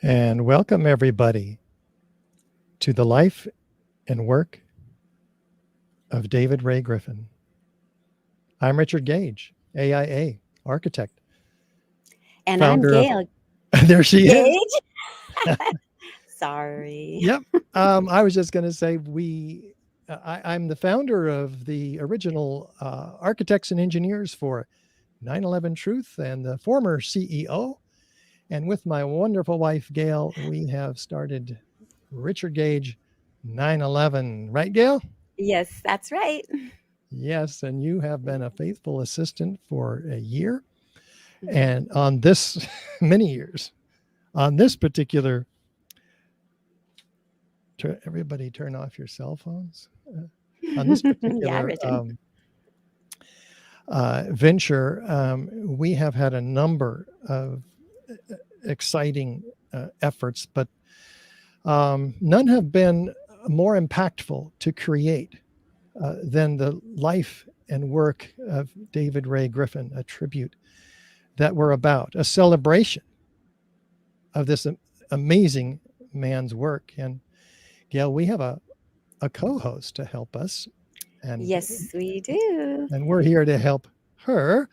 And welcome everybody to the life and work of David Ray Griffin. I'm Richard Gage, AIA architect. And founder I'm Gail there she Gage. is. Sorry. Yep. I was just going to say I'm the founder of the original architects and engineers for 9/11 Truth and the former CEO. And with my wonderful wife, Gail, we have started Richard Gage 9/11. Right, Gail? Yes, that's right. Yes. And you have been a faithful assistant for a year. And on this, many years, on this particular, everybody turn off your cell phones. On this particular venture, we have had a number of exciting efforts, but none have been more impactful to create than the life and work of David Ray Griffin, a tribute that we're about, a celebration of this amazing man's work. And Gail, we have a co-host to help us. And yes, we do. And we're here to help her.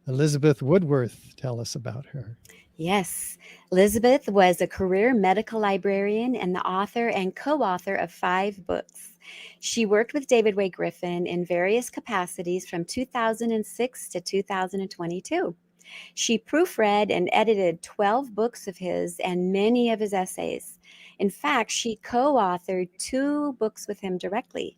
Elizabeth Woodworth, tell us about her. Yes, Elizabeth was a career medical librarian and the author and co-author of 5 books. She worked with David Ray Griffin in various capacities from 2006 to 2022. She proofread and edited 12 books of his and many of his essays. In fact, she co-authored 2 books with him directly.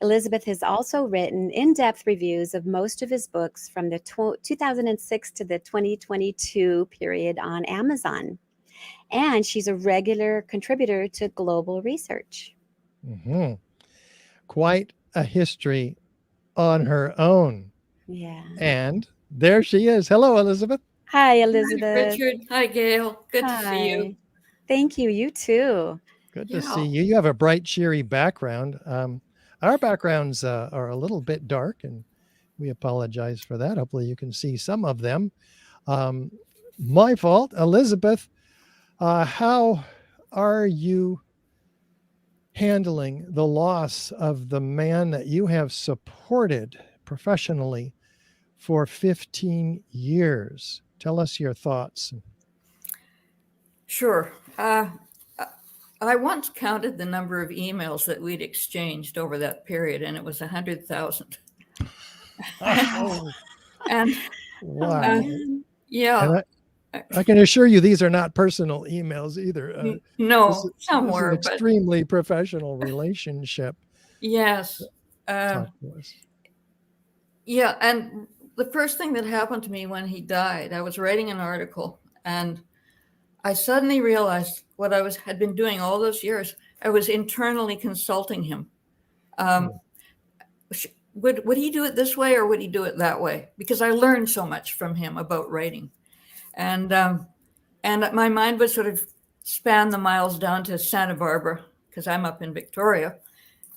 Elizabeth has also written in-depth reviews of most of his books from the 2006 to the 2022 period on Amazon. And she's a regular contributor to Global Research. Mm-hmm. Quite a history on her own. Yeah. And there she is. Hello, Elizabeth. Hi, Elizabeth. Hi, Richard. Hi, Gail. Good to see you. Thank you. You too. Good to see you. You have a bright, cheery background. Our backgrounds are a little bit dark, and we apologize for that. Hopefully you can see some of them. My fault. Elizabeth, how are you handling the loss of the man that you have supported professionally for 15 years? Tell us your thoughts. Sure. I once counted the number of emails that we'd exchanged over that period, and it was 100,000. Oh. And wow. Yeah. And I can assure you these are not personal emails either. No, some were. This is an extremely professional relationship. Yes. Talk to us. Yeah. And the first thing that happened to me when he died, I was writing an article, and I suddenly realized what I had been doing all those years. I was internally consulting him. Would he do it this way or would he do it that way? Because I learned so much from him about writing. And my mind would sort of span the miles down to Santa Barbara, because I'm up in Victoria.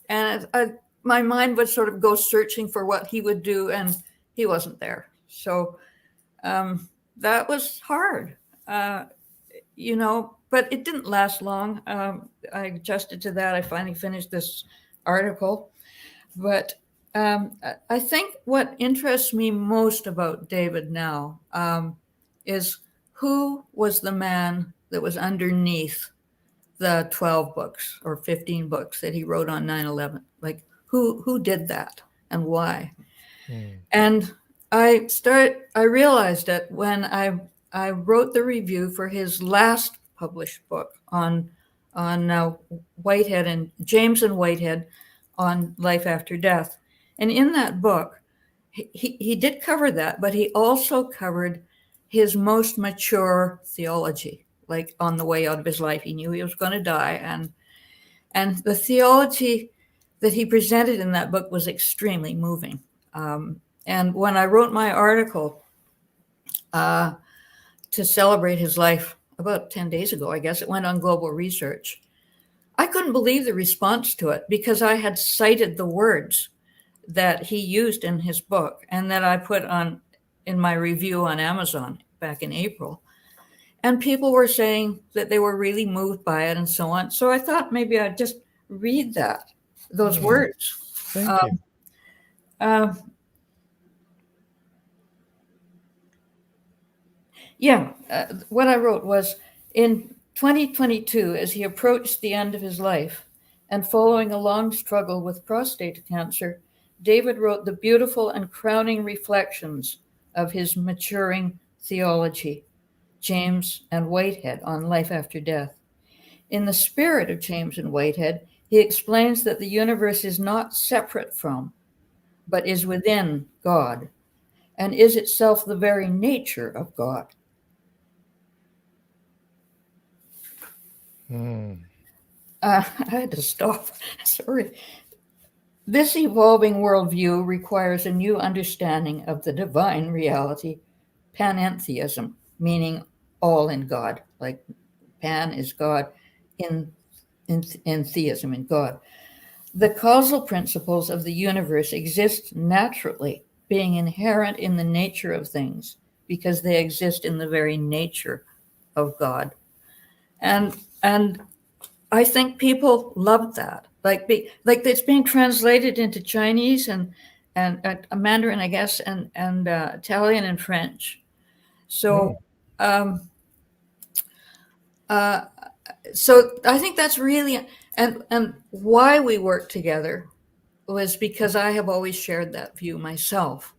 And my mind would sort of go searching for what he would do, and he wasn't there. So that was hard. But it didn't last long. I adjusted to that. I finally finished this article. But I think what interests me most about David now is who was the man that was underneath the 12 books or 15 books that he wrote on 9/11? Like, who did that and why? And I realized that when I wrote the review for his last published book on Whitehead and James and Whitehead on life after death. And in that book, he did cover that, but he also covered his most mature theology. Like, on the way out of his life, he knew he was going to die. And the theology that he presented in that book was extremely moving. And when I wrote my article to celebrate his life about 10 days ago, I guess, it went on Global Research, I couldn't believe the response to it, because I had cited the words that he used in his book and that I put in my review on Amazon back in April. And people were saying that they were really moved by it and so on. So I thought maybe I'd just read those words. Thank you. What I wrote was, in 2022, as he approached the end of his life and following a long struggle with prostate cancer, David wrote the beautiful and crowning reflections of his maturing theology, James and Whitehead, on life after death. In the spirit of James and Whitehead, he explains that the universe is not separate from, but is within God, and is itself the very nature of God. I had to stop. Sorry. This evolving worldview requires a new understanding of the divine reality, panentheism, meaning all in God. Like pan is God, in theism in God. The causal principles of the universe exist naturally, being inherent in the nature of things, because they exist in the very nature of God. And I think people loved that. Like it's being translated into Chinese and Mandarin, I guess, and Italian and French. So so I think that's really, and why we work together was because I have always shared that view myself,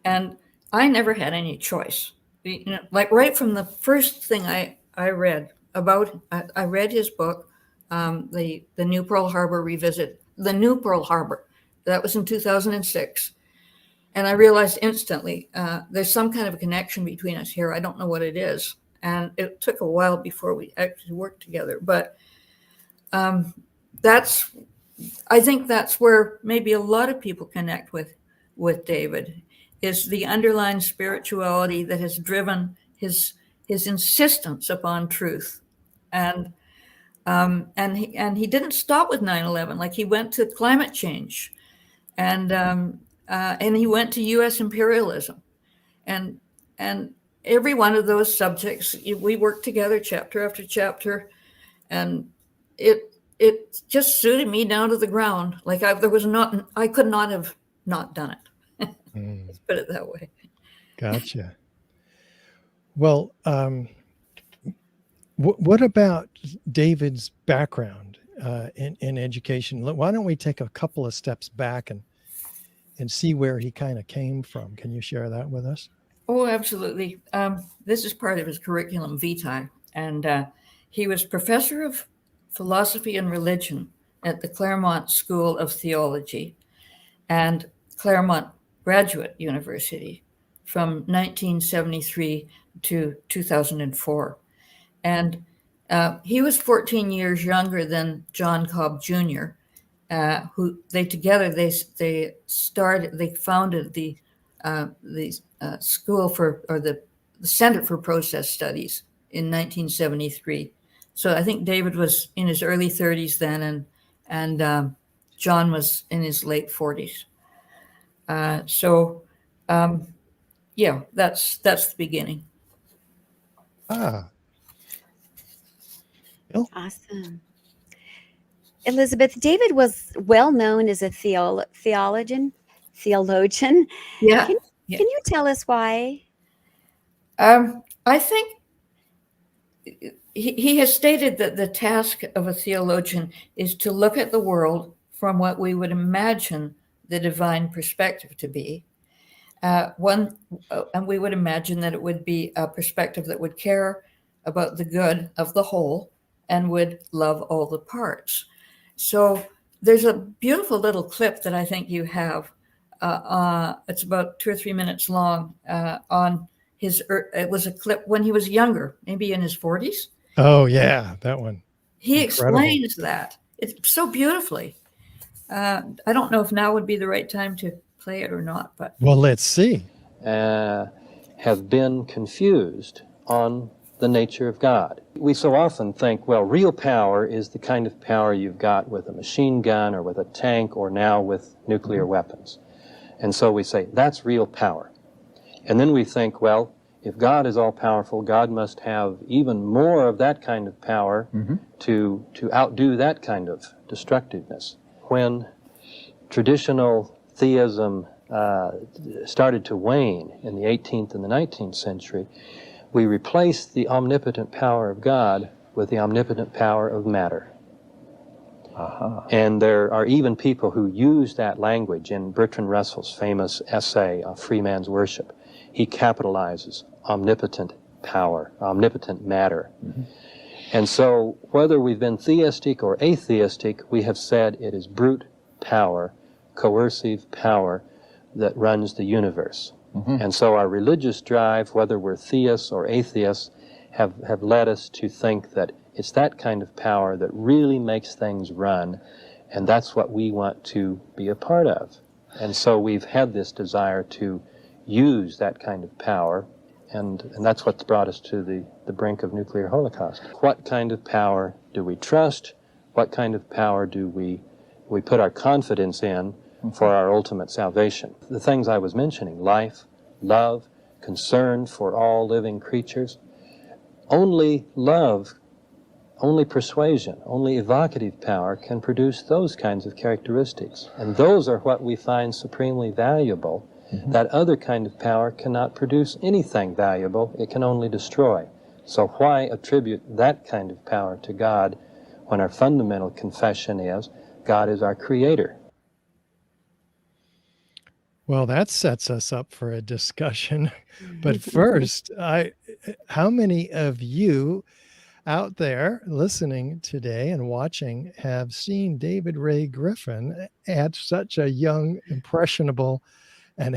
and I never had any choice. You know, like right from the first thing I read about, I read his book, the New Pearl Harbor Revisit, the New Pearl Harbor. That was in 2006. And I realized instantly, there's some kind of a connection between us here. I don't know what it is. And it took a while before we actually worked together. But I think that's where maybe a lot of people connect with David, is the underlying spirituality that has driven his insistence upon truth. And he didn't stop with 9/11. Like, he went to climate change, and he went to U.S. imperialism, and every one of those subjects we worked together, chapter after chapter, and it just suited me down to the ground. Like, I could not have not done it. Let's put it that way. Gotcha. Well, what about David's background in education? Why don't we take a couple of steps back and see where he kind of came from? Can you share that with us? Oh, absolutely. This is part of his curriculum vitae, and he was professor of philosophy and religion at the Claremont School of Theology and Claremont Graduate University from 1973 to 2004. And he was 14 years younger than John Cobb Jr., who they founded the school the Center for Process Studies in 1973. So I think David was in his early 30s then, and John was in his late 40s. That's the beginning. Awesome. Elizabeth, David was well known as a theologian. Yeah. Can you tell us why? I think he has stated that the task of a theologian is to look at the world from what we would imagine the divine perspective to be. And we would imagine that it would be a perspective that would care about the good of the whole and would love all the parts. So there's a beautiful little clip that I think you have. It's about 2 or 3 minutes long, on it was a clip when he was younger, maybe in his 40s. Oh, yeah, that one. He Incredible. explains that. It's so beautifully. I don't know if now would be the right time to play it or not, but. Well, let's see. Have been confused on the nature of God. We so often think, well, real power is the kind of power you've got with a machine gun or with a tank or now with nuclear weapons. And so we say, that's real power. And then we think, well, If God is all-powerful, God must have even more of that kind of power to outdo that kind of destructiveness. When traditional theism started to wane in the 18th and the 19th century, we replaced the omnipotent power of God with the omnipotent power of matter. And there are even people who use that language in Bertrand Russell's famous essay, Free Man's Worship. He capitalizes omnipotent power, omnipotent matter. And so whether we've been theistic or atheistic, we have said it is brute power, coercive power that runs the universe. And so our religious drive, whether we're theists or atheists, have led us to think that it's that kind of power that really makes things run, and that's what we want to be a part of. And so we've had this desire to use that kind of power, and that's what's brought us to the brink of nuclear holocaust. What kind of power do we trust? What kind of power do we put our confidence in for our ultimate salvation? The things I was mentioning, life, love, concern for all living creatures, only love, only persuasion, only evocative power can produce those kinds of characteristics. And those are what we find supremely valuable. That other kind of power cannot produce anything valuable. It can only destroy. So why attribute that kind of power to God when our fundamental confession is God is our creator? Well, that sets us up for a discussion. But first, how many of you out there listening today and watching have seen David Ray Griffin at such a young, impressionable, and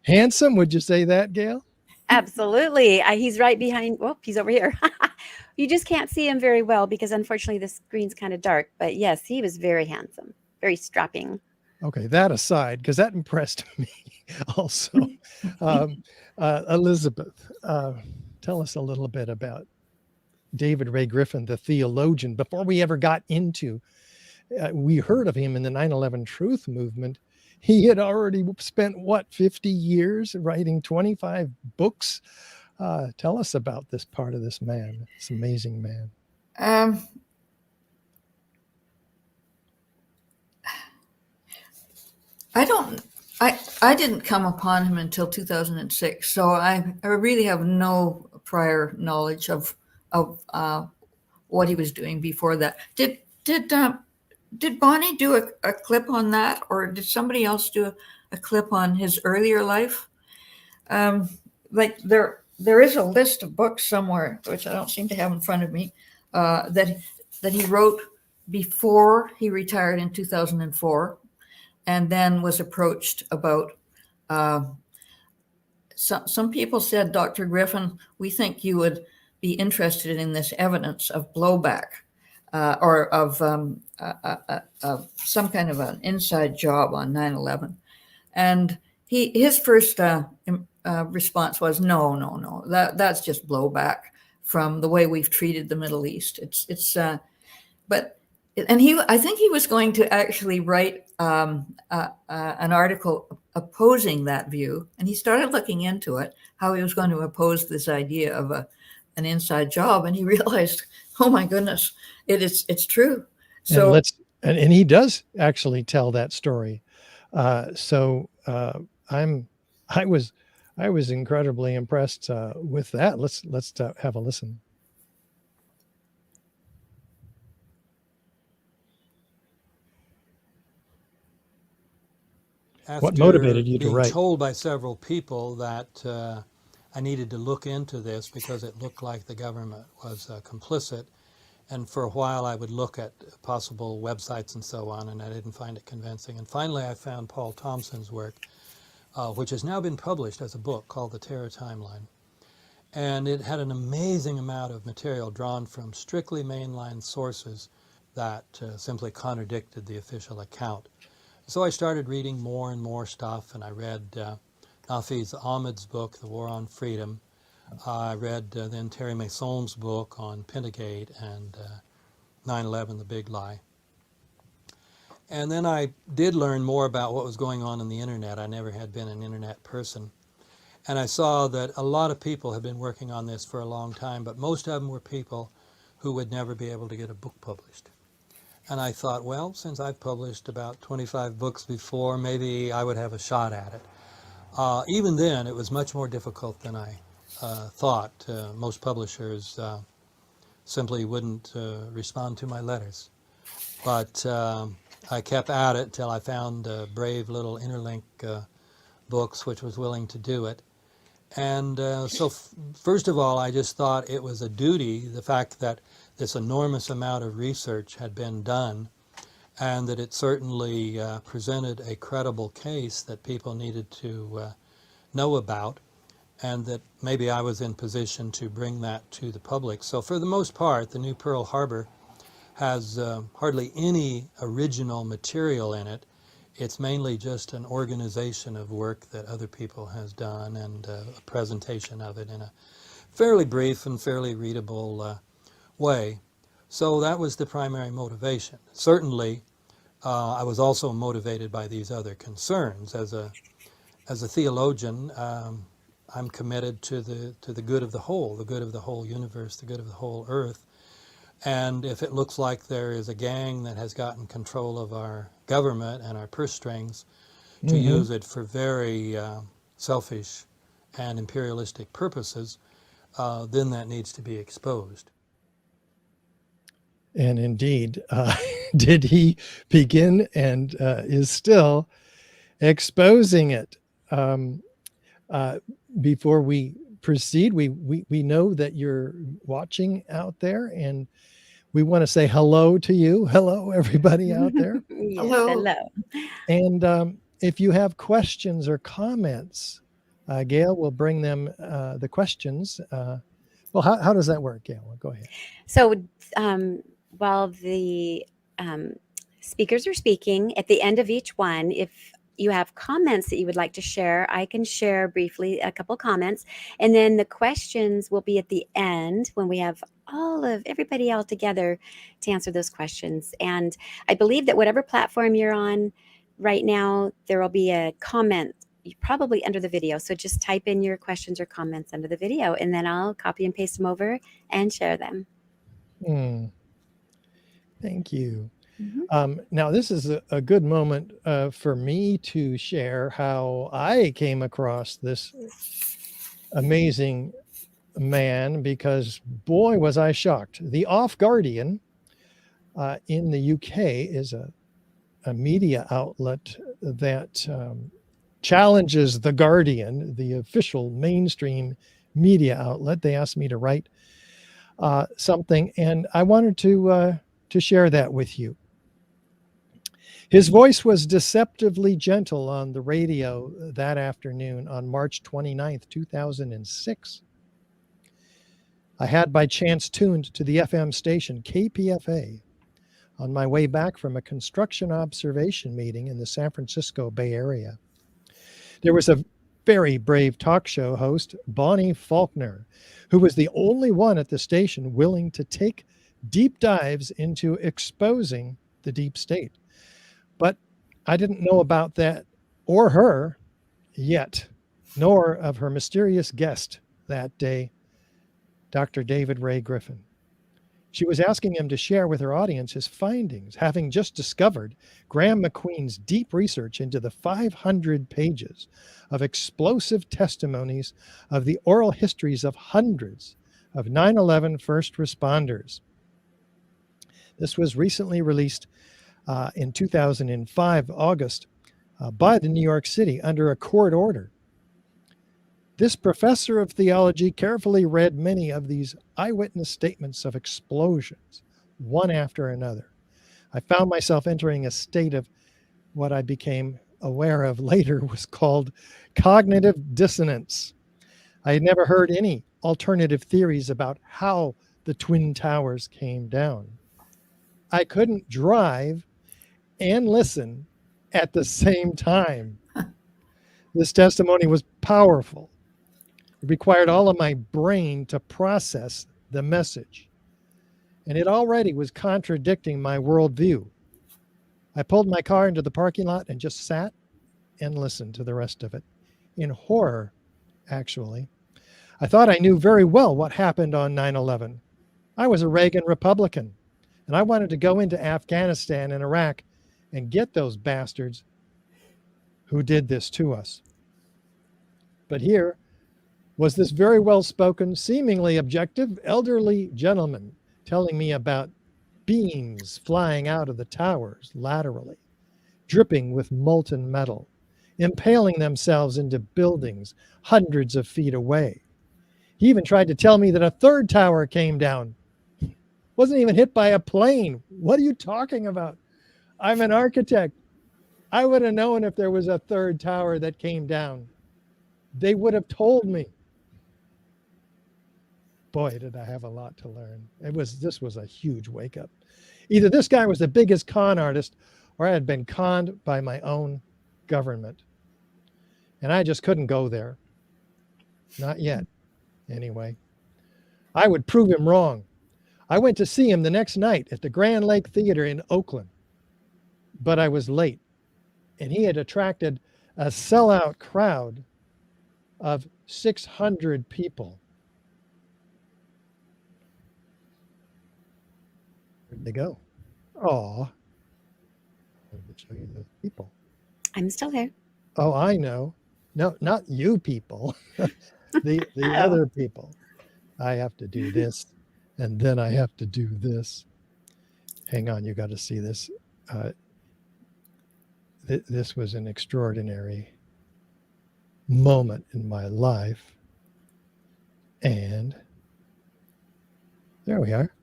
handsome? Would you say that, Gail? Absolutely. He's right behind. Well, he's over here. You just can't see him very well because unfortunately the screen's kind of dark. But yes, he was very handsome, very strapping. Okay, that aside, because that impressed me also. Elizabeth, tell us a little bit about David Ray Griffin, the theologian. Before we ever got into, we heard of him in the 9/11 Truth Movement. He had already spent, 50 years writing 25 books. Tell us about this part of this man, this amazing man. I didn't come upon him until 2006, so I really have no prior knowledge of what he was doing before that. Did Bonnie do a clip on that, or did somebody else do a clip on his earlier life? Like there is a list of books somewhere, which I don't seem to have in front of me, that he wrote before he retired in 2004, and then was approached about. Some people said, Dr. Griffin, we think you would be interested in this evidence of blowback. Or of some kind of an inside job on 9/11. And his first response was, no, that's just blowback from the way we've treated the Middle East. I think he was going to actually write an article opposing that view, and he started looking into it, how he was going to oppose this idea of an inside job, and he realized, oh my goodness, it's true. So and he does actually tell that story. I was incredibly impressed with that. Let's have a listen. What motivated you to write? Being told by several people that I needed to look into this because it looked like the government was complicit. And for a while I would look at possible websites and so on, and I didn't find it convincing. And finally I found Paul Thompson's work, which has now been published as a book called The Terror Timeline. And it had an amazing amount of material drawn from strictly mainline sources that simply contradicted the official account. So I started reading more and more stuff, and I read Nafiz Ahmed's book, The War on Freedom. I read then Terry Mason's book on Pentagate and 9/11, The Big Lie. And then I did learn more about what was going on the internet. I never had been an internet person. And I saw that a lot of people had been working on this for a long time, but most of them were people who would never be able to get a book published. And I thought, well, since I've published about 25 books before, maybe I would have a shot at it. Even then, it was much more difficult than I thought. Most publishers simply wouldn't respond to my letters. But I kept at it till I found brave little Interlink Books, which was willing to do it. And so first of all, I just thought it was a duty, the fact that this enormous amount of research had been done, and that it certainly presented a credible case that people needed to know about, and that maybe I was in position to bring that to the public. So for the most part, the new Pearl Harbor has hardly any original material in it. It's mainly just an organization of work that other people has done, and a presentation of it in a fairly brief and fairly readable way. So that was the primary motivation. Certainly, I was also motivated by these other concerns. As a theologian, I'm committed to the good of the whole universe, the good of the whole earth. And if it looks like there is a gang that has gotten control of our government and our purse strings to use it for very selfish and imperialistic purposes, then that needs to be exposed. And indeed, did he begin and is still exposing it. Before we proceed, we know that you're watching out there, and we want to say hello to you. Hello, everybody out there. Yes, Hello. hello. And if you have questions or comments, Gail will bring them, the questions. Well, how does that work, Gail? Go ahead. So while the speakers are speaking, at the end of each one, if you have comments that you would like to share, I can share briefly a couple comments, and then the questions will be at the end when we have everybody all together to answer those questions. And I believe that whatever platform you're on right now, there will be a comment probably under the video. So just type in your questions or comments under the video, and then I'll copy and paste them over and share them. Thank you. Now, this is a good moment for me to share how I came across this amazing man, because boy, was I shocked. The Off Guardian in the UK is a media outlet that challenges The Guardian, the official mainstream media outlet. They asked me to write something, and I wanted to share that with you. His voice was deceptively gentle on the radio that afternoon on March 29th, 2006. I had by chance tuned to the FM station KPFA on my way back from a construction observation meeting in the San Francisco Bay Area. There was a very brave talk show host, Bonnie Faulkner, who was the only one at the station willing to take deep dives into exposing the deep state. But I didn't know about that or her yet, nor of her mysterious guest that day, Dr. David Ray Griffin. She was asking him to share with her audience his findings, having just discovered Graham McQueen's deep research into the 500 pages of explosive testimonies of the oral histories of hundreds of 9/11 first responders. This was recently released in 2005, August, by the New York City under a court order. This professor of theology carefully read many of these eyewitness statements of explosions, one after another. I found myself entering a state of what I became aware of later was called cognitive dissonance. I had never heard any alternative theories about how the Twin Towers came down. I couldn't drive and listen at the same time. This testimony was powerful. It required all of my brain to process the message, and it already was contradicting my worldview. I pulled my car into the parking lot and just sat and listened to the rest of it in horror actually. I thought I knew very well what happened on 9/11. I was a Reagan Republican, and I wanted to go into Afghanistan and Iraq and get those bastards who did this to us. But here was this very well-spoken, seemingly objective, elderly gentleman telling me about beams flying out of the towers laterally, dripping with molten metal, impaling themselves into buildings hundreds of feet away. He even tried to tell me that a third tower came down. Wasn't even hit by a plane. What are you talking about? I'm an architect. I would have known if there was a third tower that came down. They would have told me. Boy, did I have a lot to learn. This was a huge wake up. Either this guy was the biggest con artist, or I had been conned by my own government. And I just couldn't go there. Not yet, anyway. I would prove him wrong. I went to see him the next night at the Grand Lake Theater in Oakland, but I was late, and he had attracted a sellout crowd of 600 people. Where'd they go? Oh, let me show you the people. I'm still here. Oh, I know. No, not you people. the other people. I have to do this, and then I have to do this. Hang on, you got to see this. This was an extraordinary moment in my life. And there we are.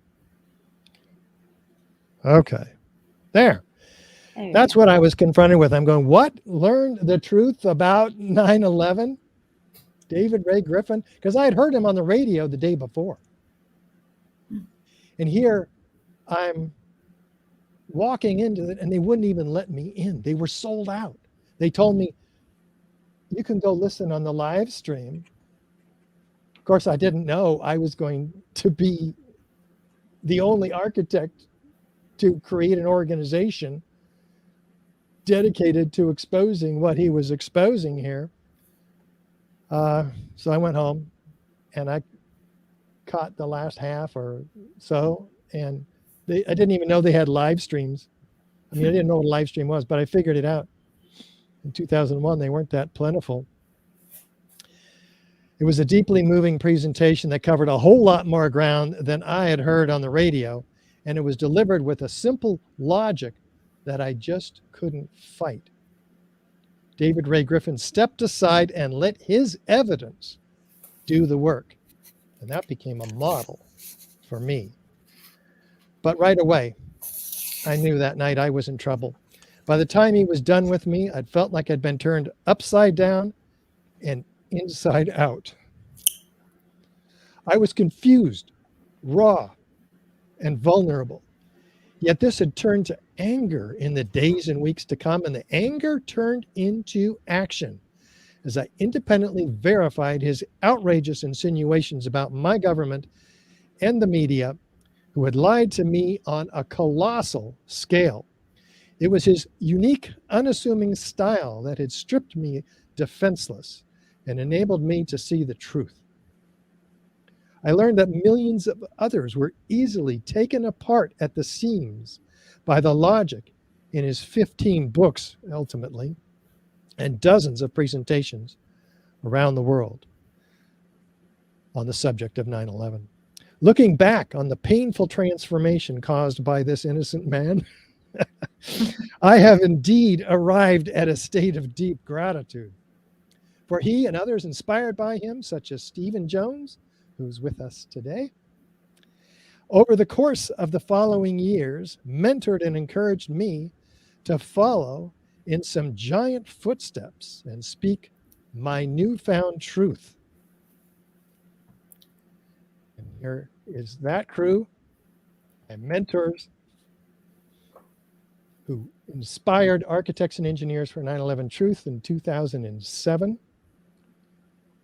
Okay. There. That's what I was confronted with. I'm going, what? Learn the truth about 9/11? David Ray Griffin? Because I had heard him on the radio the day before. And here I'm walking into it, and they wouldn't even let me in. They were sold out. They told me, you can go listen on the live stream. Of course, I didn't know I was going to be the only architect to create an organization dedicated to exposing what he was exposing here. So I went home and I caught the last half or so, and I didn't even know they had live streams. I mean, I didn't know what a live stream was, but I figured it out. In 2001, they weren't that plentiful. It was a deeply moving presentation that covered a whole lot more ground than I had heard on the radio, and it was delivered with a simple logic that I just couldn't fight. David Ray Griffin stepped aside and let his evidence do the work, and that became a model for me. But right away, I knew that night I was in trouble. By the time he was done with me, I'd felt like I'd been turned upside down and inside out. I was confused, raw, and vulnerable. Yet this had turned to anger in the days and weeks to come, and the anger turned into action as I independently verified his outrageous insinuations about my government and the media, who had lied to me on a colossal scale. It was his unique, unassuming style that had stripped me defenseless and enabled me to see the truth. I learned that millions of others were easily taken apart at the seams by the logic in his 15 books, ultimately, and dozens of presentations around the world on the subject of 9/11. Looking back on the painful transformation caused by this innocent man, I have indeed arrived at a state of deep gratitude. For he and others inspired by him, such as Stephen Jones, who's with us today, over the course of the following years, mentored and encouraged me to follow in some giant footsteps and speak my newfound truth. And here is that crew and mentors who inspired architects and engineers for 9/11 Truth in 2007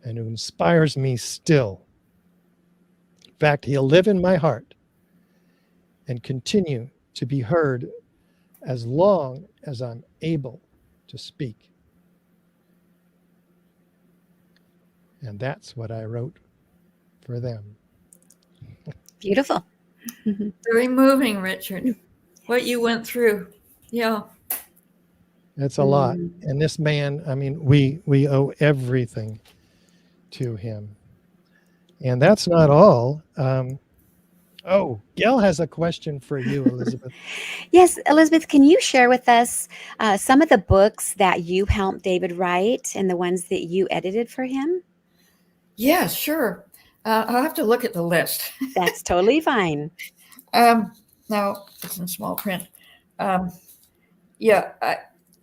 and who inspires me still. In fact, he'll live in my heart and continue to be heard as long as I'm able to speak. And that's what I wrote for them. Beautiful. Very moving, Richard, what you went through. Yeah. It's a lot. Mm. And this man, I mean, we owe everything to him. And that's not all. Oh, Gail has a question for you, Elizabeth. Yes, Elizabeth, can you share with us some of the books that you helped David write and the ones that you edited for him? Yeah, sure. I'll have to look at the list. That's totally fine. Now it's in small print. Yeah,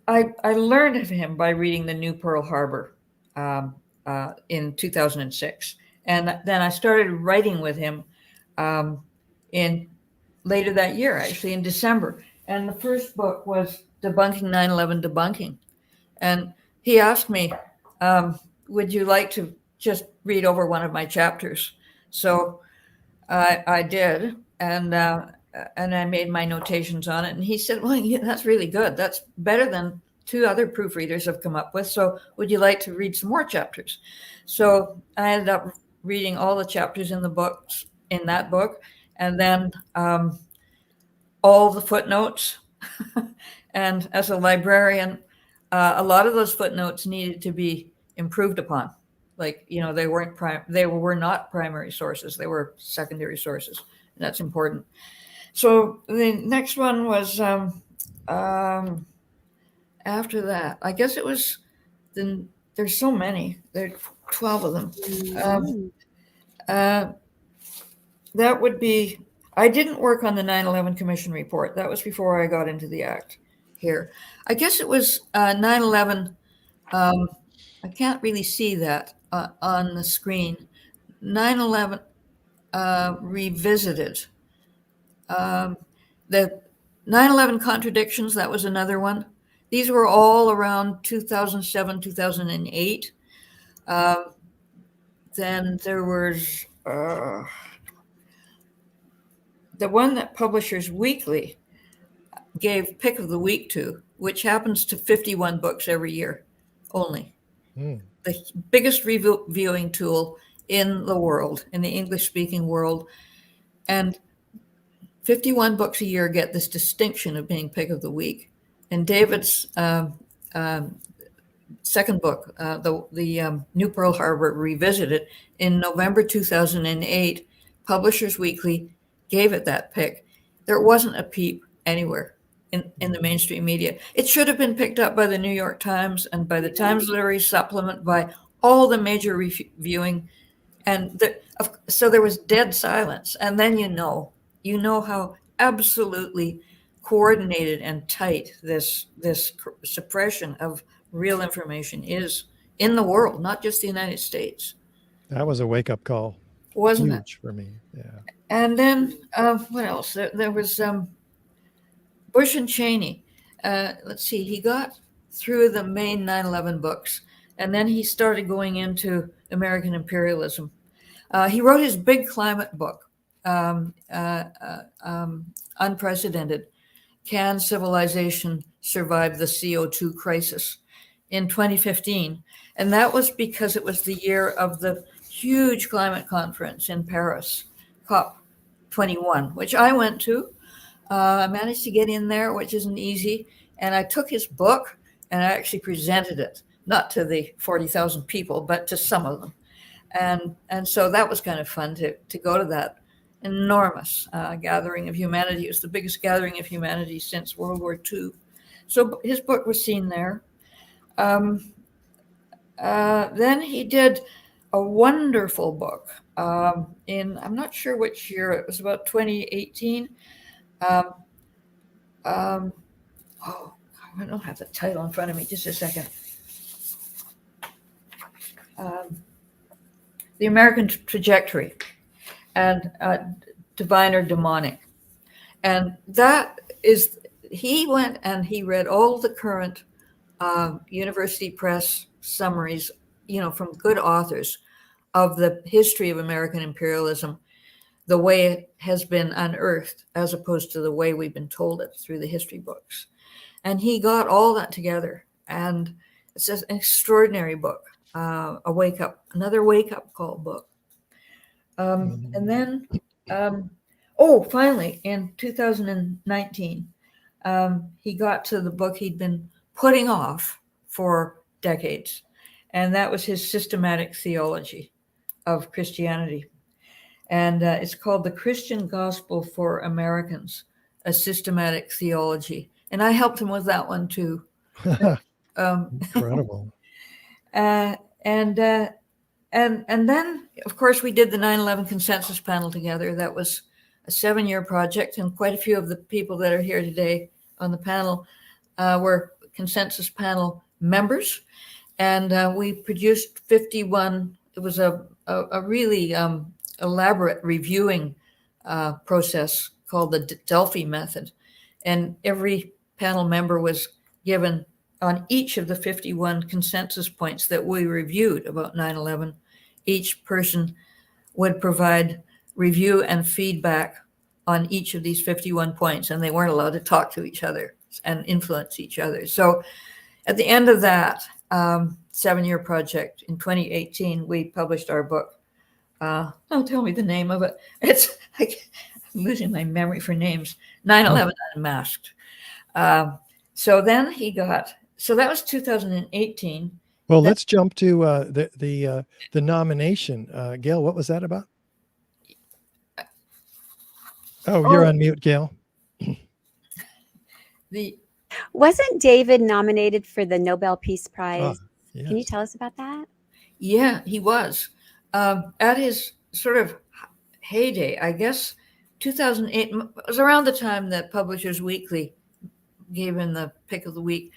I learned of him by reading The New Pearl Harbor in 2006, and then I started writing with him in later that year, actually in December. And the first book was Debunking 9/11 Debunking, and he asked me, "Would you like to just read over one of my chapters?" So I did, and I made my notations on it. And he said, "Well, yeah, that's really good. That's better than two other proofreaders have come up with. So would you like to read some more chapters?" So I ended up reading all the chapters in that book, and then all the footnotes. And as a librarian, a lot of those footnotes needed to be improved upon. Like, they were not primary sources; they were secondary sources, and that's important. So the next one was after that. I guess it was there's so many. There are 12 of them. Mm. That would be. I didn't work on the 9/11 Commission report. That was before I got into the act here. I guess it was 9/11. I can't really see that on the screen. 9/11 revisited. The 9/11 contradictions, that was another one. These were all around 2007, 2008. Then there was the one that Publishers Weekly gave Pick of the Week to, which happens to 51 books every year only. The biggest reviewing tool in the world, in the English-speaking world. And 51 books a year get this distinction of being Pick of the Week. And David's second book, the New Pearl Harbor Revisited, in November 2008, Publishers Weekly gave it that pick. There wasn't a peep anywhere in the mainstream media. It should have been picked up by the New York Times and by the Times Literary Supplement, by all the major reviewing. And so there was dead silence. And then you know how absolutely coordinated and tight this suppression of real information is in the world, not just the United States. That was a wake-up call. Wasn't Huge it? for me. Yeah. And then what else? There was Bush and Cheney. Let's see, he got through the main 9/11 books, and then he started going into American imperialism. He wrote his big climate book, Unprecedented: Can Civilization Survive the CO2 Crisis, in 2015. And that was because it was the year of the huge climate conference in Paris, COP21, which I went to. I managed to get in there, which isn't easy. And I took his book and I actually presented it, not to the 40,000 people, but to some of them. And so that was kind of fun to go to that enormous gathering of humanity. It was the biggest gathering of humanity since World War II. So his book was seen there. Then he did a wonderful book I'm not sure which year, it was about 2018. I don't have the title in front of me, just a second. The American Trajectory, and Divine or Demonic. And that is, he went and he read all the current university press summaries, from good authors, of the history of American imperialism, the way it has been unearthed, as opposed to the way we've been told it through the history books. And he got all that together, and it's an extraordinary book. another wake up call book. And then, finally, in 2019, he got to the book he'd been putting off for decades, and that was his systematic theology of Christianity. And it's called The Christian Gospel for Americans, a Systematic Theology. And I helped him with that one too. Incredible. And then, of course, we did the 9/11 consensus panel together. That was a 7-year project, and quite a few of the people that are here today on the panel were consensus panel members. And we produced 51. It was a really elaborate reviewing process called the Delphi method. And every panel member was given, on each of the 51 consensus points that we reviewed about 9/11, each person would provide review and feedback on each of these 51 points, and they weren't allowed to talk to each other and influence each other. So at the end of that 7-year project in 2018, we published our book. Don't tell me the name of it. I'm losing my memory for names. 9/11 Unmasked. So then so that was 2018. Well, let's jump to the nomination. Gail, what was that about? Oh, you're on mute, Gail. Wasn't David nominated for the Nobel Peace Prize? Yes. Can you tell us about that? Yeah, he was. At his sort of heyday, I guess 2008 was around the time that Publishers Weekly gave him the pick of the week.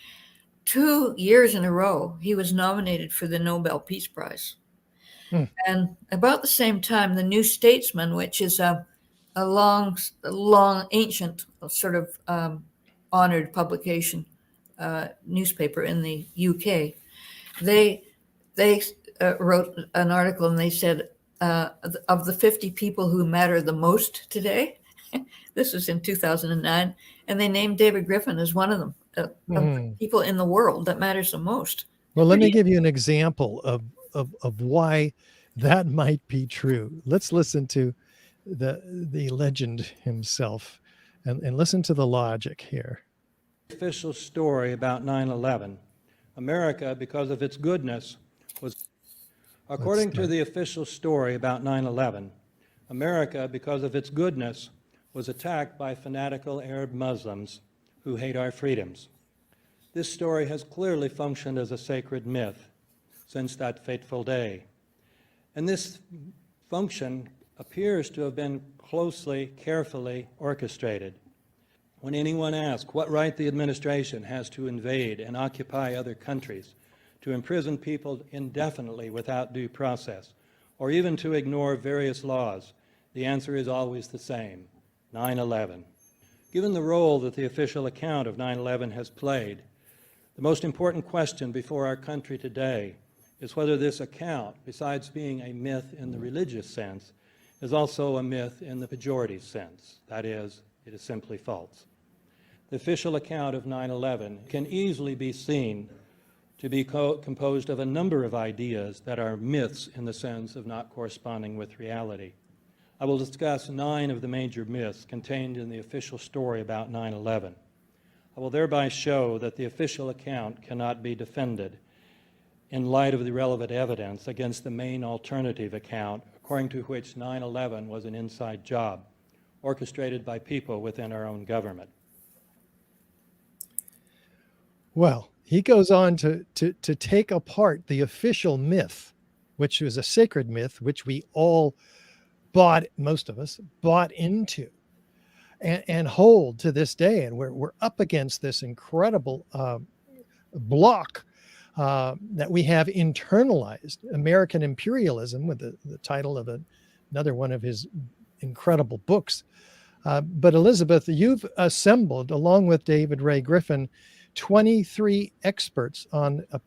2 years in a row, he was nominated for the Nobel Peace Prize. And about the same time, the New Statesman, which is a long, ancient sort of honored publication, newspaper in the UK, they wrote an article, and they said, of the 50 people who matter the most today, this was in 2009, and they named David Griffin as one of them, of the people in the world that matters the most. Well, let me give you an example of why that might be true. Let's listen to the legend himself and listen to the logic here. Official story about 9/11. America, because of its goodness, was, according to the official story about 9/11, America, because of its goodness, was attacked by fanatical Arab Muslims who hate our freedoms. This story has clearly functioned as a sacred myth since that fateful day. And this function appears to have been closely, carefully orchestrated. When anyone asks what right the administration has to invade and occupy other countries, to imprison people indefinitely without due process, or even to ignore various laws, the answer is always the same: 9/11. Given the role that the official account of 9/11 has played, the most important question before our country today is whether this account, besides being a myth in the religious sense, is also a myth in the pejorative sense. That is, it is simply false. The official account of 9/11 can easily be seen to be composed of a number of ideas that are myths in the sense of not corresponding with reality. I will discuss 9 of the major myths contained in the official story about 9/11. I will thereby show that the official account cannot be defended in light of the relevant evidence against the main alternative account, according to which 9/11 was an inside job orchestrated by people within our own government. Well, he goes on to take apart the official myth, which was a sacred myth, which we all most of us bought into and hold to this day. And we're up against this incredible block that we have internalized, American imperialism, with the title of another one of his incredible books. But Elizabeth, you've assembled, along with David Ray Griffin, 23 experts on a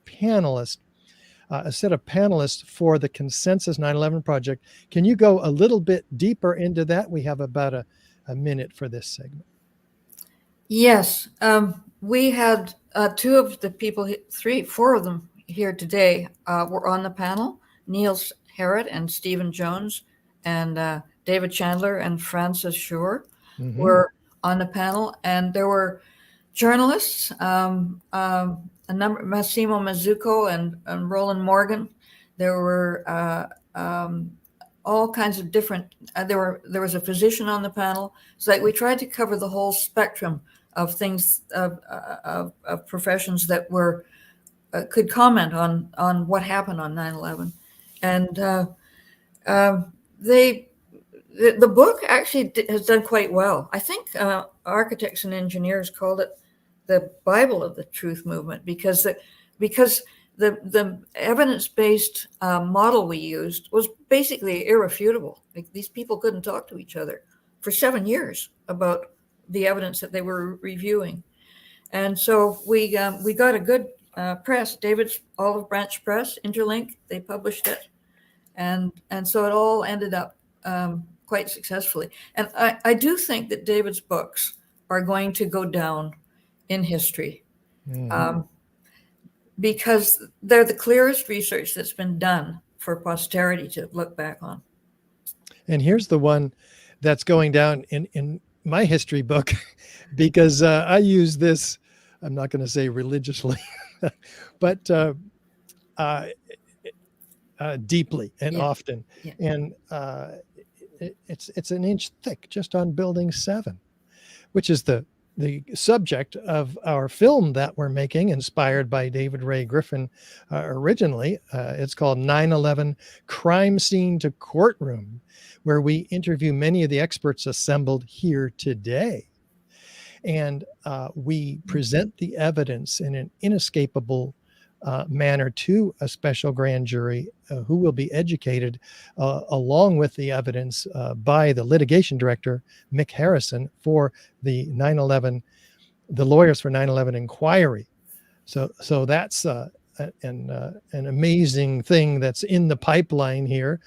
set of panelists for the Consensus 9/11 Project. Can you go a little bit deeper into that? We have about a minute for this segment. Yes, we had 4 of them here today were on the panel. Niels Harrit and Stephen Jones and David Chandler and Fran Shure were on the panel, and there were journalists, a number, Massimo Mazzucco and Roland Morgan. There were all kinds of different. There was a physician on the panel. So like we tried to cover the whole spectrum of things of professions that were could comment on what happened on 9/11, and the book actually has done quite well. I think architects and engineers called it the Bible of the truth movement because the evidence-based model we used was basically irrefutable. Like, these people couldn't talk to each other for 7 years about the evidence that they were reviewing. And so we got a good press, David's Olive Branch Press, Interlink, they published it. And so it all ended up quite successfully. And I do think that David's books are going to go down in history because they're the clearest research that's been done for posterity to look back on. And here's the one that's going down in my history book because I use this, I'm not going to say religiously, but deeply and often. Yeah. And it's an inch thick just on building 7, which is the subject of our film that we're making, inspired by David Ray Griffin originally. It's called 9/11 Crime Scene to Courtroom, where we interview many of the experts assembled here today. And we present the evidence in an inescapable manner to a special grand jury who will be educated along with the evidence by the litigation director, Mick Harrison, for the 9/11, the lawyers for 9/11 inquiry. So that's an amazing thing that's in the pipeline here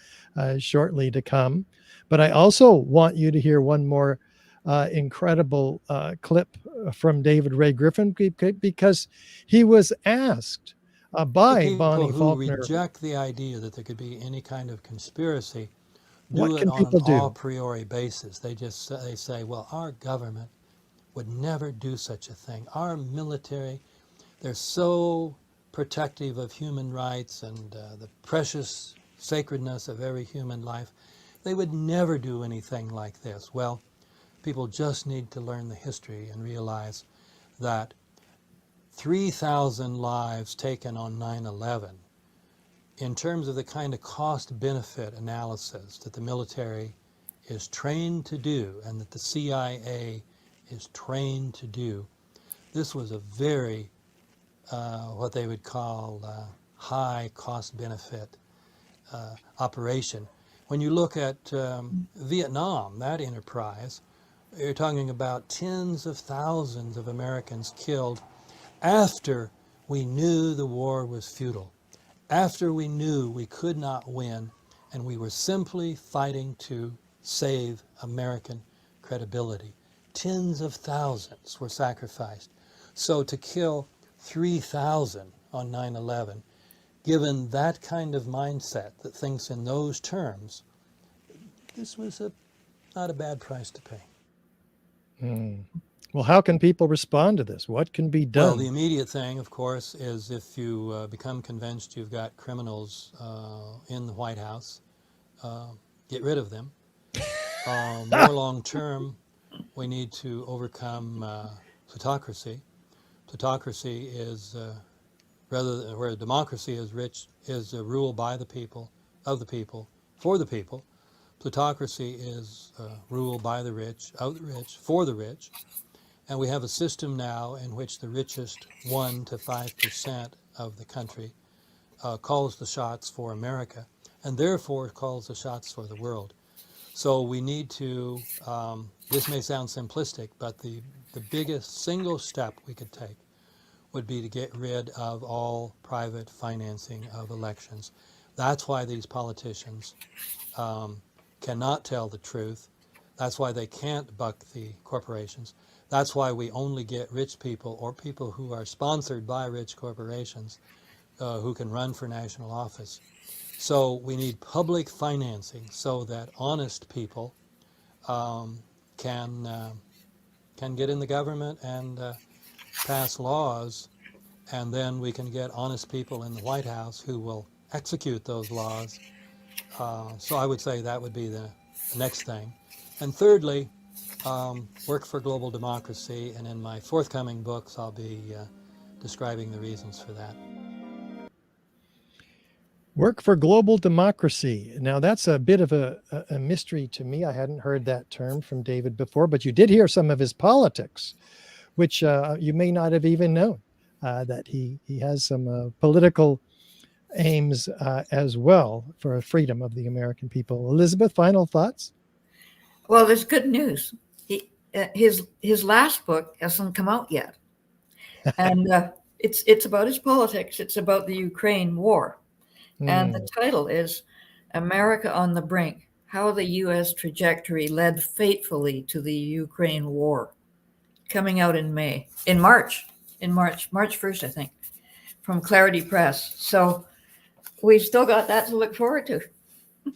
shortly to come. But I also want you to hear one more incredible clip from David Ray Griffin, because he was asked by people Bonnie who Faulkner. Reject the idea that there could be any kind of conspiracy. What Do can it people on an do? a priori basis. They say, well, our government would never do such a thing. Our military, they're so protective of human rights and the precious sacredness of every human life. They would never do anything like this. Well, people just need to learn the history and realize that 3,000 lives taken on 9/11, in terms of the kind of cost-benefit analysis that the military is trained to do and that the CIA is trained to do, this was a very, what they would call high cost-benefit operation. When you look at Vietnam, that enterprise, you're talking about tens of thousands of Americans killed after we knew the war was futile, after we knew we could not win, and we were simply fighting to save American credibility. Tens of thousands were sacrificed. So to kill 3,000 on 9/11, given that kind of mindset that thinks in those terms, this was not a bad price to pay. Well, how can people respond to this? What can be done? Well, the immediate thing, of course, is if you become convinced you've got criminals in the White House, get rid of them. More long term, we need to overcome plutocracy. Plutocracy is where democracy is rule by the people, of the people, for the people. Plutocracy is rule by the rich, of the rich, for the rich. And we have a system now in which the richest 1 to 5% of the country calls the shots for America, and therefore calls the shots for the world. So we need to, this may sound simplistic, but the biggest single step we could take would be to get rid of all private financing of elections. That's why these politicians cannot tell the truth. That's why they can't buck the corporations. That's why we only get rich people or people who are sponsored by rich corporations who can run for national office. So we need public financing so that honest people um, can get in the government and pass laws, and then we can get honest people in the White House who will execute those laws. So I would say that would be the next thing. And thirdly, work for global democracy, and in my forthcoming books I'll be describing the reasons for that. Work for global democracy. Now, that's a bit of a mystery to me. I hadn't heard that term from David before, but you did hear some of his politics, which you may not have even known, that he has some political aims as well for freedom of the American people. Elizabeth, final thoughts? Well, there's good news. His last book hasn't come out yet, and it's about his politics. It's about the Ukraine war. And the title is America on the Brink, How the U.S. Trajectory Led Fatefully to the Ukraine War, coming out in March 1st, I think, from Clarity Press. So we've still got that to look forward to.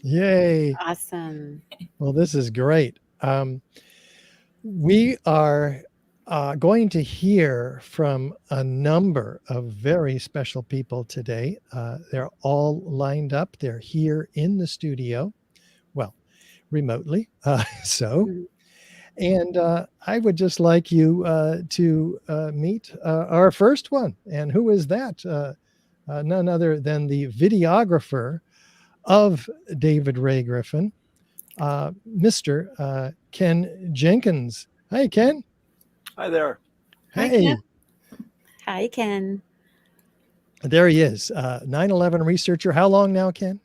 Yay. Awesome. Well, this is great. We are going to hear from a number of very special people today. They're all lined up. They're here in the studio, well, remotely. And I would just like you to meet our first one. And who is that? None other than the videographer of David Ray Griffin, Mr. Ken Jenkins. Hi, Ken. Hi there. Hi, Hey. Ken. Hi, Ken. There he is, 9/11 researcher. How long now, Ken?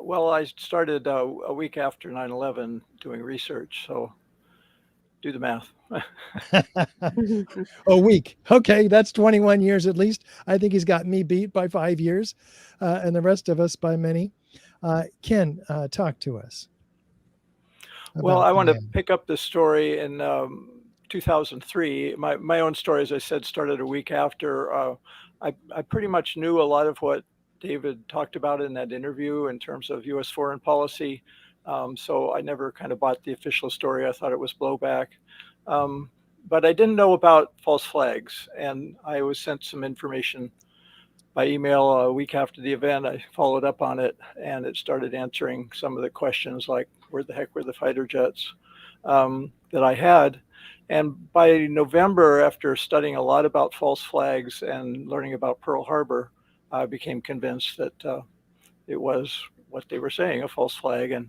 Well, I started a week after 9/11 doing research, so do the math. A week. Okay, that's 21 years at least. I think he's got me beat by 5 years, and the rest of us by many. Ken, talk to us. Well, about I want the, to pick up this story in 2003. My own story, as I said, started a week after. I pretty much knew a lot of what David talked about in that interview in terms of U.S. foreign policy. So I never kind of bought the official story. I thought it was blowback. But I didn't know about false flags. And I was sent some information by email a week after the event. I followed up on it, and it started answering some of the questions like, where the heck were the fighter jets that I had? And by November, after studying a lot about false flags and learning about Pearl Harbor, I became convinced that it was what they were saying, a false flag. And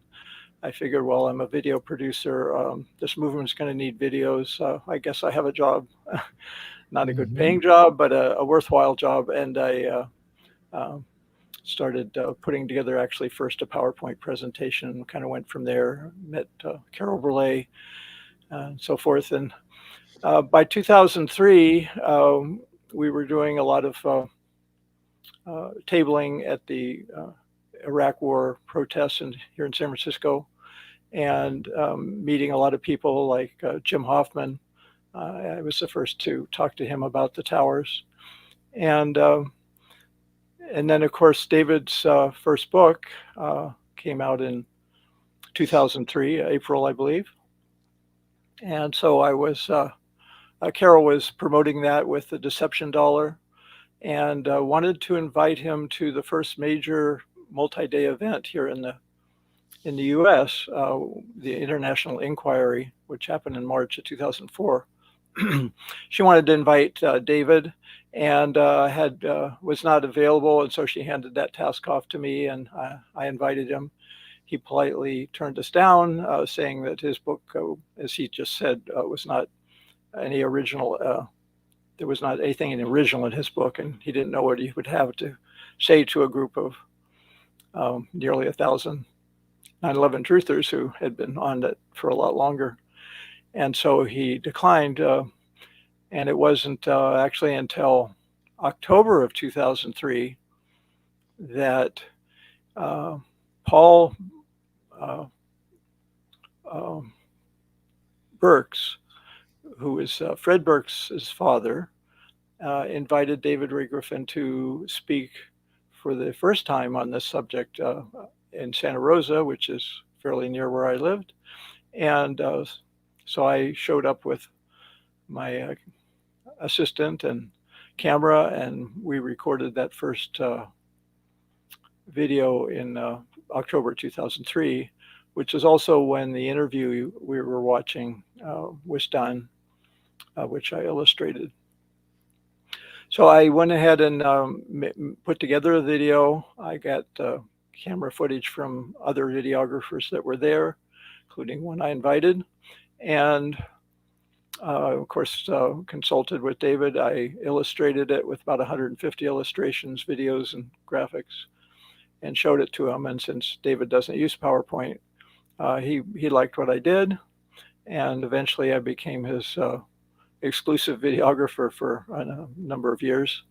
I figured, well, I'm a video producer. This movement's going to need videos. I guess I have a job, not a good paying job, but a worthwhile job. And I started putting together actually first a PowerPoint presentation and kind of went from there, met Carol Burley and so forth. And by 2003, we were doing a lot of tabling at the Iraq War protests here in San Francisco, and meeting a lot of people like Jim Hoffman. I was the first to talk to him about the towers. And then, of course, David's first book came out in 2003, April, I believe. And so I was, Carol was promoting that with the Deception Dollar, and wanted to invite him to the first major multi-day event here in the U.S., the International Inquiry, which happened in March of 2004. She wanted to invite David, and was not available, and so she handed that task off to me, and I invited him. He politely turned us down, saying that his book, as he just said, was not any original. There was not anything original in his book, and he didn't know what he would have to say to a group of nearly 1,000 9/11 truthers who had been on it for a lot longer. And so he declined. And it wasn't actually until October of 2003 that Paul Burks, who is Fred Burks' father, invited David Ray Griffin to speak for the first time on this subject in Santa Rosa, which is fairly near where I lived. And so I showed up with my assistant and camera, and we recorded that first video in October 2003, which is also when the interview we were watching was done, which I illustrated. So I went ahead and put together a video. I got camera footage from other videographers that were there, including one I invited, and of course consulted with David. I illustrated it with about 150 illustrations, videos, and graphics, and showed it to him. And since David doesn't use PowerPoint, he liked what I did, and eventually I became his exclusive videographer for a number of years.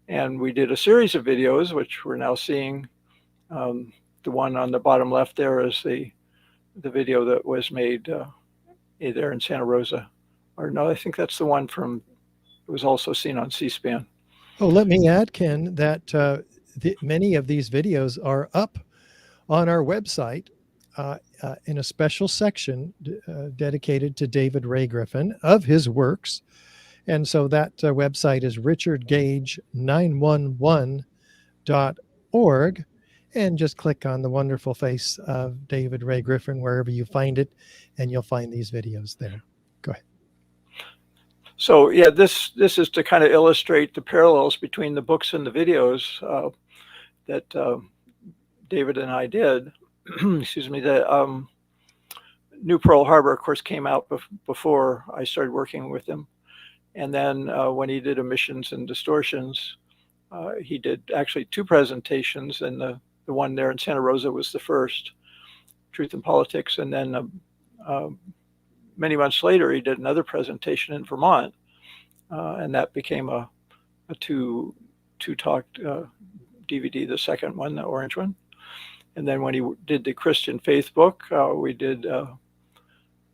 And we did a series of videos, which we're now seeing. The one on the bottom left there is the video that was made there in Santa Rosa. Or no, I think that's the one from, it was also seen on C-SPAN. Oh, let me add, Ken, that many of these videos are up on our website in a special section dedicated to David Ray Griffin of his works. And so that website is richardgage911.org. And just click on the wonderful face of David Ray Griffin wherever you find it, and you'll find these videos there. Go ahead. So yeah, this is to kind of illustrate the parallels between the books and the videos that David and I did. Excuse me. The New Pearl Harbor, of course, came out before I started working with him. And then when he did Emissions and Distortions, he did actually two presentations, and the one there in Santa Rosa was the first, Truth and Politics. And then many months later, he did another presentation in Vermont, and that became a two-talk DVD, the second one, the orange one. And then when he did the Christian Faith book, we did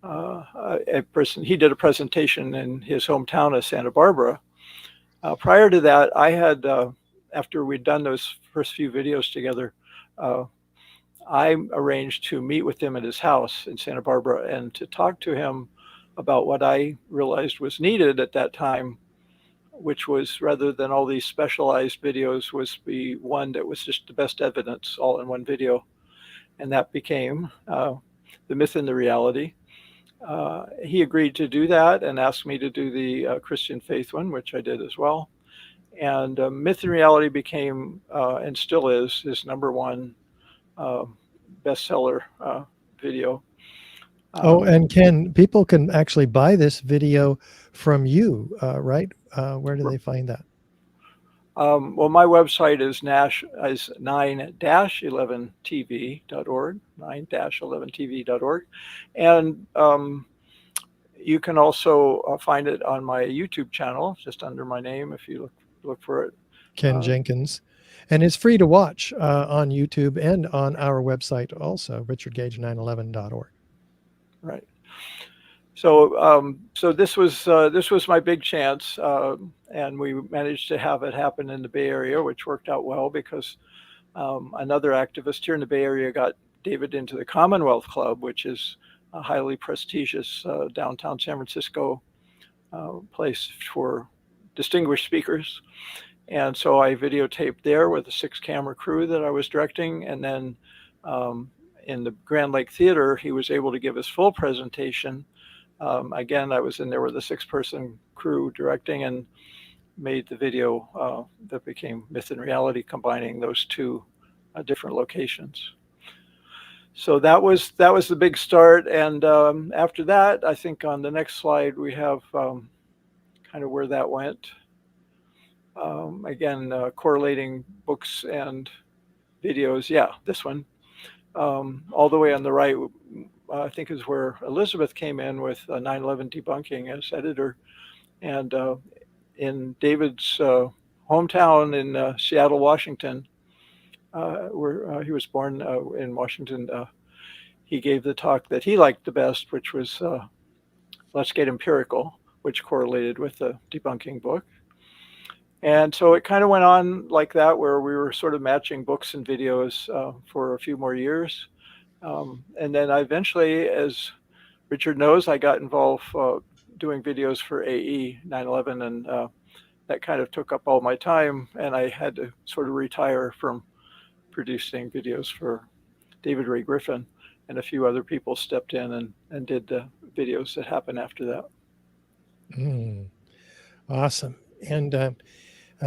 he did a presentation in his hometown of Santa Barbara. Prior to that, I had, after we'd done those first few videos together, I arranged to meet with him at his house in Santa Barbara and to talk to him about what I realized was needed at that time, which was, rather than all these specialized videos, was the one that was just the best evidence all in one video. And that became The Myth and the Reality. He agreed to do that and asked me to do the Christian Faith one, which I did as well. And Myth and Reality became, and still is, his #1 bestseller video. And Ken, people can actually buy this video from you, right? Where do they find that? Well, my website is 9-11tv.org, 9-11tv.org. And you can also find it on my YouTube channel, just under my name, if you look for it. Ken Jenkins. And it's free to watch on YouTube and on our website also, richardgage911.org. Right. So so this was my big chance, and we managed to have it happen in the Bay Area, which worked out well because another activist here in the Bay Area got David into the Commonwealth Club, which is a highly prestigious downtown San Francisco place for distinguished speakers. And so I videotaped there with a 6-camera crew that I was directing. And then in the Grand Lake Theater, he was able to give his full presentation. Again, I was in there with a 6-person crew directing and made the video that became Myth and Reality, combining those two different locations. So that was the big start. And after that, I think on the next slide, we have kind of where that went. Again, correlating books and videos. Yeah, this one. All the way on the right, I think is where Elizabeth came in with 9/11 Debunking as editor. And in David's hometown in Seattle, Washington, where he was born in Washington, he gave the talk that he liked the best, which was Let's Get Empirical, which correlated with the debunking book. And so it kind of went on like that, where we were sort of matching books and videos for a few more years. And then I eventually, as Richard knows, I got involved doing videos for AE 9/11, and that kind of took up all my time, and I had to sort of retire from producing videos for David Ray Griffin, and a few other people stepped in and did the videos that happened after that. Awesome. And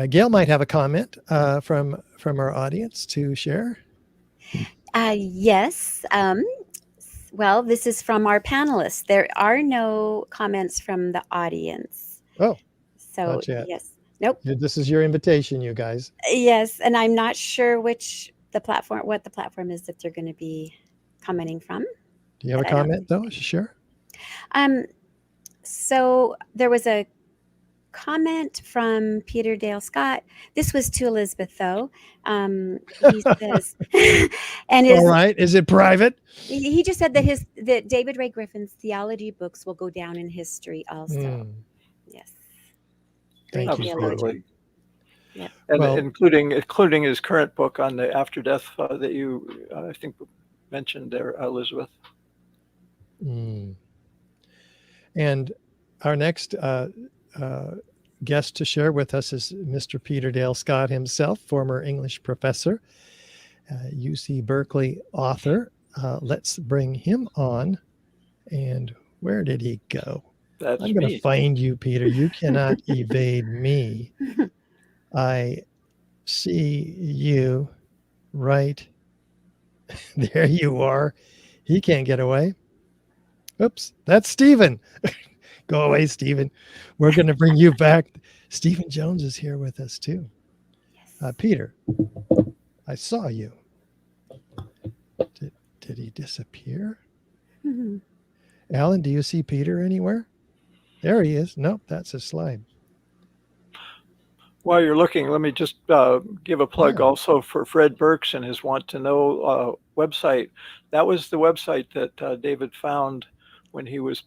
Gail might have a comment from our audience to share. Yes. Well, this is from our panelists. There are no comments from the audience. Oh, so not yet. Yes. Nope. This is your invitation, you guys. Yes, and I'm not sure what the platform is that they're going to be commenting from. Do you have a comment though? Sure. So there was a comment from Peter Dale Scott. This was to Elizabeth, though. He says, and all right, is it private? He just said that David Ray Griffin's theology books will go down in history also. Yes. Thank you. Absolutely. Yeah. And well, including his current book on the after death that you I think mentioned there, Elizabeth. And our next guest to share with us is Mr. Peter Dale Scott himself, former English professor, UC Berkeley author. Let's bring him on. And where did he go? That's I'm going to find you, Peter. You cannot evade me. I see you right there. You are. He can't get away. Oops, that's Stephen. Go away, Stephen. We're going to bring you back. Stephen Jones is here with us too. Peter, I saw you. Did he disappear? Alan, do you see Peter anywhere? There he is. Nope, that's a slide. While you're looking, let me just give a plug also for Fred Burks and his Want to Know website. That was the website that David found when he was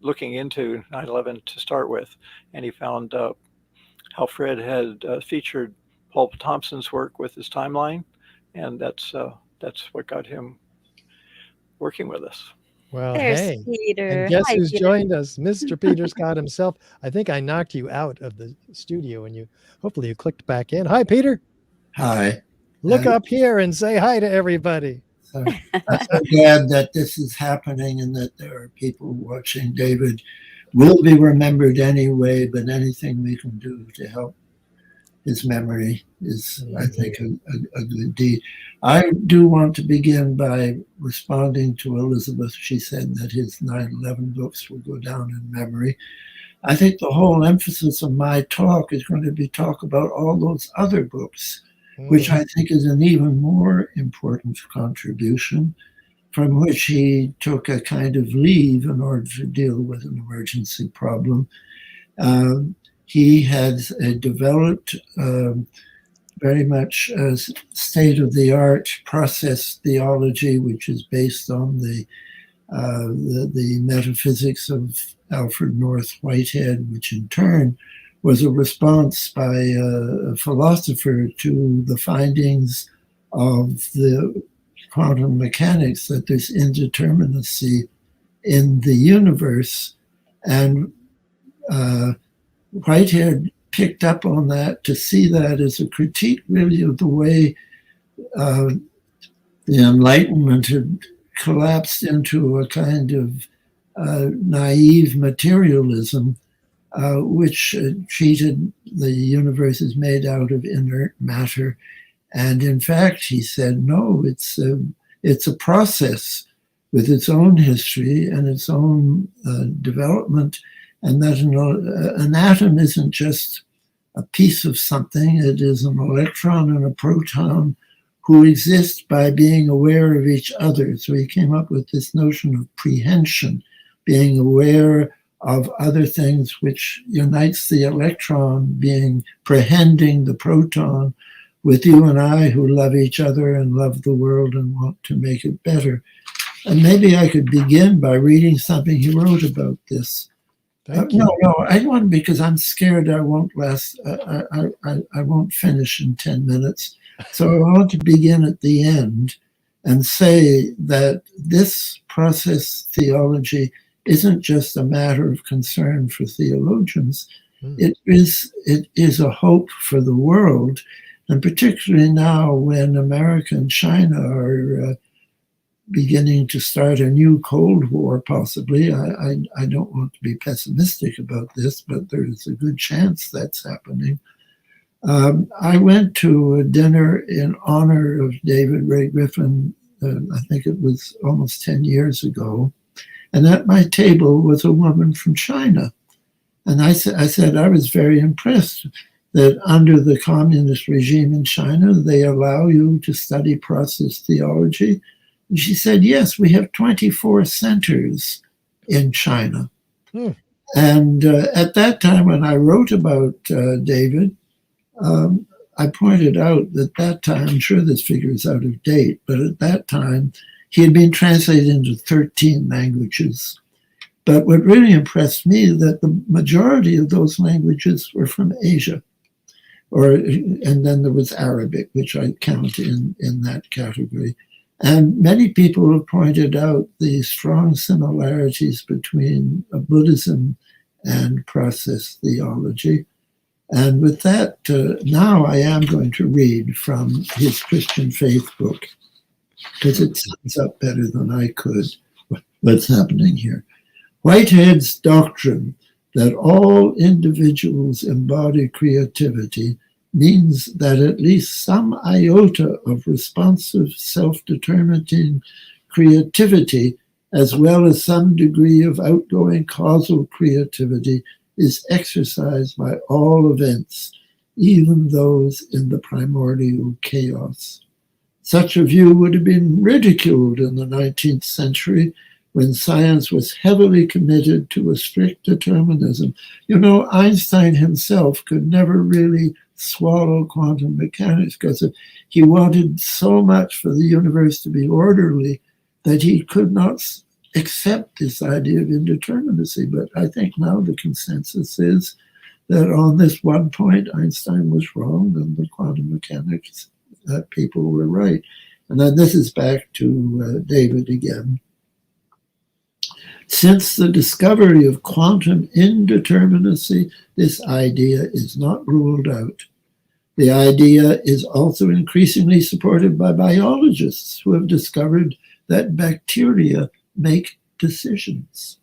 looking into 9/11 to start with, and he found how Fred had featured Paul Thompson's work with his timeline, and that's what got him working with us. Well, there's hey, Peter. and guess Hi, who's Peter. joined us? Mr. Peter Scott himself. I think I knocked you out of the studio, and hopefully you clicked back in. Hi, Peter. Hi. Look up here and say hi to everybody. I'm so glad that this is happening and that there are people watching. David will be remembered anyway, but anything we can do to help his memory is, I think, a good deed. I do want to begin by responding to Elizabeth. She said that his 9/11 books will go down in memory. I think the whole emphasis of my talk is going to be talk about all those other books, which I think is an even more important contribution, from which he took a kind of leave in order to deal with an emergency problem. He has developed very much a state-of-the-art process theology, which is based on the metaphysics of Alfred North Whitehead, which in turn was a response by a philosopher to the findings of the quantum mechanics, that there's indeterminacy in the universe. And Whitehead picked up on that to see that as a critique really of the way the Enlightenment had collapsed into a kind of naive materialism, which treated the universe as made out of inert matter. And in fact, he said, no, it's a process with its own history and its own development, and that an atom isn't just a piece of something. It is an electron and a proton who exist by being aware of each other. So he came up with this notion of prehension, being aware of other things, which unites the electron, being prehending the proton with you and I, who love each other and love the world and want to make it better. And maybe I could begin by reading something he wrote about this. Thank you. No, I want, because I'm scared I won't last. I won't finish in 10 minutes. So I want to begin at the end and say that this process theology isn't just a matter of concern for theologians. It is a hope for the world, and particularly now when America and China are beginning to start a new Cold War, possibly. I don't want to be pessimistic about this, but there's a good chance that's happening. I went to a dinner in honor of David Ray Griffin, I think it was almost 10 years ago, and at my table was a woman from China. And I said I was very impressed that under the communist regime in China, they allow you to study process theology. And she said, yes, we have 24 centers in China. And at that time, when I wrote about David, I pointed out that time, I'm sure this figure is out of date, but at that time, he had been translated into 13 languages. But what really impressed me is that the majority of those languages were from Asia. And then there was Arabic, which I count in that category. And many people have pointed out the strong similarities between Buddhism and process theology. And with that, now I am going to read from his Christian Faith book, because it sums up better than I could what's happening here. Whitehead's doctrine that all individuals embody creativity means that at least some iota of responsive, self-determining creativity, as well as some degree of outgoing causal creativity, is exercised by all events, even those in the primordial chaos. Such a view would have been ridiculed in the 19th century, when science was heavily committed to a strict determinism. You know, Einstein himself could never really swallow quantum mechanics because he wanted so much for the universe to be orderly that he could not accept this idea of indeterminacy. But I think now the consensus is that on this one point, Einstein was wrong and the quantum mechanics people were right. And then this is back to David again. Since the discovery of quantum indeterminacy, this idea is not ruled out. The idea is also increasingly supported by biologists who have discovered that bacteria make decisions.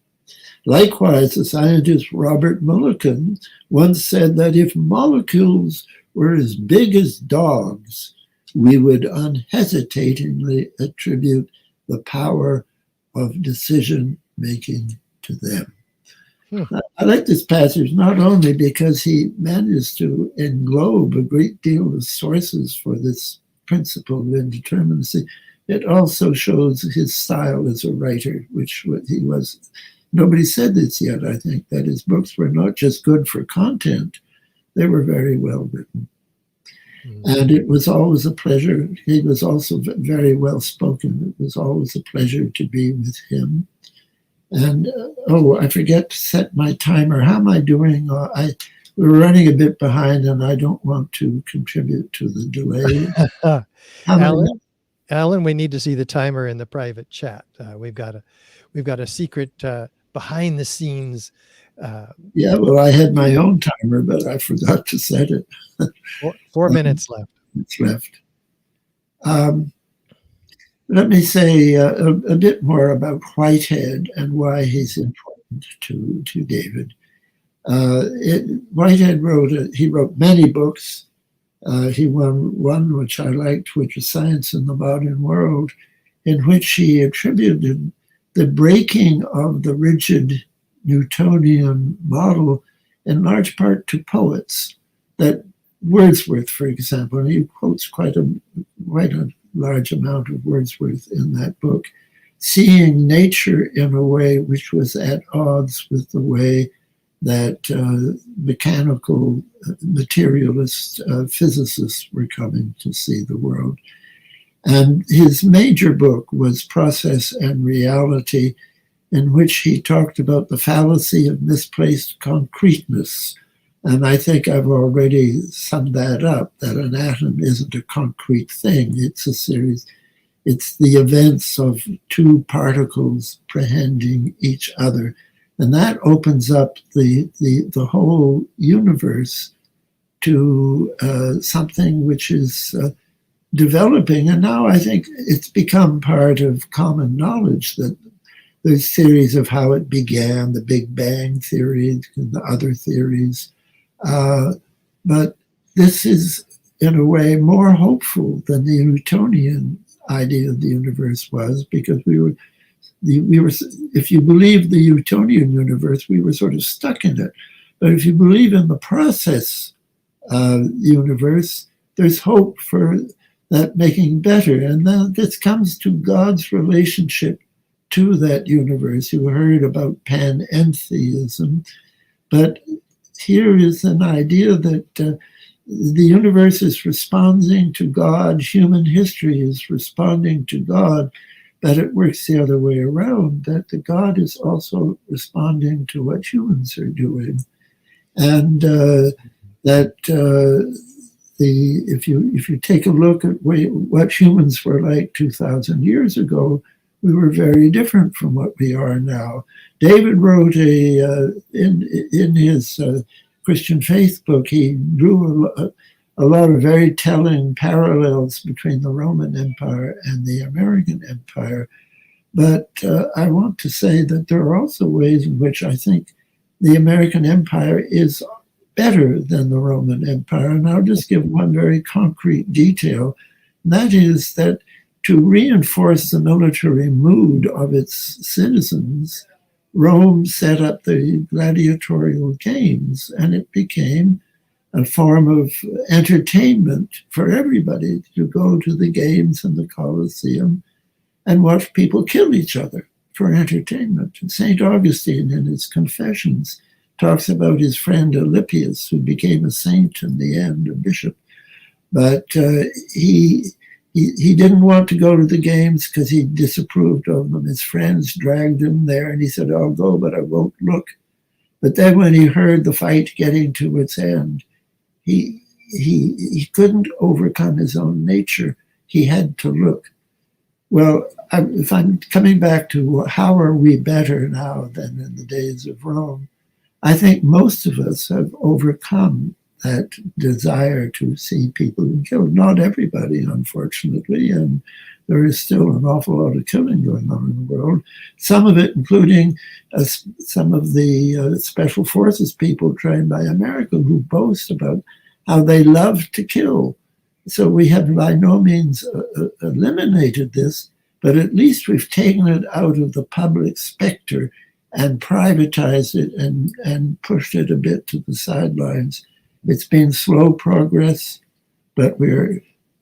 Likewise, the scientist Robert Mulliken once said that if molecules were as big as dogs, we would unhesitatingly attribute the power of decision making to them. I like this passage not only because he managed to englobe a great deal of sources for this principle of indeterminacy, it also shows his style as a writer, which he was. Nobody said this yet, I think, that his books were not just good for content, they were very well written. And it was always a pleasure. He was also very well spoken. It was always a pleasure to be with him. And, I forget to set my timer. How am I doing? We're running a bit behind, and I don't want to contribute to the delay. Alan, we need to see the timer in the private chat. We've got a secret behind the scenes. Yeah, well, I had my own timer, but I forgot to set it. 4 minutes left. It's left. Let me say a bit more about Whitehead and why he's important to David. Whitehead wrote many books. He won one which I liked, which was Science in the Modern World, in which he attributed the breaking of the rigid Newtonian model in large part to poets. That Wordsworth, for example, and he quotes quite a large amount of Wordsworth in that book, seeing nature in a way which was at odds with the way that mechanical materialist physicists were coming to see the world. And his major book was Process and Reality, in which he talked about the fallacy of misplaced concreteness. And I think I've already summed that up, that an atom isn't a concrete thing. It's a series, it's the events of two particles prehending each other. And that opens up the whole universe to something which is developing. And now I think it's become part of common knowledge that there's theories of how it began, the Big Bang theory, and the other theories. But this is, in a way, more hopeful than the Newtonian idea of the universe was, because we were, if you believe the Newtonian universe, we were sort of stuck in it. But if you believe in the process universe, there's hope for that making better. And then this comes to God's relationship to that universe. You heard about panentheism, but here is an idea that the universe is responding to God, human history is responding to God, but it works the other way around, that the God is also responding to what humans are doing. And if you take a look at what humans were like 2,000 years ago, we were very different from what we are now. David wrote in his Christian faith book, he drew a lot of very telling parallels between the Roman Empire and the American Empire. But I want to say that there are also ways in which I think the American Empire is better than the Roman Empire. And I'll just give one very concrete detail. And that is that to reinforce the military mood of its citizens, Rome set up the gladiatorial games, and it became a form of entertainment for everybody to go to the games in the Colosseum and watch people kill each other for entertainment. And St. Augustine, in his Confessions, talks about his friend Alypius, who became a saint in the end, a bishop. But he didn't want to go to the games because he disapproved of them. His friends dragged him there, and he said, I'll go, but I won't look. But then when he heard the fight getting to its end, he couldn't overcome his own nature. He had to look. Well, if I'm coming back to how are we better now than in the days of Rome, I think most of us have overcome that desire to see people killed. Not everybody, unfortunately, and there is still an awful lot of killing going on in the world. Some of it, including some of the special forces people trained by America, who boast about how they love to kill. So we have by no means eliminated this, but at least we've taken it out of the public specter and privatized it and pushed it a bit to the sidelines. It's been slow progress, but we're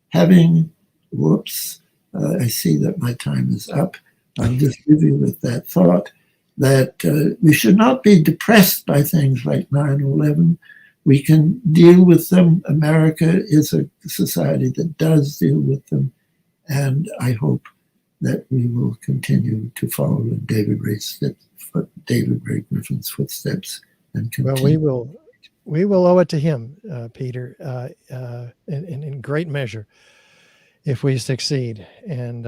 having, I see that my time is up. I'll just leave you with that thought that we should not be depressed by things like 9/11. We can deal with them. America is a society that does deal with them. And I hope that we will continue to follow in David Ray Griffin's footsteps and continue. Well, we will owe it to him, Peter, in great measure, if we succeed. And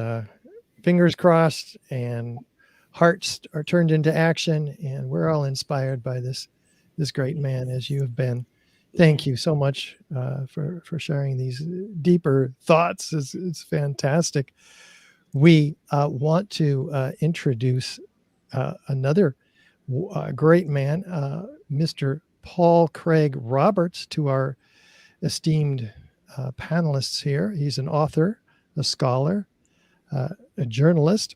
fingers crossed, and hearts are turned into action, and we're all inspired by this great man, as you have been. Thank you so much for sharing these deeper thoughts. It's fantastic. We want to introduce another great man, Mr. Paul Craig Roberts, to our esteemed panelists here. He's an author, a scholar, a journalist.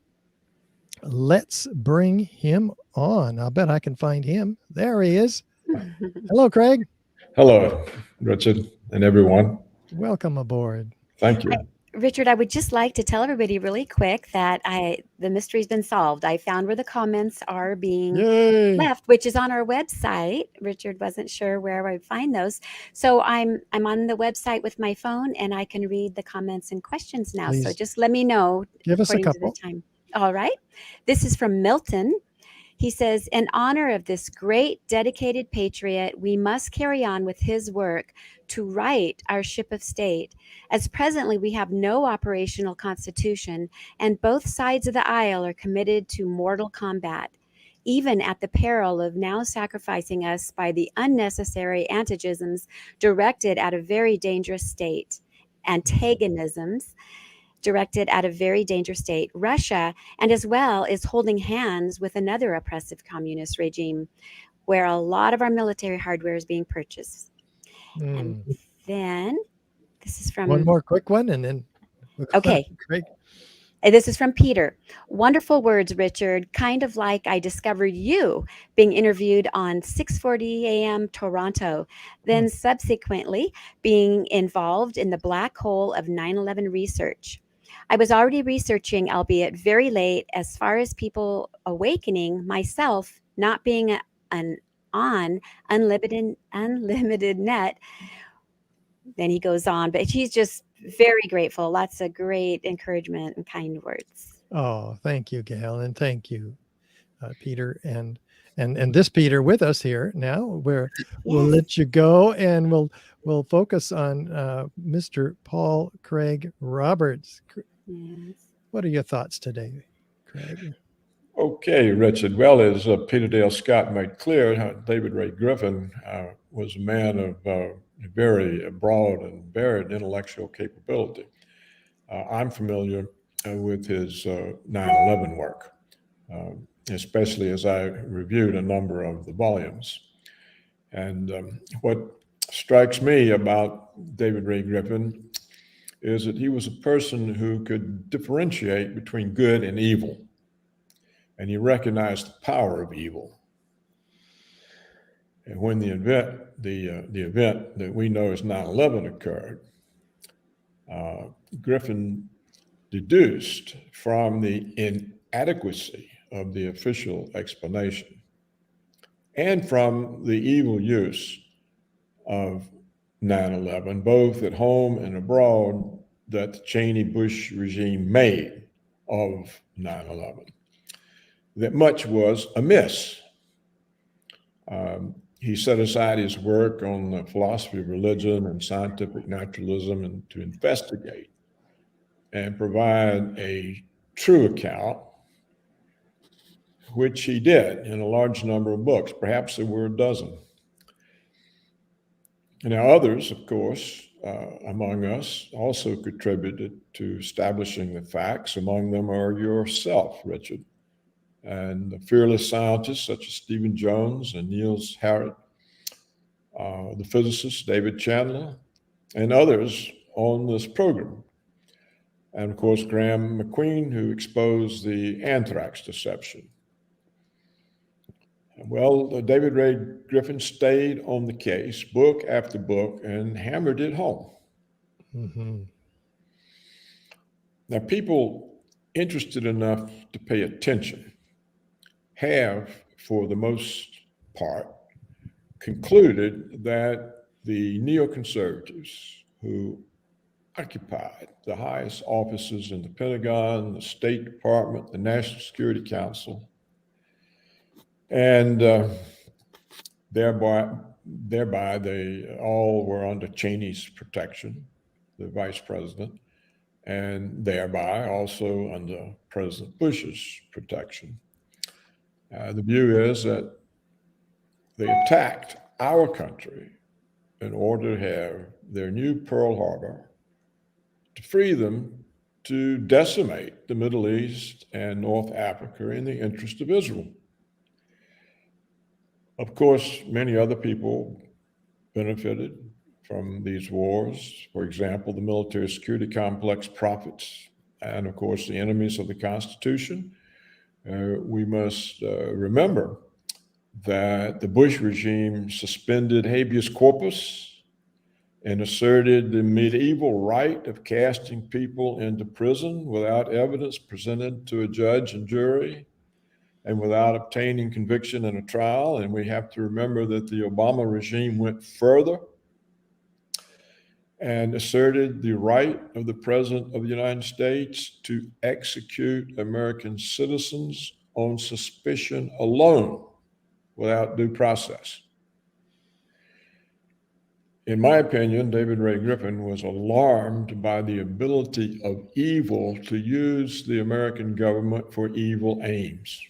Let's bring him on. I'll bet I can find him. There he is. Hello, Craig. Hello, Richard and everyone. Welcome aboard. Thank you. Richard, I would just like to tell everybody really quick that the mystery's been solved. I found where the comments are being left, which is on our website. Richard wasn't sure where I would find those. So I'm on the website with my phone, and I can read the comments and questions now. Please. So just let me know. Give us a according to the couple. time. All right. This is from Milton. He says, in honor of this great dedicated patriot, we must carry on with his work to right our ship of state, as presently we have no operational constitution, and both sides of the aisle are committed to mortal combat, even at the peril of now sacrificing us by the unnecessary antagonisms directed at a very dangerous state. Antagonisms directed at a very dangerous state, Russia, and as well is holding hands with another oppressive communist regime where a lot of our military hardware is being purchased. And then this is from one more quick one, and then we'll go Okay. on to Craig. This is from Peter. Wonderful words, Richard. Kind of like I discovered you being interviewed on 6:40 a.m. Toronto, then subsequently being involved in the black hole of 9/11 research. I was already researching, albeit very late, as far as people awakening, myself not being an on unlimited net. Then he goes on, but he's just very grateful. Lots of great encouragement and kind words. Oh, thank you, Gail, and thank you, Peter, and this Peter with us here now. We'll let you go, and we'll focus on Mr. Paul Craig Roberts. Yes. What are your thoughts today, Craig? Okay, Richard. Well, as Peter Dale Scott made clear, David Ray Griffin was a man of very broad and varied intellectual capability. I'm familiar with his 9/11 work, especially as I reviewed a number of the volumes. And what strikes me about David Ray Griffin is that he was a person who could differentiate between good and evil, and he recognized the power of evil. And when the event that we know as 9/11 occurred, Griffin deduced from the inadequacy of the official explanation and from the evil use of 9/11, both at home and abroad, that the Cheney-Bush regime made of 9/11, that much was amiss. He set aside his work on the philosophy of religion and scientific naturalism and to investigate and provide a true account, which he did in a large number of books. Perhaps there were a dozen. Now, others, of course, among us also contributed to establishing the facts. Among them are yourself, Richard, and the fearless scientists such as Stephen Jones and Niels Harrit, the physicist David Chandler, and others on this program. And of course, Graham McQueen, who exposed the anthrax deception. Well, David Ray Griffin stayed on the case, book after book, and hammered it home. Mm-hmm. Now, people interested enough to pay attention have, for the most part, concluded that the neoconservatives who occupied the highest offices in the Pentagon, the State Department, the National Security Council, and thereby they all were under Cheney's protection, the vice president, and thereby also under President Bush's protection. The view is that they attacked our country in order to have their new Pearl Harbor, to free them to decimate the Middle East and North Africa in the interest of Israel. Of course, many other people benefited from these wars. For example, the military security complex profits, and of course, the enemies of the Constitution. We must remember that the Bush regime suspended habeas corpus and asserted the medieval right of casting people into prison without evidence presented to a judge and jury and without obtaining conviction in a trial. And we have to remember that the Obama regime went further and asserted the right of the President of the United States to execute American citizens on suspicion alone without due process. In my opinion, David Ray Griffin was alarmed by the ability of evil to use the American government for evil aims.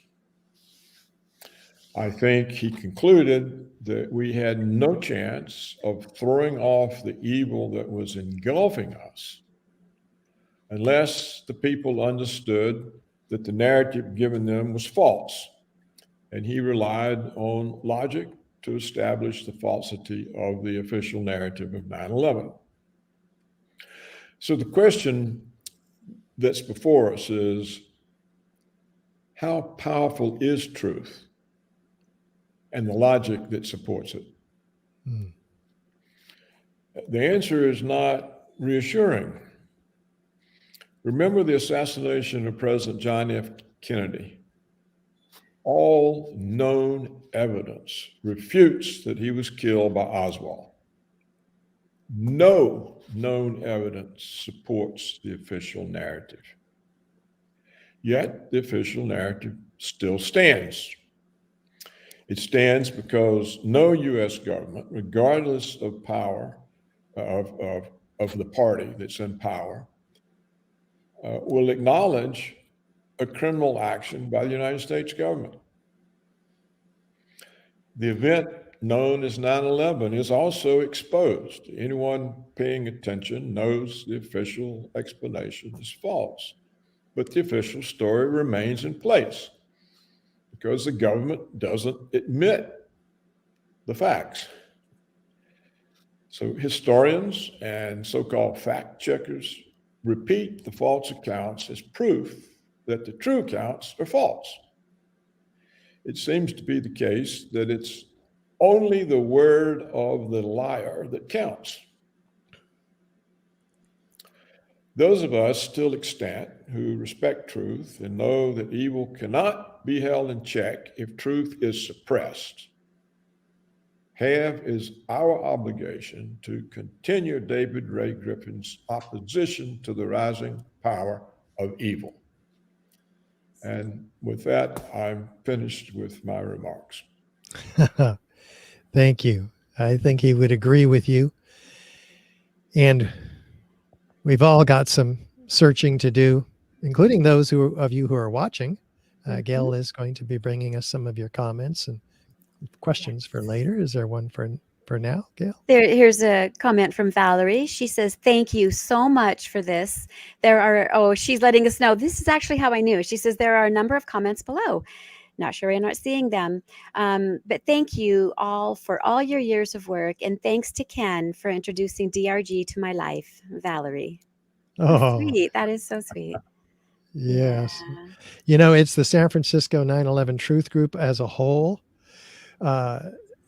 I think he concluded that we had no chance of throwing off the evil that was engulfing us unless the people understood that the narrative given them was false. And he relied on logic to establish the falsity of the official narrative of 9/11. So the question that's before us is, how powerful is truth and the logic that supports it? The answer is not reassuring. Remember the assassination of President John F. Kennedy. All known evidence refutes that he was killed by Oswald. No known evidence supports the official narrative. Yet the official narrative still stands. It stands because no U.S. government, regardless of power, of the party that's in power, will acknowledge a criminal action by the United States government. The event known as 9/11 is also exposed. Anyone paying attention knows the official explanation is false, but the official story remains in place because the government doesn't admit the facts. So historians and so-called fact checkers repeat the false accounts as proof that the true accounts are false. It seems to be the case that it's only the word of the liar that counts. Those of us still extant who respect truth and know that evil cannot be held in check if truth is suppressed have as our obligation to continue David Ray Griffin's opposition to the rising power of evil. And with that, I'm finished with my remarks. Thank you. I think he would agree with you. And we've all got some searching to do, including those of you who are watching. Gail is going to be bringing us some of your comments and questions for later. Is there one for now, Gail? Here's a comment from Valerie. She says, thank you so much for this. She's letting us know. This is actually how I knew. She says, there are a number of comments below. Not sure we're not seeing them. But thank you all for all your years of work. And thanks to Ken for introducing DRG to my life, Valerie. Oh, sweet. That is so sweet. Yes. Yeah. You know, it's the San Francisco 9/11 Truth Group as a whole.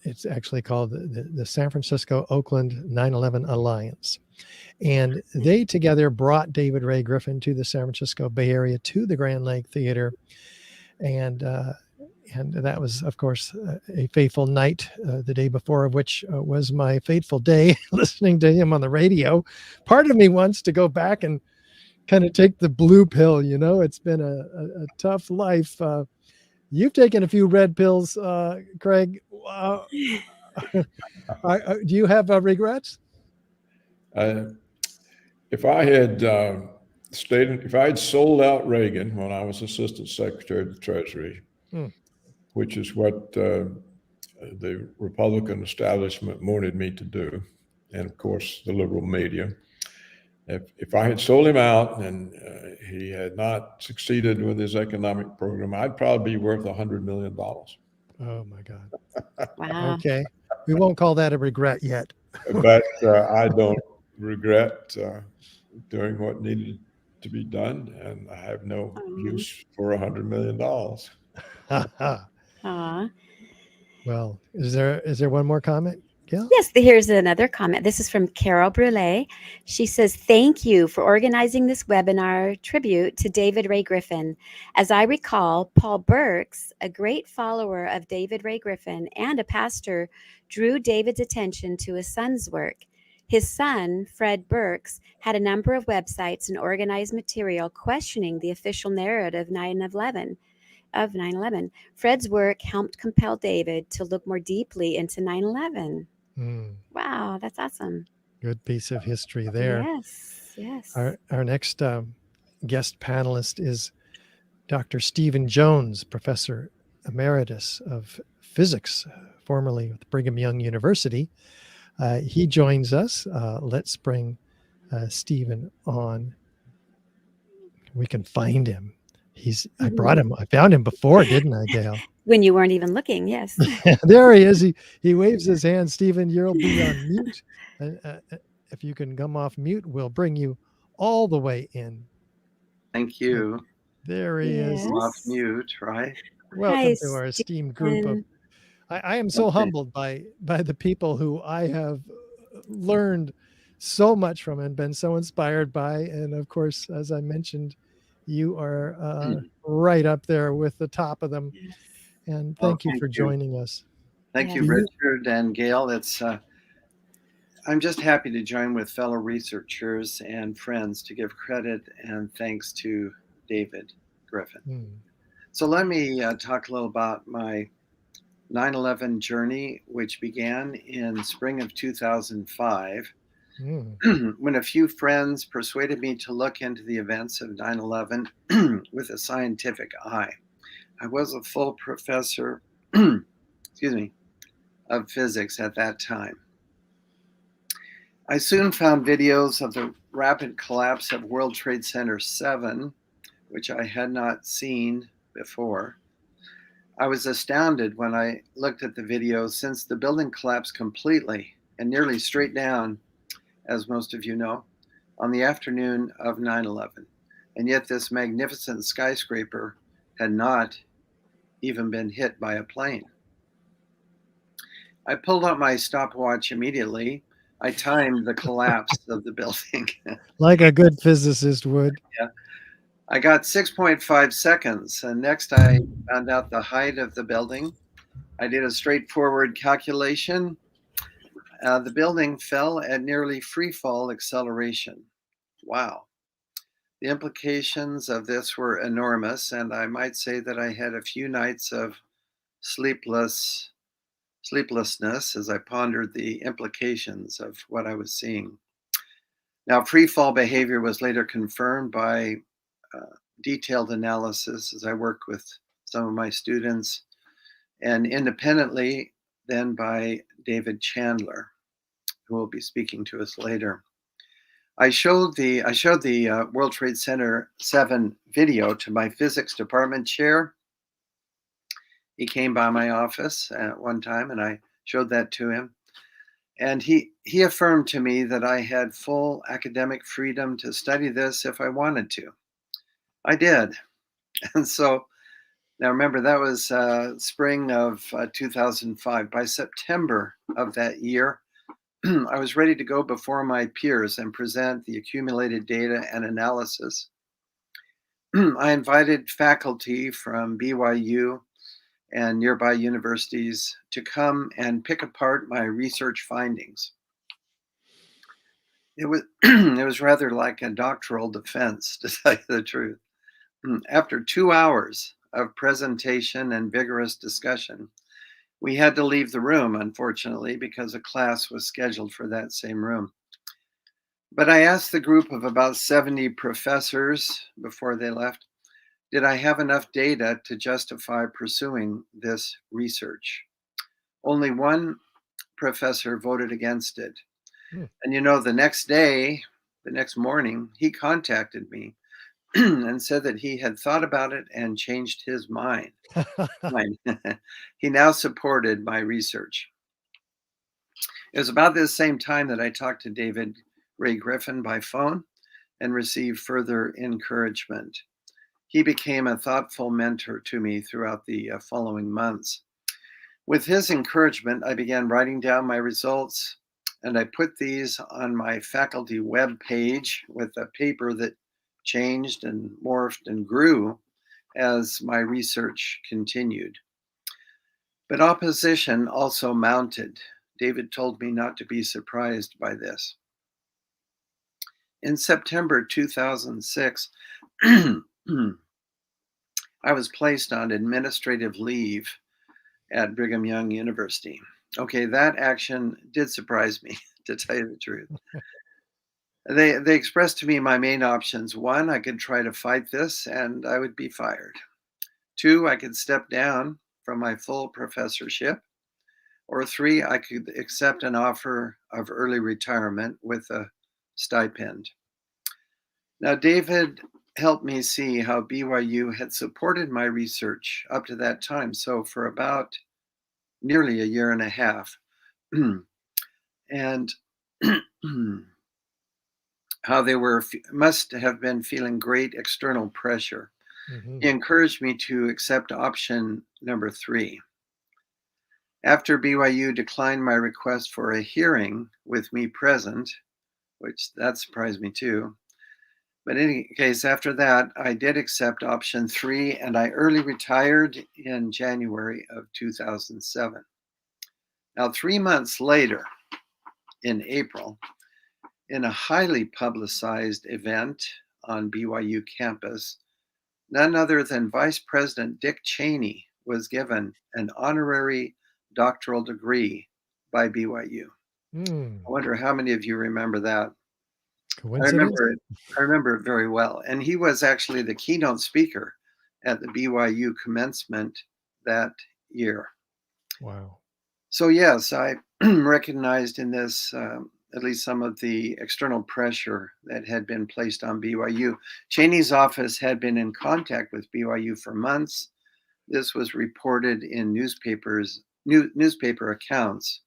It's actually called the San Francisco Oakland 9/11 Alliance. And they together brought David Ray Griffin to the San Francisco Bay Area, to the Grand Lake Theater. And that was, of course, a fateful night, the day before, of which was my fateful day, listening to him on the radio. Part of me wants to go back and kind of take the blue pill. You know, it's been a tough life. You've taken a few red pills, Craig. Do you have regrets? If I had sold out Reagan when I was Assistant Secretary of the Treasury, which is what the Republican establishment wanted me to do, and of course the liberal media, if I had sold him out and he had not succeeded with his economic program, I'd probably be worth $100 million. Oh my God. Wow. Okay. We won't call that a regret yet. But I don't regret doing what needed to be done, and I have no use for $100 million. Aw. Well, is there one more comment, Gail? Yes, here's another comment. This is from Carol Brule. She says, thank you for organizing this webinar tribute to David Ray Griffin. As I recall, Paul Burks, a great follower of David Ray Griffin and a pastor, drew David's attention to his son's work. His son, Fred Burks, had a number of websites and organized material questioning the official narrative of 9/11. of 9/11. Fred's work helped compel David to look more deeply into 9/11. Mm, Wow, that's awesome. good piece of history there. Yes, yes. Our next guest panelist is Dr. Stephen Jones, Professor Emeritus of Physics, formerly with Brigham Young University. He joins us. Let's bring Stephen on. We can find him. I found him before, didn't I, Gail? When you weren't even looking, yes. There he is. He waves his hand. Stephen, you'll be on mute. If you can come off mute, we'll bring you all the way in. Thank you. There he is. I'm off mute, right? Welcome to our esteemed group of. I am so humbled by the people who I have learned so much from and been so inspired by. And of course, as I mentioned, you are right up there with the top of them. And thank you for joining us. Thank you, Richard and Gail. I'm just happy to join with fellow researchers and friends to give credit and thanks to David Griffin. So let me talk a little about my 9/11 journey, which began in spring of 2005, when a few friends persuaded me to look into the events of 9/11 with a scientific eye. I was a full professor, of physics at that time. I soon found videos of the rapid collapse of World Trade Center 7, which I had not seen before. I was astounded when I looked at the video, since the building collapsed completely and nearly straight down, as most of you know, on the afternoon of 9/11. And yet this magnificent skyscraper had not even been hit by a plane. I pulled out my stopwatch immediately. I timed the collapse of the building. Like a good physicist would. Yeah. I got 6.5 seconds, and next I found out the height of the building. I did a straightforward calculation. The building fell at nearly free fall acceleration. Wow. The implications of this were enormous, and I might say that I had a few nights of sleeplessness as I pondered the implications of what I was seeing. Now, free fall behavior was later confirmed by detailed analysis as I worked with some of my students, and independently then by David Chandler, who will be speaking to us later. I showed the World Trade Center 7 video to my physics department chair. He came by my office at one time, and I showed that to him. And he affirmed to me that I had full academic freedom to study this if I wanted to. I did. And so, now remember, that was spring of 2005. By September of that year, I was ready to go before my peers and present the accumulated data and analysis. I invited faculty from BYU and nearby universities to come and pick apart my research findings. It was rather like a doctoral defense, to tell you the truth. After 2 hours of presentation and vigorous discussion, we had to leave the room, unfortunately, because a class was scheduled for that same room. But I asked the group of about 70 professors before they left, did I have enough data to justify pursuing this research? Only one professor voted against it. And the next morning, he contacted me and said that he had thought about it and changed his mind. He now supported my research. It was about this same time that I talked to Ray Griffin by phone and received further encouragement. He became a thoughtful mentor to me throughout the following months. With his encouragement, I began writing down my results, and I put these on my faculty web page with a paper that changed and morphed and grew as my research continued. But opposition also mounted. David told me not to be surprised by this. In September 2006, I was placed on administrative leave at Brigham Young University. Okay, that action did surprise me, to tell you the truth. They expressed to me my main options. One, I could try to fight this and I would be fired. Two, I could step down from my full professorship. Or three, I could accept an offer of early retirement with a stipend. Now, David helped me see how BYU had supported my research up to that time. So for about nearly a year and a half. And how they must have been feeling great external pressure. Mm-hmm. He encouraged me to accept option number 3. After BYU declined my request for a hearing with me present, which that surprised me too. But in any case, after that, I did accept option 3 and I early retired in January of 2007. Now, 3 months later, in April, in a highly publicized event on BYU campus, none other than Vice President Dick Cheney was given an honorary doctoral degree by BYU. I wonder how many of you remember that. Coincidence? I remember it very well. And he was actually the keynote speaker at the BYU commencement that year. Wow. So yes, I recognized in this at least some of the external pressure that had been placed on BYU. Cheney's office had been in contact with BYU for months. This was reported in newspaper accounts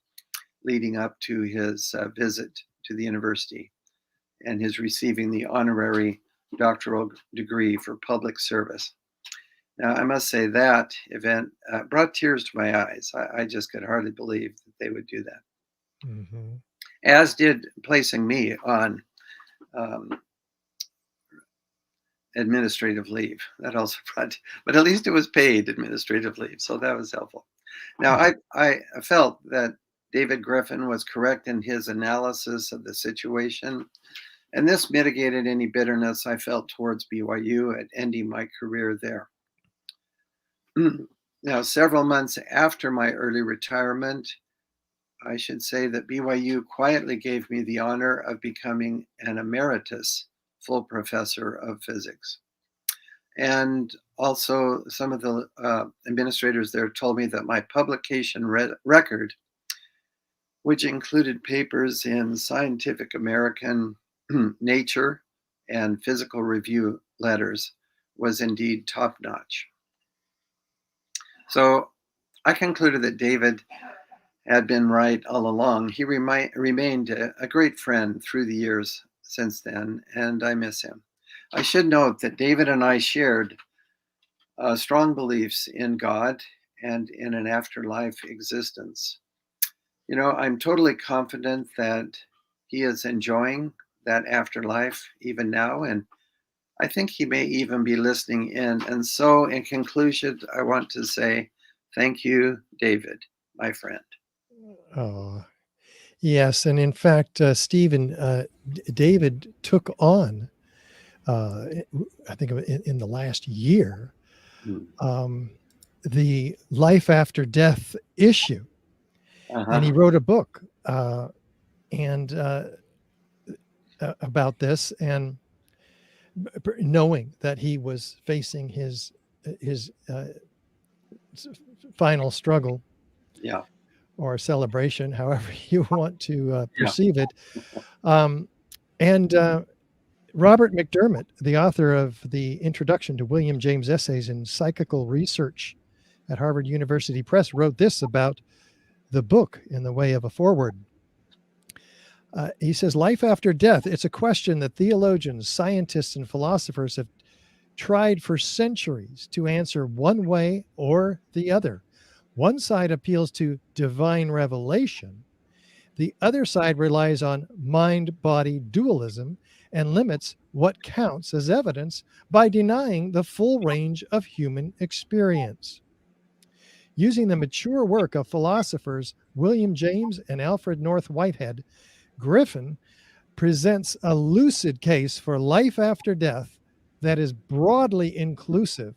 leading up to his visit to the university and his receiving the honorary doctoral degree for public service. Now, I must say that event brought tears to my eyes. I just could hardly believe that they would do that. Mm-hmm. As did placing me on administrative leave. That also brought, but at least it was paid administrative leave, so that was helpful. Now, I felt that David Griffin was correct in his analysis of the situation, and this mitigated any bitterness I felt towards BYU at ending my career there. Now, several months after my early retirement, I should say that BYU quietly gave me the honor of becoming an emeritus full professor of physics. And also some of the administrators there told me that my publication record, which included papers in Scientific American, Nature, and Physical Review letters, was indeed top-notch. So I concluded that David had been right all along. He remained a great friend through the years since then, and I miss him. I should note that David and I shared strong beliefs in God and in an afterlife existence. You know, I'm totally confident that he is enjoying that afterlife even now, and I think he may even be listening in. And so, in conclusion, I want to say thank you, David, my friend. Oh, yes. And in fact, Stephen, David took on, I think in the last year, the life after death issue. And he wrote a book and about this, and knowing that he was facing his final struggle, or celebration, however you want to perceive it. And Robert McDermott, the author of the Introduction to William James Essays in Psychical Research at Harvard University Press, wrote this about the book in the way of a foreword. He says, life after death, it's a question that theologians, scientists, and philosophers have tried for centuries to answer one way or the other. One side appeals to divine revelation. The other side relies on mind-body dualism and limits what counts as evidence by denying the full range of human experience. Using the mature work of philosophers William James and Alfred North Whitehead, Griffin presents a lucid case for life after death that is broadly inclusive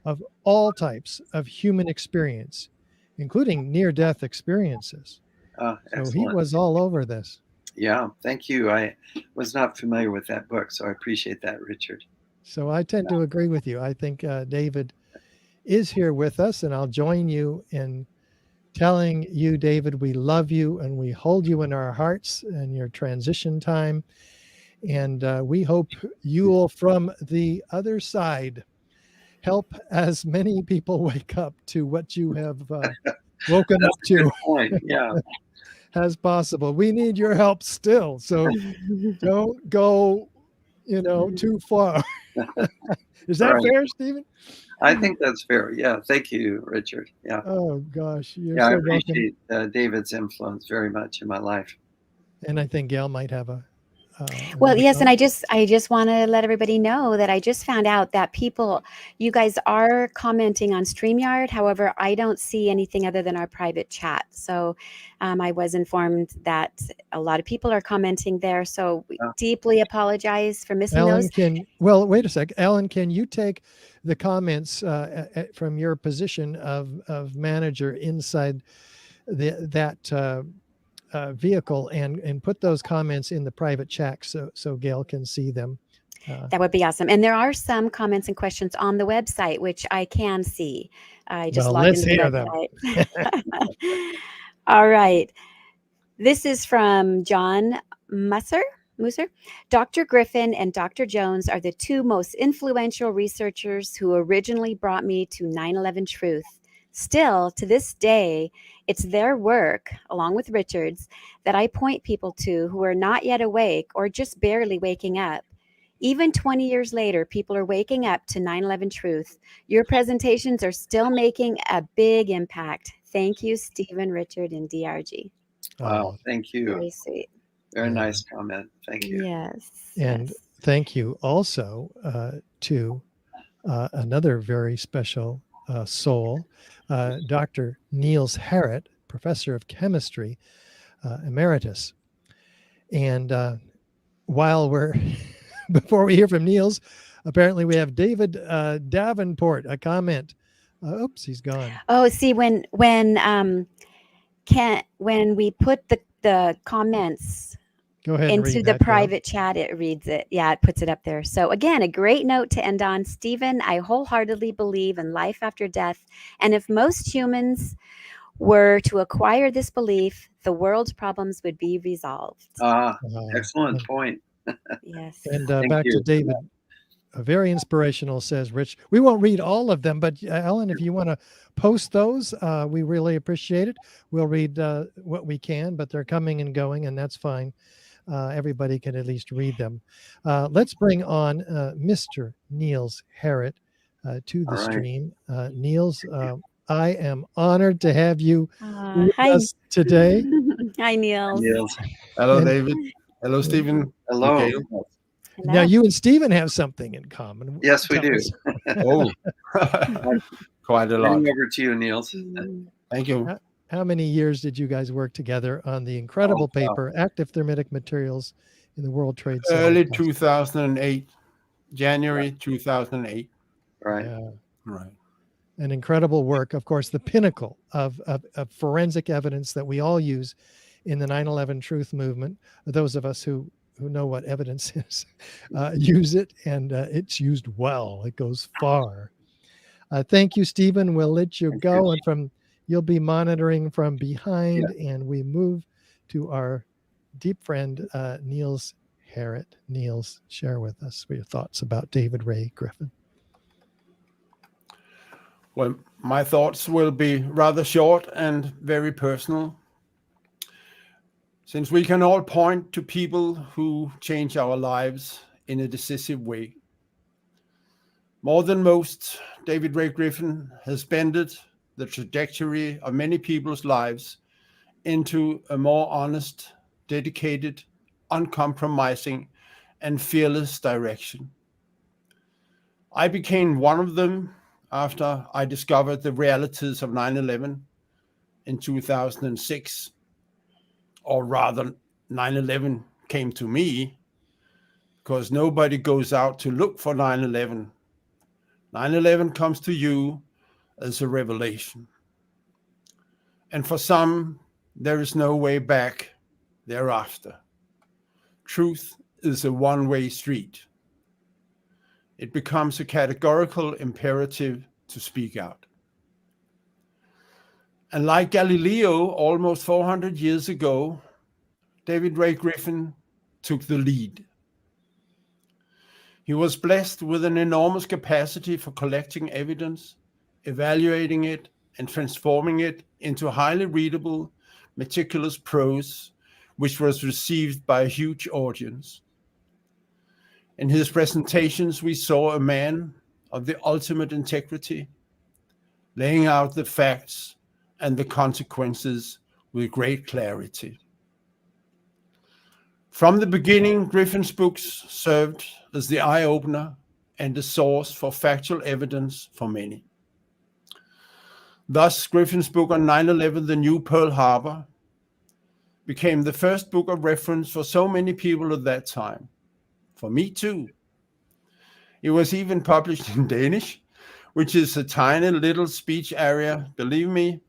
of all types of human experience, including near-death experiences. So Excellent. he was all over this. Yeah, thank you. I was not familiar with that book, so I appreciate that, Richard. So I tend to agree with you. I think David is here with us, and I'll join you in telling you, David, we love you and we hold you in our hearts in your transition time. And we hope you will, from the other side, help as many people wake up to what you have woken up That's a good to point. Yeah. as possible. We need your help still. So don't go, too far. Is that Right. fair, Stephen? I think that's fair. Yeah. Thank you, Richard. Yeah. Oh, gosh. You're Yeah, I so welcome. appreciate David's influence very much in my life. And I think Gail might have a. Well, another yes, and comment. I just want to let everybody know that I just found out that you guys are commenting on StreamYard. However, I don't see anything other than our private chat. So I was informed that a lot of people are commenting there. So we deeply apologize for missing Alan, those. wait a sec. Alan, can you take the comments from your position of manager inside that vehicle and put those comments in the private chat so Gail can see them? That would be awesome. And there are some comments and questions on the website, which I can see. I just logged let's into hear the them. website. All right. This is from John Musser. Dr. Griffin and Dr. Jones are the two most influential researchers who originally brought me to 9/11 Truth. Still, to this day, it's their work, along with Richard's, that I point people to who are not yet awake or just barely waking up. Even 20 years later, people are waking up to 9/11 Truth. Your presentations are still making a big impact. Thank you, Stephen, Richard, and DRG. Wow. Thank you. Very sweet. Very nice comment. Thank you. Yes. And yes. thank you also to another very special soul, Dr. Niels Harrit, professor of chemistry, emeritus. And while before we hear from Niels, apparently we have David Davenport, a comment. Oops, he's gone. Oh, see, when we put the comments Go ahead and into read the that, Gail. private chat, it reads it. Yeah, it puts it up there. So again, a great note to end on. Stephen, I wholeheartedly believe in life after death. And if most humans were to acquire this belief, the world's problems would be resolved. Excellent point. Yes. And back to David. Very inspirational, says Rich. We won't read all of them, but Ellen, if you want to post those, we really appreciate it. We'll read what we can, but they're coming and going, and that's fine. Everybody can at least read them. Let's bring on Mr. Niels Harrit to the stream. Niels, I am honored to have you with us today. Hi, Niels. Hello, David. Hello, Stephen. Hello. Gail. Now, you and Stephen have something in common. Yes, we do. Quite a lot. Over to you, Niels. Thank you. How many years did you guys work together on the incredible paper, Active Thermitic Materials in the World Trade Center? Early 2008, January 2008. Right. Right. An incredible work, of course, the pinnacle of forensic evidence that we all use in the 9/11 Truth movement. Those of us who know what evidence is use it, and it's used well. It goes far. Thank you, Stephen. We'll let you go, and you'll be monitoring from behind, and we move to our deep friend, Niels Harrit. Niels, share with us your thoughts about David Ray Griffin. Well, my thoughts will be rather short and very personal. Since we can all point to people who change our lives in a decisive way. More than most, David Ray Griffin has bended the trajectory of many people's lives into a more honest, dedicated, uncompromising, and fearless direction. I became one of them after I discovered the realities of 9/11 in 2006. Or rather, 9/11 came to me, because nobody goes out to look for 9/11. 9/11 comes to you as a revelation. And for some, there is no way back thereafter. Truth is a one-way street. It becomes a categorical imperative to speak out. And like Galileo almost 400 years ago, David Ray Griffin took the lead. He was blessed with an enormous capacity for collecting evidence, evaluating it, and transforming it into highly readable, meticulous prose, which was received by a huge audience. In his presentations, we saw a man of the ultimate integrity, laying out the facts and the consequences with great clarity. From the beginning, Griffin's books served as the eye-opener and the source for factual evidence for many. Thus, Griffin's book on 9/11, The New Pearl Harbor, became the first book of reference for so many people at that time. For me too. It was even published in Danish, which is a tiny little speech area, believe me,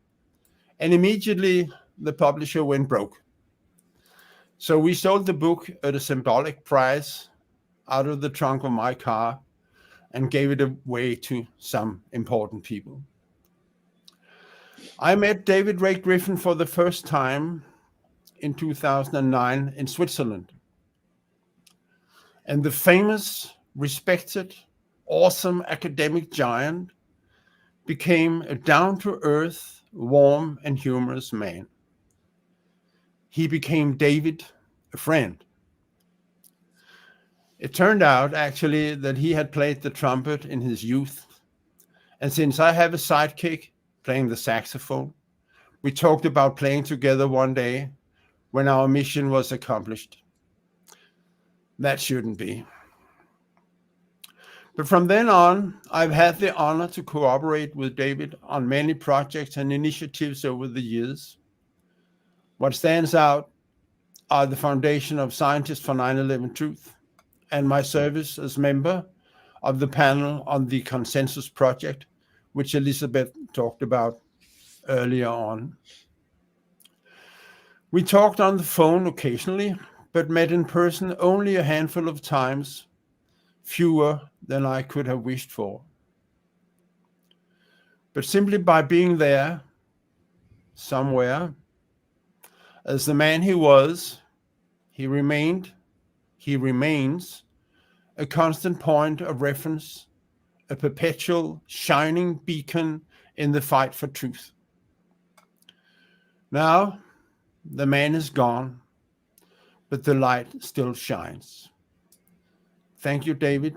and immediately the publisher went broke. So we sold the book at a symbolic price out of the trunk of my car and gave it away to some important people. I met David Ray Griffin for the first time in 2009 in Switzerland. And the famous, respected, awesome academic giant became a down-to-earth, warm and humorous man. He became David, a friend. It turned out actually that he had played the trumpet in his youth. And since I have a sidekick playing the saxophone, we talked about playing together one day when our mission was accomplished. That shouldn't be. But from then on, I've had the honor to cooperate with David on many projects and initiatives over the years. What stands out are the Foundation of Scientists for 9/11 Truth and my service as member of the panel on the Consensus Project, which Elizabeth talked about earlier on. We talked on the phone occasionally, but met in person only a handful of times, fewer than I could have wished for. But simply by being there, somewhere, as the man he was, he remains a constant point of reference, a perpetual shining beacon in the fight for truth. Now, the man is gone, but the light still shines. Thank you, David,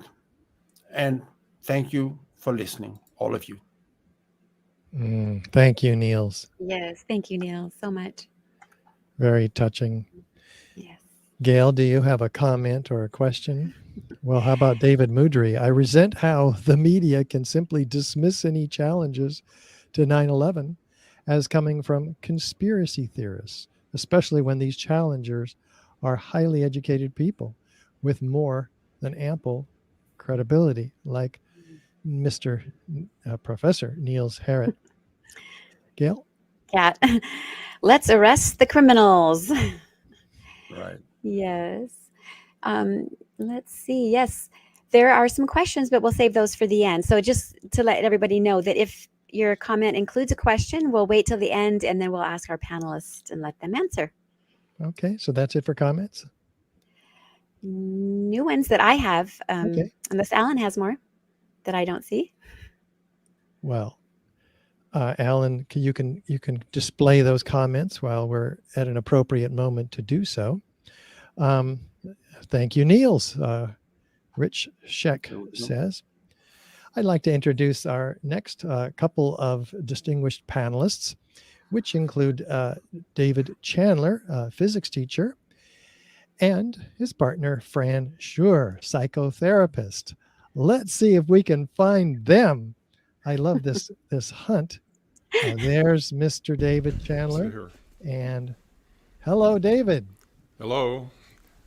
and thank you for listening, all of you. Thank you, Niels. Yes, thank you, Niels, so much. Very touching. Yes. Gail, do you have a comment or a question? Well, how about David Moudry? I resent how the media can simply dismiss any challenges to 9/11 as coming from conspiracy theorists, especially when these challengers are highly educated people with more than ample credibility, like Mr. Professor Niels Harrit. Gail? Cat. Let's arrest the criminals. Right. Yes. Let's see. Yes, there are some questions, but we'll save those for the end. So just to let everybody know that if your comment includes a question, we'll wait till the end and then we'll ask our panelists and let them answer. Okay, so that's it for comments? New ones that I have, Okay. unless Alan has more that I don't see. Well, Alan, you can display those comments while we're at an appropriate moment to do so. Thank you, Niels. Rich Sheck says, I'd like to introduce our next couple of distinguished panelists, which include David Chandler, a physics teacher, and his partner, Fran Shure, psychotherapist. Let's see if we can find them. I love this hunt. There's Mr. David Chandler. And hello, David. Hello.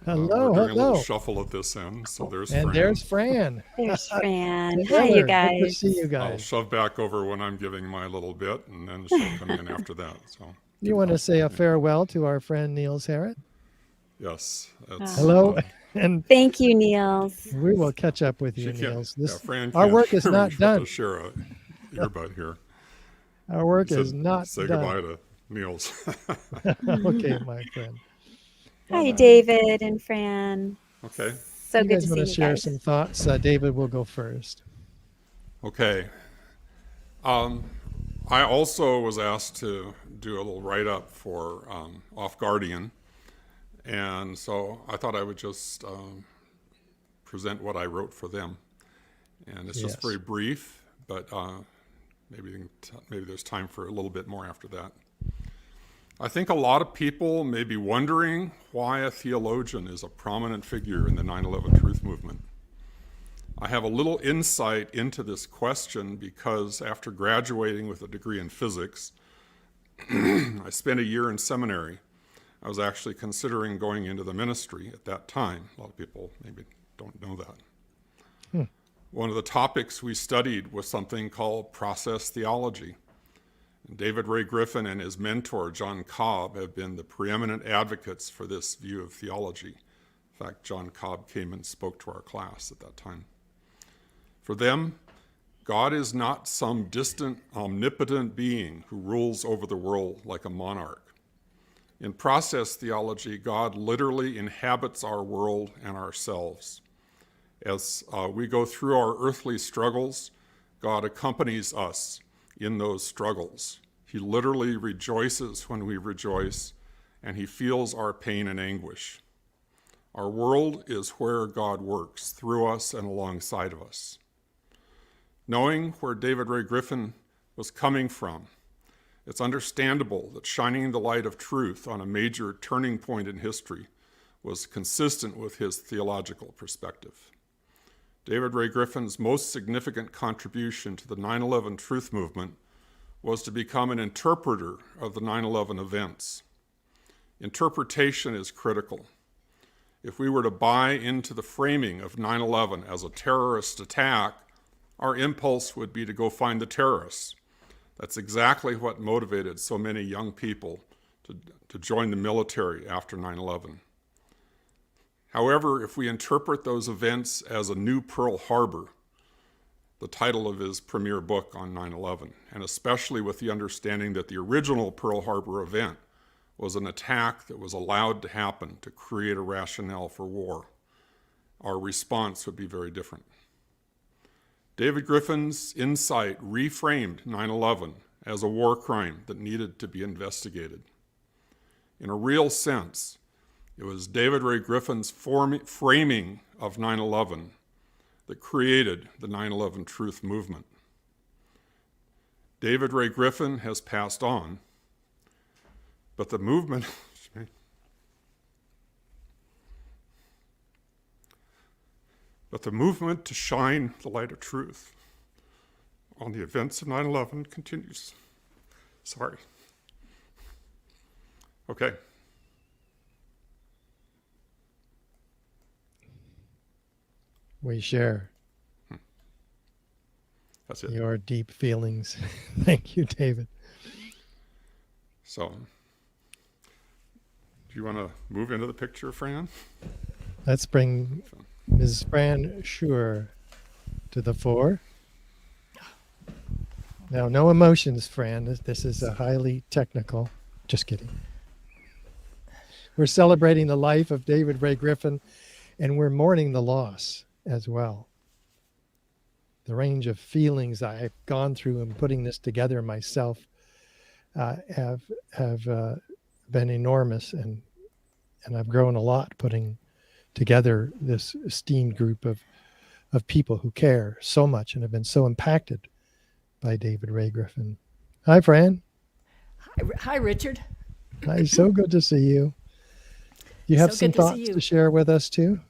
Hello, We're doing a little hello. shuffle at this end. So there's And Fran. there's Fran. There's Fran. Hello Hi, you there. Good to guys. see you I'll guys. shove back over when I'm giving my little bit, and then she'll come in after that. So You want to say a farewell to our friend Niels Harrit? yes, it's, Hello, and Thank you, Niels. we will catch up with she you, can't. Niels. Yeah, Fran Our can't work is reach not up done. to share a earbud here. Our work Said, is not say done. goodbye to Niels. Okay, my friend. Hi, David and Fran. Okay. So You good guys to want see to you share guys. some thoughts? David will go first. Okay. I also was asked to do a little write-up for Off Guardian, and so I thought I would just present what I wrote for them. And it's just very brief, but maybe there's time for a little bit more after that. I think a lot of people may be wondering why a theologian is a prominent figure in the 9/11 Truth Movement. I have a little insight into this question because after graduating with a degree in physics, I spent a year in seminary. I was actually considering going into the ministry at that time. A lot of people maybe don't know that. One of the topics we studied was something called process theology. And David Ray Griffin and his mentor, John Cobb, have been the preeminent advocates for this view of theology. In fact, John Cobb came and spoke to our class at that time. For them, God is not some distant, omnipotent being who rules over the world like a monarch. In process theology, God literally inhabits our world and ourselves. As we go through our earthly struggles, God accompanies us in those struggles. He literally rejoices when we rejoice, and he feels our pain and anguish. Our world is where God works, through us and alongside of us. Knowing where David Ray Griffin was coming from, it's understandable that shining the light of truth on a major turning point in history was consistent with his theological perspective. David Ray Griffin's most significant contribution to the 9/11 Truth Movement was to become an interpreter of the 9/11 events. Interpretation is critical. If we were to buy into the framing of 9/11 as a terrorist attack, our impulse would be to go find the terrorists. That's exactly what motivated so many young people to join the military after 9/11. However, if we interpret those events as a new Pearl Harbor, the title of his premier book on 9/11, and especially with the understanding that the original Pearl Harbor event was an attack that was allowed to happen to create a rationale for war, our response would be very different. David Griffin's insight reframed 9/11 as a war crime that needed to be investigated. In a real sense, it was David Ray Griffin's framing of 9/11 that created the 9/11 Truth Movement. David Ray Griffin has passed on, but the movement to shine the light of truth on the events of 9/11 continues. Sorry. Okay. We share That's it. your deep feelings. Thank you, David. So, do you want to move into the picture, Fran? Let's bring Ms. Fran Shure to the fore. Now, no emotions, Fran. This is a highly technical. Just kidding. We're celebrating the life of David Ray Griffin, and we're mourning the loss as well. The range of feelings I've gone through in putting this together myself have been enormous, and I've grown a lot putting together this esteemed group of people who care so much and have been so impacted by David Ray Griffin. Hi, Fran. Hi, Richard. Hi, so good to see you. You have So some good to see thoughts you. to share with us too?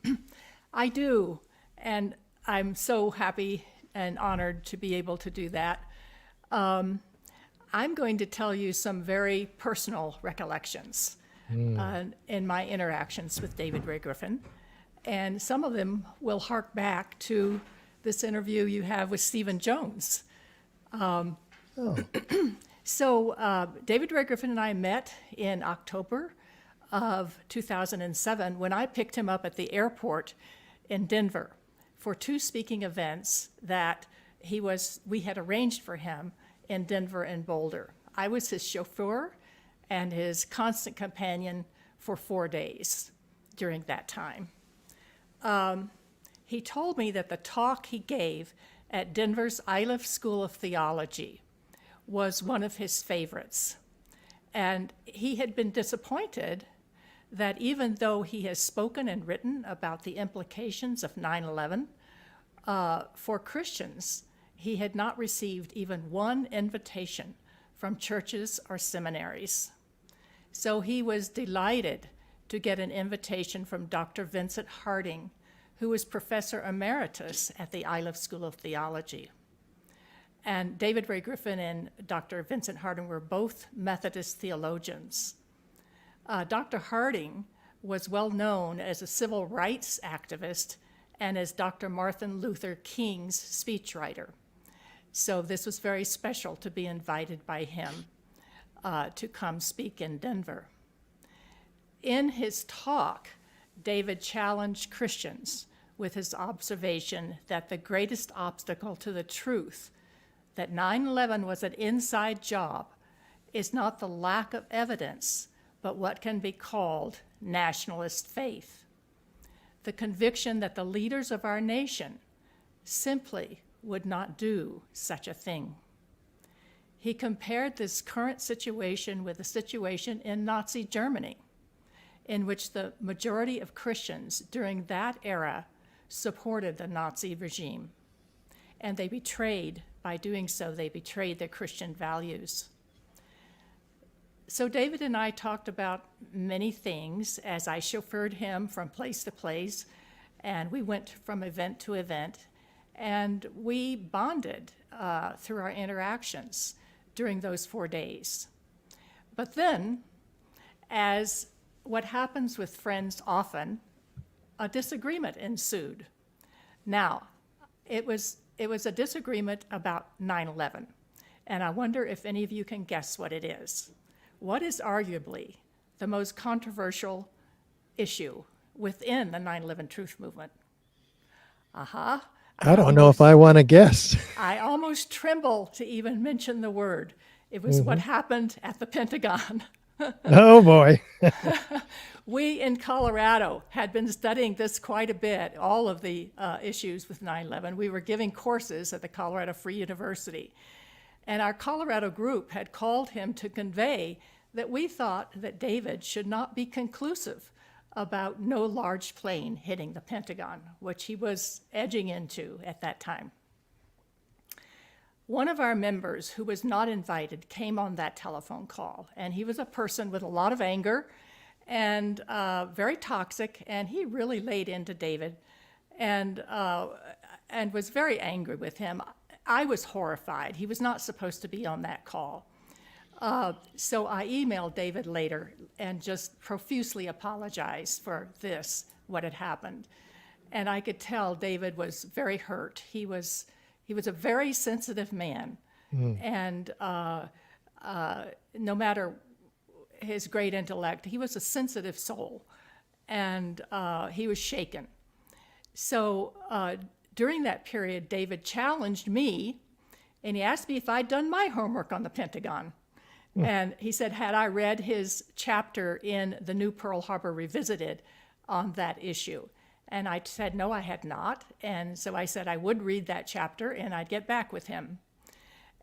I do, and I'm so happy and honored to be able to do that. I'm going to tell you some very personal recollections in my interactions with David Ray Griffin. And some of them will hark back to this interview you have with Stephen Jones. So David Ray Griffin and I met in October of 2007 when I picked him up at the airport in Denver for 2 speaking events that we had arranged for him in Denver and Boulder. I was his chauffeur and his constant companion for 4 days during that time. He told me that the talk he gave at Denver's Iliff School of Theology was one of his favorites. And he had been disappointed that even though he has spoken and written about the implications of 9/11, for Christians, he had not received even one invitation from churches or seminaries. So he was delighted to get an invitation from Dr. Vincent Harding, who was professor emeritus at the Iliff School of Theology. And David Ray Griffin and Dr. Vincent Harding were both Methodist theologians. Dr. Harding was well known as a civil rights activist and as Dr. Martin Luther King's speechwriter. So this was very special to be invited by him to come speak in Denver. In his talk, David challenged Christians with his observation that the greatest obstacle to the truth that 9/11 was an inside job is not the lack of evidence, but what can be called nationalist faith. The conviction that the leaders of our nation simply would not do such a thing. He compared this current situation with the situation in Nazi Germany, in which the majority of Christians during that era supported the Nazi regime. And by doing so, they betrayed their Christian values. So David and I talked about many things as I chauffeured him from place to place, and we went from event to event, and we bonded through our interactions during those 4 days. But then, as what happens with friends often, a disagreement ensued. Now, it was a disagreement about 9/11, and I wonder if any of you can guess what it is. What is arguably the most controversial issue within the 9/11 truth movement? I don't know if I want to guess. I almost tremble to even mention the word. It was what happened at the Pentagon. Oh, boy. We in Colorado had been studying this quite a bit, all of the issues with 9/11. We were giving courses at the Colorado Free University. And our Colorado group had called him to convey that we thought that David should not be conclusive about no large plane hitting the Pentagon, which he was edging into at that time. One of our members who was not invited came on that telephone call, and he was a person with a lot of anger and very toxic, and he really laid into David and was very angry with him. I was horrified. He was not supposed to be on that call. So I emailed David later and just profusely apologized for what had happened. And I could tell David was very hurt. He was a very sensitive man. And no matter his great intellect, he was a sensitive soul. And he was shaken. So during that period, David challenged me, and he asked me if I'd done my homework on the Pentagon. And he said, had I read his chapter in the New Pearl Harbor Revisited on that issue? And I said, no, I had not. And so I said I would read that chapter and I'd get back with him.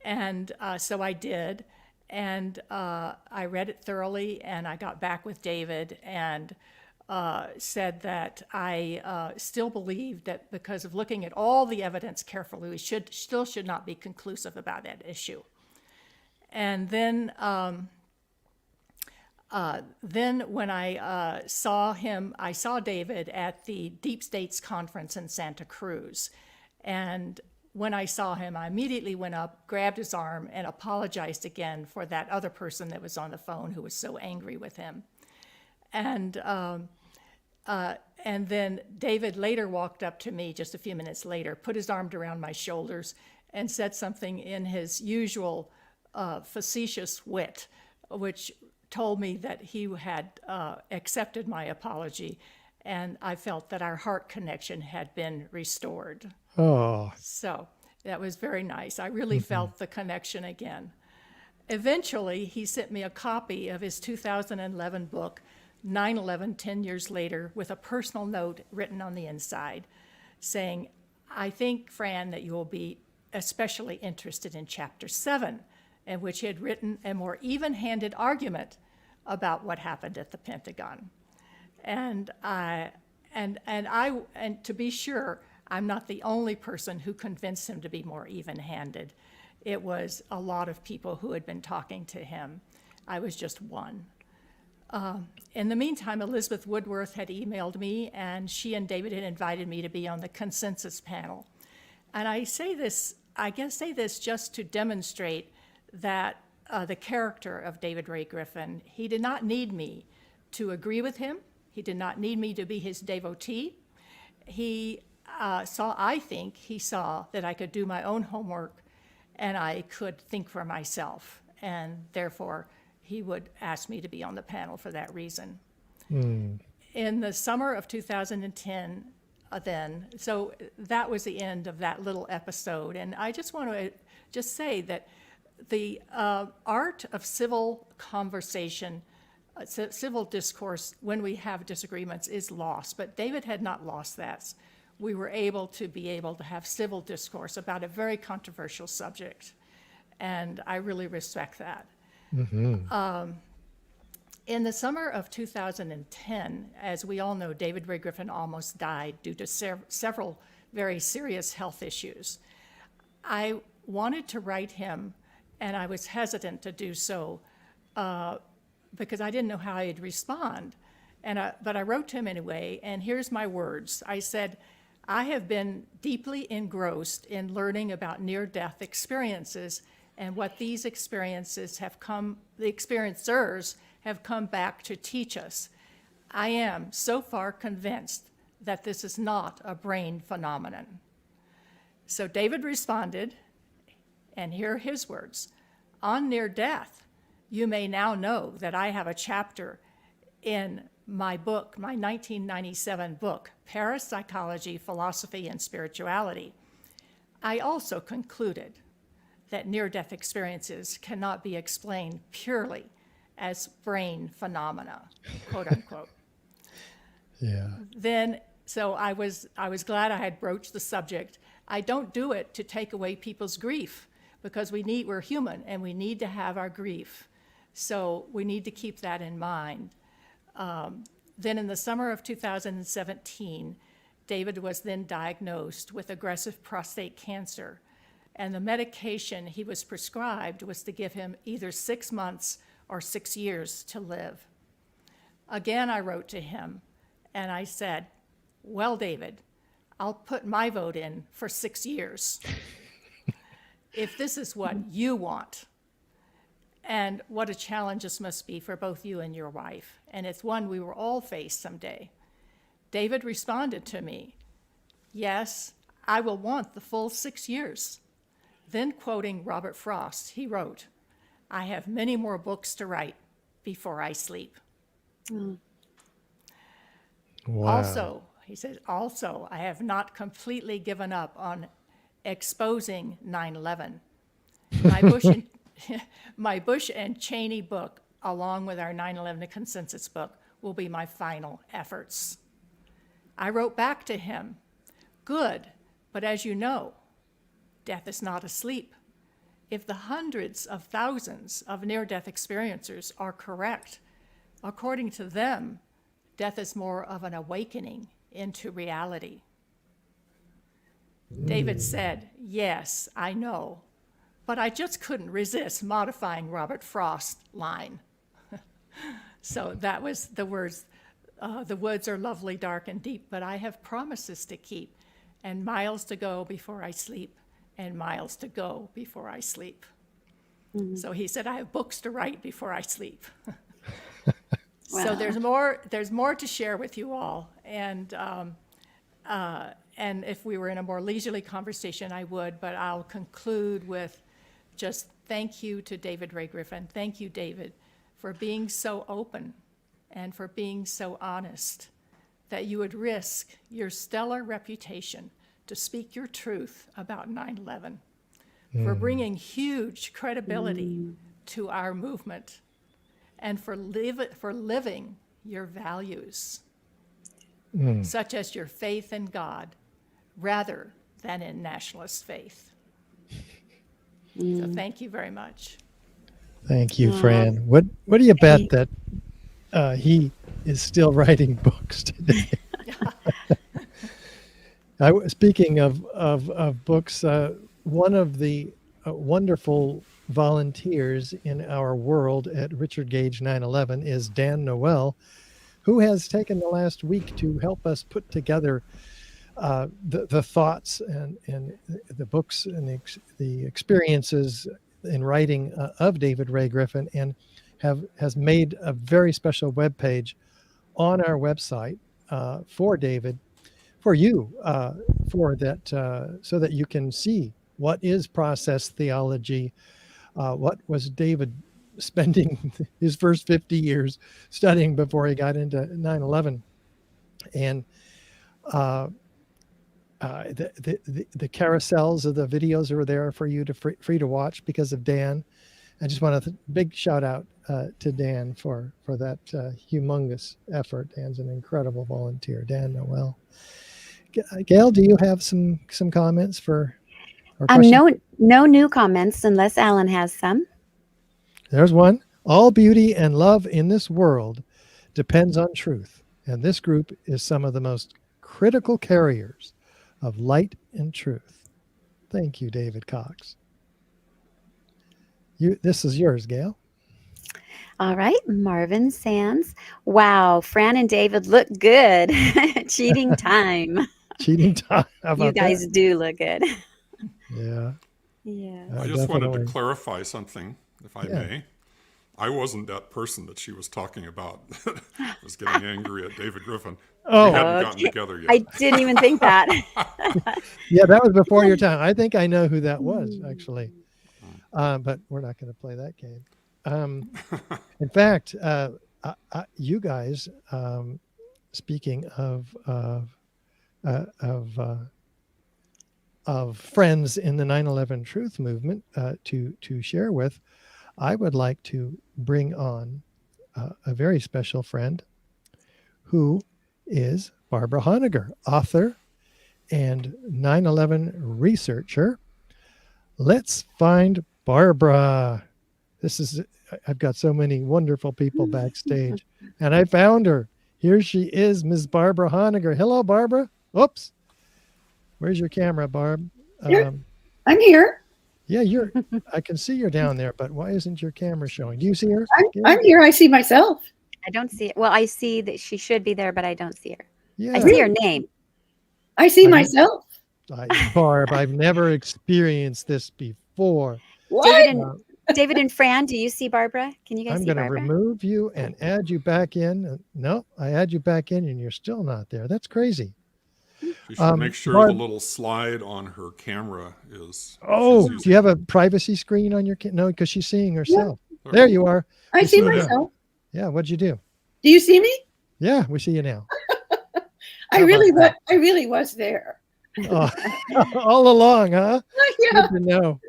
And so I did. And I read it thoroughly, and I got back with David and said that I still believe that because of looking at all the evidence carefully, we still should not be conclusive about that issue. And then when I saw David at the Deep States Conference in Santa Cruz. And when I saw him, I immediately went up, grabbed his arm, and apologized again for that other person that was on the phone who was so angry with him. And then David later walked up to me just a few minutes later, put his arm around my shoulders, and said something in his usual facetious wit, which told me that he had accepted my apology, and I felt that our heart connection had been restored. Oh, So that was very nice. I really felt the connection again. Eventually, he sent me a copy of his 2011 book, 9/11, 10 years later, with a personal note written on the inside saying, I think, Fran, that you will be especially interested in Chapter 7, in which he had written a more even-handed argument about what happened at the Pentagon. And to be sure, I'm not the only person who convinced him to be more even-handed. It was a lot of people who had been talking to him. I was just one. In the meantime, Elizabeth Woodworth had emailed me, and she and David had invited me to be on the consensus panel. And I say this just to demonstrate that the character of David Ray Griffin. He did not need me to agree with him. He did not need me to be his devotee. He saw that I could do my own homework and I could think for myself. And therefore, he would ask me to be on the panel for that reason. In the summer of 2010, so that was the end of that little episode. And I just want to say that the art of civil conversation, civil discourse when we have disagreements is lost, but David had not lost that. We were able to have civil discourse about a very controversial subject, and I really respect that. In the summer of 2010, as we all know, David Ray Griffin almost died due to several very serious health issues. I wanted to write him, and I was hesitant to do so because I didn't know how he'd respond. But I wrote to him anyway, and here's my words. I said, I have been deeply engrossed in learning about near-death experiences and what these experiences the experiencers have come back to teach us. I am so far convinced that this is not a brain phenomenon. So David responded, and here are his words. On near death, you may now know that I have a chapter in my book, my 1997 book, Parapsychology, Philosophy, and Spirituality. I also concluded that near-death experiences cannot be explained purely as brain phenomena, quote unquote. yeah. So I was glad I had broached the subject. I don't do it to take away people's grief because we're human and we need to have our grief. So we need to keep that in mind. Then in the summer of 2017, David was then diagnosed with aggressive prostate cancer. And the medication he was prescribed was to give him either 6 months or 6 years to live. Again, I wrote to him and I said, well, David, I'll put my vote in for 6 years if this is what you want. And what a challenge this must be for both you and your wife. And it's one we will all face someday. David responded to me, yes, I will want the full 6 years. Then quoting Robert Frost, he wrote, I have many more books to write before I sleep. Wow. He says, also, I have not completely given up on exposing 9/11. My Bush and Cheney book, along with our 9/11 consensus book, will be my final efforts. I wrote back to him, good, but as you know, death is not asleep. If the hundreds of thousands of near-death experiencers are correct, according to them, death is more of an awakening into reality. David said, yes, I know, but I just couldn't resist modifying Robert Frost's line. So that was the words, the woods are lovely, dark, and deep, but I have promises to keep, and miles to go before I sleep, and miles to go before I sleep. So he said, I have books to write before I sleep. So there's more to share with you all, and if we were in a more leisurely conversation, I would, but I'll conclude with just thank you to David Ray Griffin. Thank you, David, for being so open and for being so honest that you would risk your stellar reputation to speak your truth about 9/11, for bringing huge credibility to our movement, and for living your values, such as your faith in God rather than in nationalist faith. So thank you very much. Thank you, Fran. What do you bet that he is still writing books today? Speaking of books, one of the wonderful volunteers in our world at Richard Gage 9/11 is Dan Noel, who has taken the last week to help us put together the thoughts and the books and the experiences in writing of David Ray Griffin, and has made a very special webpage on our website for David, for you, for that, so that you can see what is process theology, what was David spending his first 50 years studying before he got into 9/11, and the carousels of the videos are there for you to free to watch because of Dan. I just want a big shout out to Dan for that humongous effort. Dan's an incredible volunteer. Dan Noel. Gail, do you have some comments for? No new comments unless Alan has some. There's one. All beauty and love in this world depends on truth, and this group is some of the most critical carriers of light and truth. Thank you, David Cox. This is yours, Gail. All right, Marvin Sands. Wow, Fran and David look good. Cheating time. Cheating time. How about you guys that? do look good. Yeah. Yeah. I just wanted to clarify something, if I may. I wasn't that person that she was talking about that was getting angry at David Griffin. Oh, we hadn't gotten together yet. I didn't even think that. Yeah, that was before your time. I think I know who that was, actually. But we're not going to play that game. In fact, you guys, speaking of friends in the 9/11 Truth movement to share with, I would like to bring on a very special friend who is Barbara Honegger, author and 9/11 researcher. Let's find Barbara. I've got so many wonderful people backstage, and I found her. Here she is, Ms. Barbara Honegger. Hello, Barbara. Oops. Where's your camera, Barb? I'm here. Yeah, I can see you're down there, but why isn't your camera showing? Do you see her? I'm here. I see myself. I don't see it. Well, I see that she should be there, but I don't see her. Yeah. I see her name. I see myself. Barb, I've never experienced this before. What? David and Fran, do you see Barbara? Can you guys see Barbara? I'm going to remove you and add you back in. No, I add you back in and you're still not there. That's crazy. You should make sure the little slide on her camera is. Oh, do you have a privacy screen on your No, because she's seeing herself. Yeah. There you are. I see myself. Yeah, what'd you do? Do you see me? Yeah, we see you now. I really was there. All along, huh? Yeah. Good to know.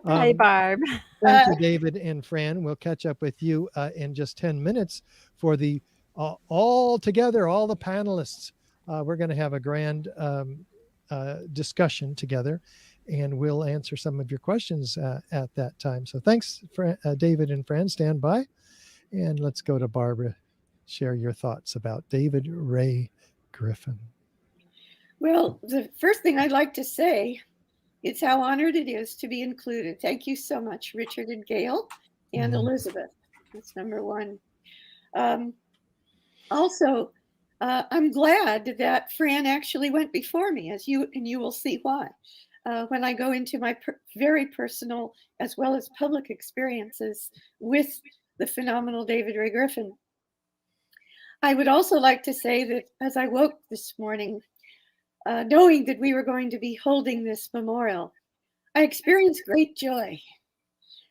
Hi, Barb. Thank you, David and Fran. We'll catch up with you in just 10 minutes for the all together, all the panelists. We're going to have a grand discussion together, and we'll answer some of your questions at that time. So thanks, David and Fran. Stand by, and let's go to Barbara. Share your thoughts about David Ray Griffin. Well, the first thing I'd like to say is how honored it is to be included. Thank you so much, Richard and Gail and Elizabeth. That's number one. Also, I'm glad that Fran actually went before me, and you will see why. When I go into my very personal as well as public experiences with the phenomenal David Ray Griffin. I would also like to say that as I woke this morning, knowing that we were going to be holding this memorial, I experienced great joy,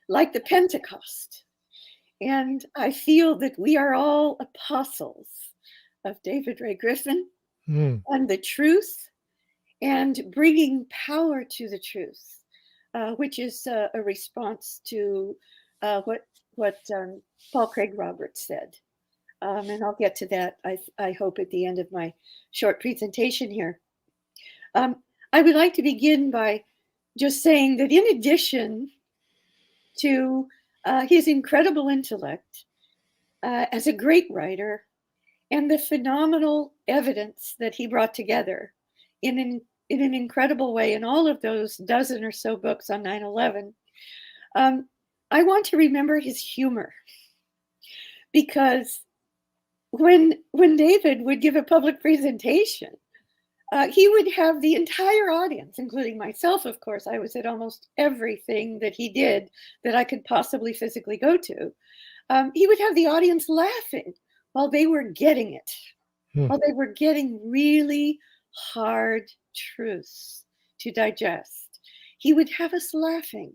like the Pentecost. And I feel that we are all apostles of David Ray Griffin and the truth, and bringing power to the truth, which is a response to what Paul Craig Roberts said. And I'll get to that, I hope, at the end of my short presentation here. I would like to begin by just saying that in addition to his incredible intellect as a great writer and the phenomenal evidence that he brought together in an incredible way in all of those dozen or so books on 9/11, I want to remember his humor, because when David would give a public presentation, he would have the entire audience, including myself, of course. I was at almost everything that he did that I could possibly physically go to. He would have the audience laughing while they were getting it, while they were getting really hard truths to digest. He would have us laughing.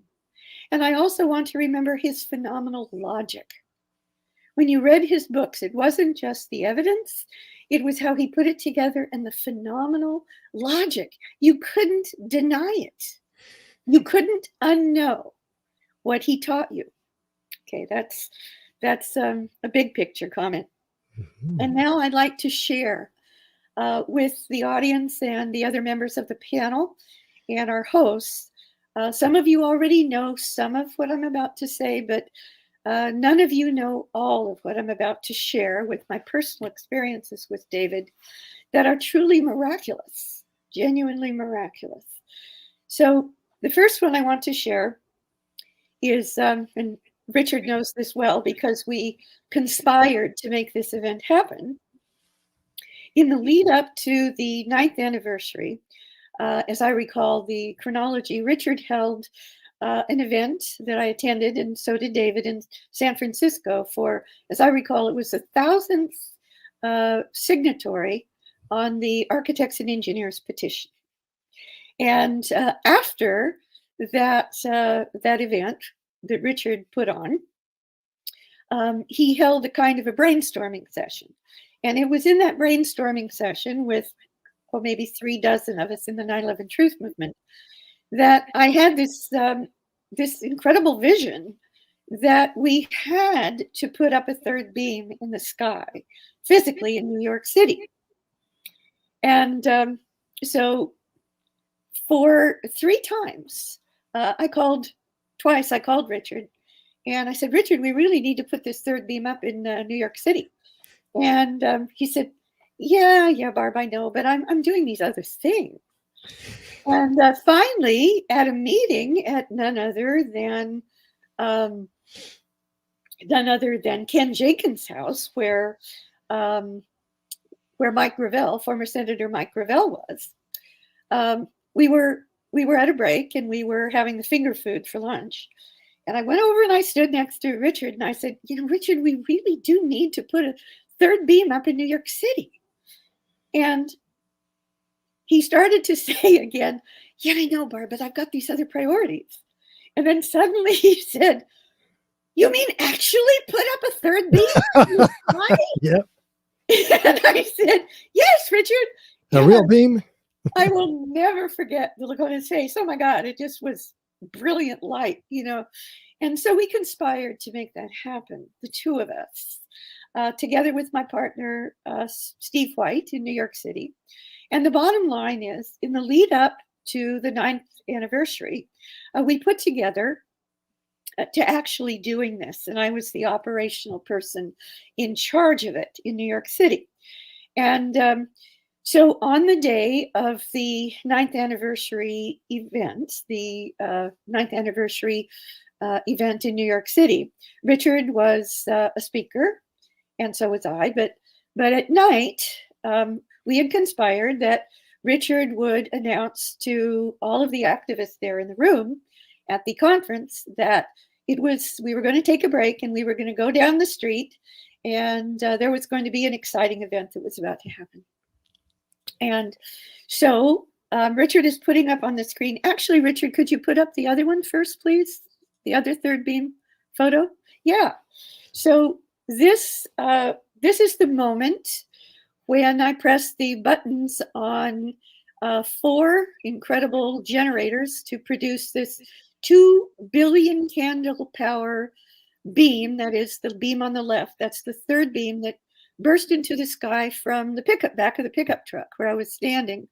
And I also want to remember his phenomenal logic. When you read his books, it wasn't just the evidence, it was how he put it together and the phenomenal logic. You couldn't deny it. You couldn't unknow what he taught you. Okay, that's a big picture comment. And now I'd like to share with the audience and the other members of the panel and our hosts. Some of you already know some of what I'm about to say, but none of you know all of what I'm about to share with my personal experiences with David that are truly miraculous, genuinely miraculous. So the first one I want to share is, and Richard knows this well because we conspired to make this event happen. In the lead up to the 9th anniversary, as I recall the chronology, Richard held an event that I attended, and so did David, in San Francisco for, as I recall, it was the 1,000th signatory on the Architects and Engineers petition. And after that event that Richard put on, he held a kind of a brainstorming session. And it was in that brainstorming session with, well, maybe 3 dozen of us in the 9/11 Truth Movement, that I had this incredible vision that we had to put up a 3rd beam in the sky physically in New York City. And so for 3 times, I called Richard, and I said, Richard, we really need to put this 3rd beam up in New York City. And he said, yeah, Barb, I know, but I'm doing these other things. And finally, at a meeting at none other than Ken Jenkins' house, where Mike Gravel, former Senator Mike Gravel, was, we were at a break and we were having the finger food for lunch. And I went over and I stood next to Richard and I said, Richard, we really do need to put a 3rd beam up in New York City. And he started to say again, yeah, I know, Barb, but I've got these other priorities. And then suddenly he said, you mean actually put up a 3rd beam? Yep. And I said, yes, Richard. A real beam? I will never forget the look on his face. Oh my God, it just was brilliant light, And so we conspired to make that happen, the 2 of us, together with my partner, Steve White, in New York City. And the bottom line is, in the lead up to the 9th anniversary, we put together to actually doing this. And I was the operational person in charge of it in New York City. And so on the day of the 9th anniversary event, the 9th anniversary event in New York City, Richard was a speaker, and so was I. But at night, we had conspired that Richard would announce to all of the activists there in the room at the conference that we were going to take a break and we were going to go down the street And there was going to be an exciting event that was about to happen. And so Richard is putting up on the screen. Actually, Richard, could you put up the other one first, please? The other third beam photo? Yeah. So this is the moment when I press the buttons on 4 incredible generators to produce this 2 billion candle power beam. That is the beam on the left. That's the third beam that burst into the sky from the back of the pickup truck where I was standing.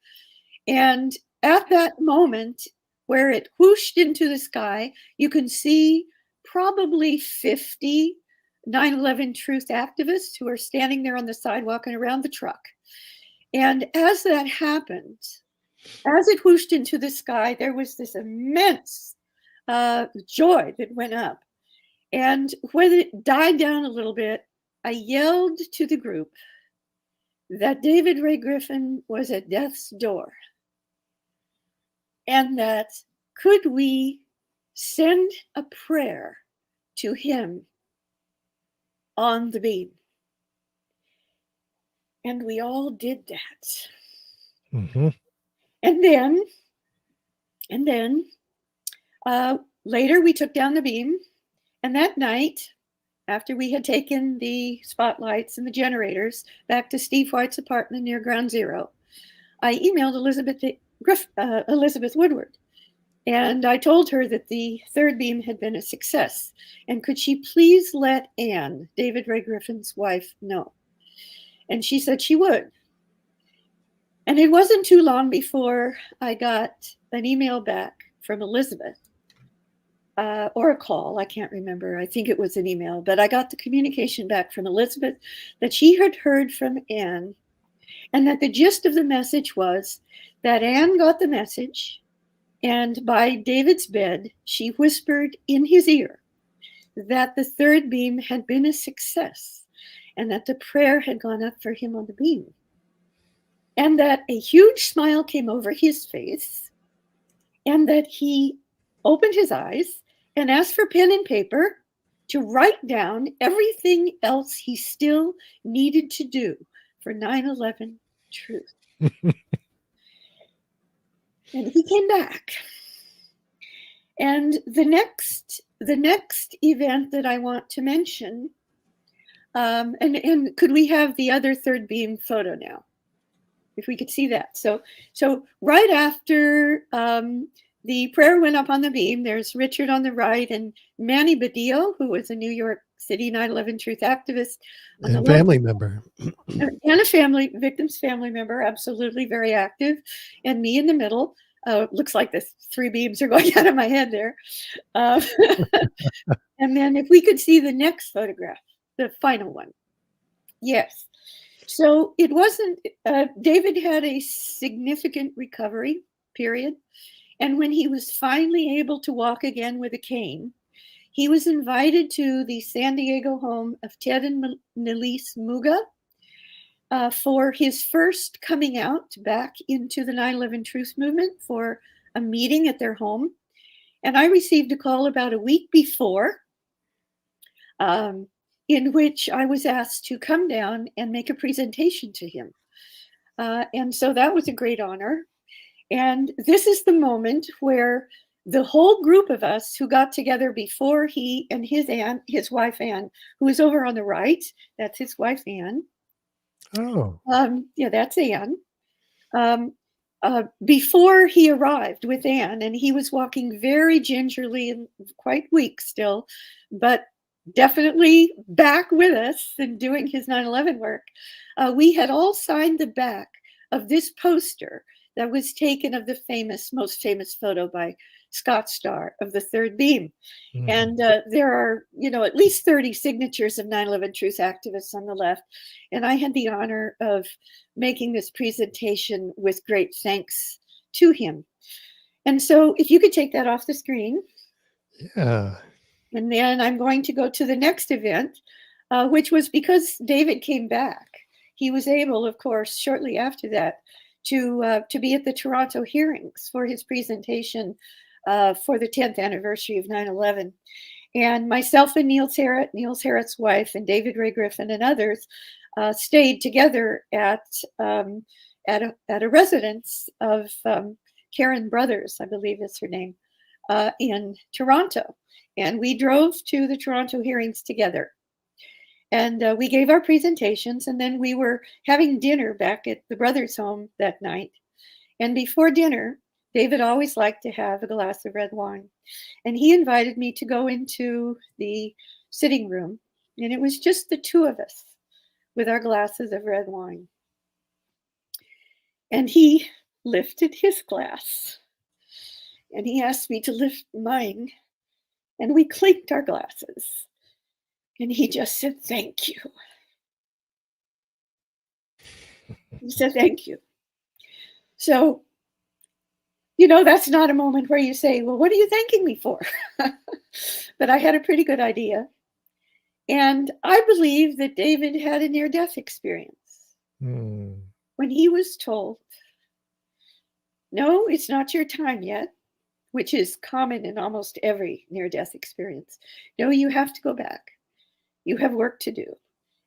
And at that moment where it whooshed into the sky, you can see probably 50 9/11 Truth activists who are standing there on the sidewalk and around the truck. And as that happened, as it whooshed into the sky, there was this immense joy that went up. And when it died down a little bit, I yelled to the group that David Ray Griffin was at death's door. And that could we send a prayer to him on the beam? And we all did that. Mm-hmm. And then later we took down the beam. And that night, after we had taken the spotlights and the generators back to Steve White's apartment near Ground Zero, I emailed Elizabeth Woodworth. And I told her that the third beam had been a success. And could she please let Anne, David Ray Griffin's wife, know? And she said she would. And it wasn't too long before I got an email back from Elizabeth, or a call, I can't remember. I think it was an email, but I got the communication back from Elizabeth that she had heard from Anne, and that the gist of the message was that Anne got the message, and by David's bed, she whispered in his ear that the third beam had been a success and that the prayer had gone up for him on the beam. And that a huge smile came over his face and that he opened his eyes and asked for pen and paper to write down everything else he still needed to do for 9/11 truth. And he came back. And the next event that I want to mention, and could we have the other third beam photo now? If we could see that. So right after the prayer went up on the beam, there's Richard on the right and Manny Badillo, who was a New York City 9/11 Truth activist. And family member. And a victim's family member, absolutely very active. And me in the middle. Looks like the 3 beams are going out of my head there. And then if we could see the next photograph, the final one. Yes. So it wasn't, David had a significant recovery period. And when he was finally able to walk again with a cane, he was invited to the San Diego home of Ted and Nelise Muga for his first coming out back into the 9/11 Truth movement for a meeting at their home. And I received a call about a week before in which I was asked to come down and make a presentation to him. And so that was a great honor. And this is the moment where the whole group of us who got together before he and his wife Anne, who is over on the right, that's his wife Anne. Oh. Yeah, that's Anne. Before he arrived with Anne, and he was walking very gingerly and quite weak still, but definitely back with us and doing his 9/11 work. We had all signed the back of this poster that was taken of the most famous photo by Scott Starr of the third beam. Mm-hmm. And there are, at least 30 signatures of 9/11 Truth activists on the left. And I had the honor of making this presentation with great thanks to him. And so if you could take that off the screen. Yeah. And then I'm going to go to the next event, which was because David came back. He was able, of course, shortly after that, to be at the Toronto hearings for his presentation for the 10th anniversary of 9/11. And myself and Niels Harrit, Niels Harrit's wife, and David Ray Griffin and others stayed together at a residence of Karen Brothers, I believe is her name, in Toronto. And we drove to the Toronto hearings together. And we gave our presentations, and then we were having dinner back at the Brothers' home that night. And before dinner, David always liked to have a glass of red wine. And he invited me to go into the sitting room, and it was just the two of us with our glasses of red wine. And he lifted his glass, and he asked me to lift mine, and we clinked our glasses. And he just said, "Thank you." He said, "Thank you." So, that's not a moment where you say, "Well, what are you thanking me for?" But I had a pretty good idea. And I believe that David had a near-death experience. When he was told, "No, it's not your time yet," which is common in almost every near-death experience. "No, you have to go back. You have work to do."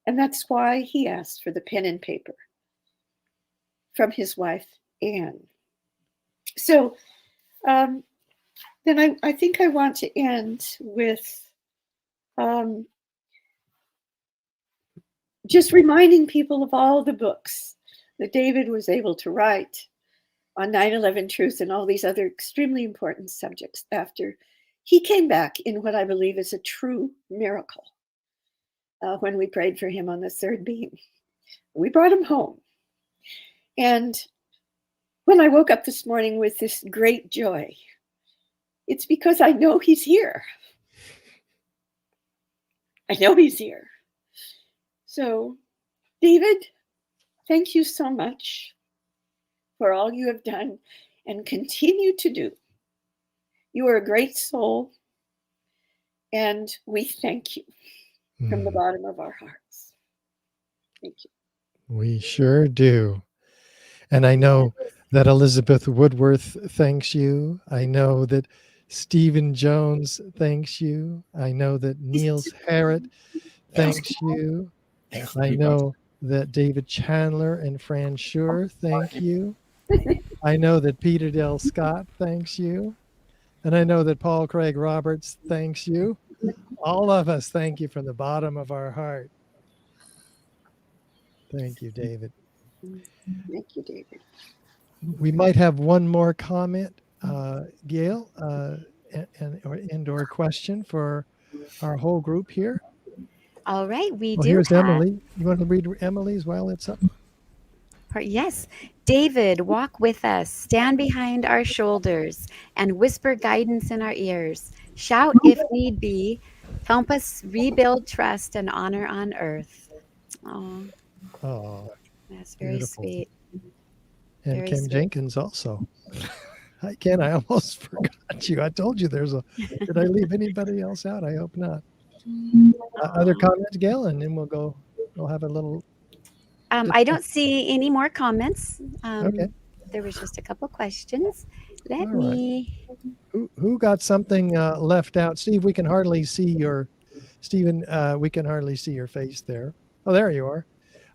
And that's why he asked for the pen and paper from his wife, Anne. So then I think I want to end with just reminding people of all the books that David was able to write on 9/11 truth and all these other extremely important subjects after he came back in what I believe is a true miracle. When we prayed for him on the third beam, we brought him home. And when I woke up this morning with this great joy, it's because I know he's here. I know he's here. So, David, thank you so much for all you have done and continue to do. You are a great soul, and we thank you from the bottom of our hearts. Thank you. We sure do. And I know that Elizabeth Woodworth thanks you. I know that Stephen Jones thanks you. I know that Niels Harrit thanks you. I know that David Chandler and Fran Shure thank you. I know that Peter Del Scott thanks you. And I know that Paul Craig Roberts thanks you. All of us thank you from the bottom of our heart. Thank you, David. Thank you, David. We might have one more comment, Gail, and/or question for our whole group here. All right, Here's Emily. You want to read Emily's while it's up? Yes. David, walk with us, stand behind our shoulders, and whisper guidance in our ears. Shout if need be. Help us rebuild trust and honor on earth. Oh, that's very beautiful. sweet. And Very Ken sweet. Jenkins also. Hi, Ken. I almost forgot you. I told you did I leave anybody else out? I hope not. Other comments, Gail, and then we'll have a little. I don't see any more comments. Okay. There was just a couple questions. Let All right. me. Who got something left out? Steve, we can hardly see Stephen, we can hardly see your face there. Oh, there you are.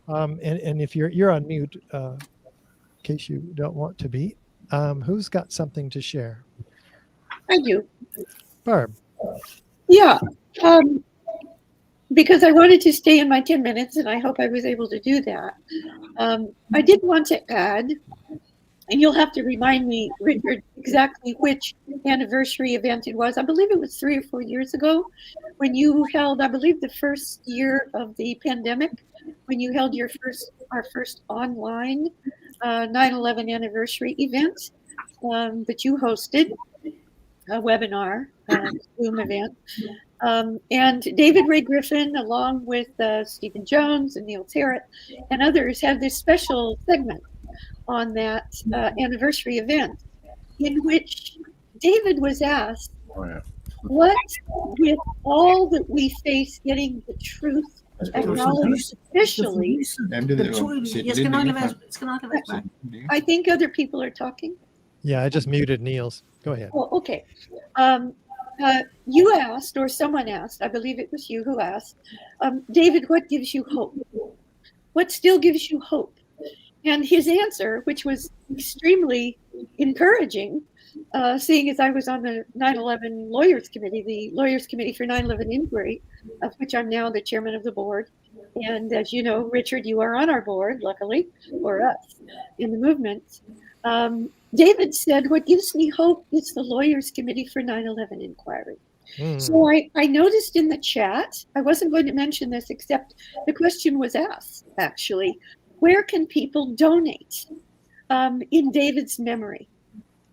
And if you're on mute, in case you don't want to be, who's got something to share? I do. Barb. Yeah. Because I wanted to stay in my 10 minutes, and I hope I was able to do that. I did want to add, and you'll have to remind me, Richard, exactly which anniversary event it was. I believe it was 3 or 4 years ago when you held, I believe, the first year of the pandemic, when you held our first online 9/11 anniversary event that you hosted, a webinar, Zoom event. And David Ray Griffin, along with Stephen Jones and Niels Harrit and others, had this special segment on that anniversary event in which David was asked, what with all that we face getting the truth acknowledged officially, I think other people are talking. Yeah, I just muted Niels. Go ahead. Oh, okay. You asked, or someone asked, I believe it was you who asked, David, what gives you hope? What still gives you hope? And his answer, which was extremely encouraging, seeing as I was on the 9/11 Lawyers Committee, the Lawyers Committee for 9/11 Inquiry, of which I'm now the chairman of the board. And as you know, Richard, you are on our board, luckily for us, in the movement. David said, what gives me hope is the Lawyers Committee for 9/11 Inquiry. So I noticed in the chat, I wasn't going to mention this, except the question was asked, actually, where can people donate in David's memory?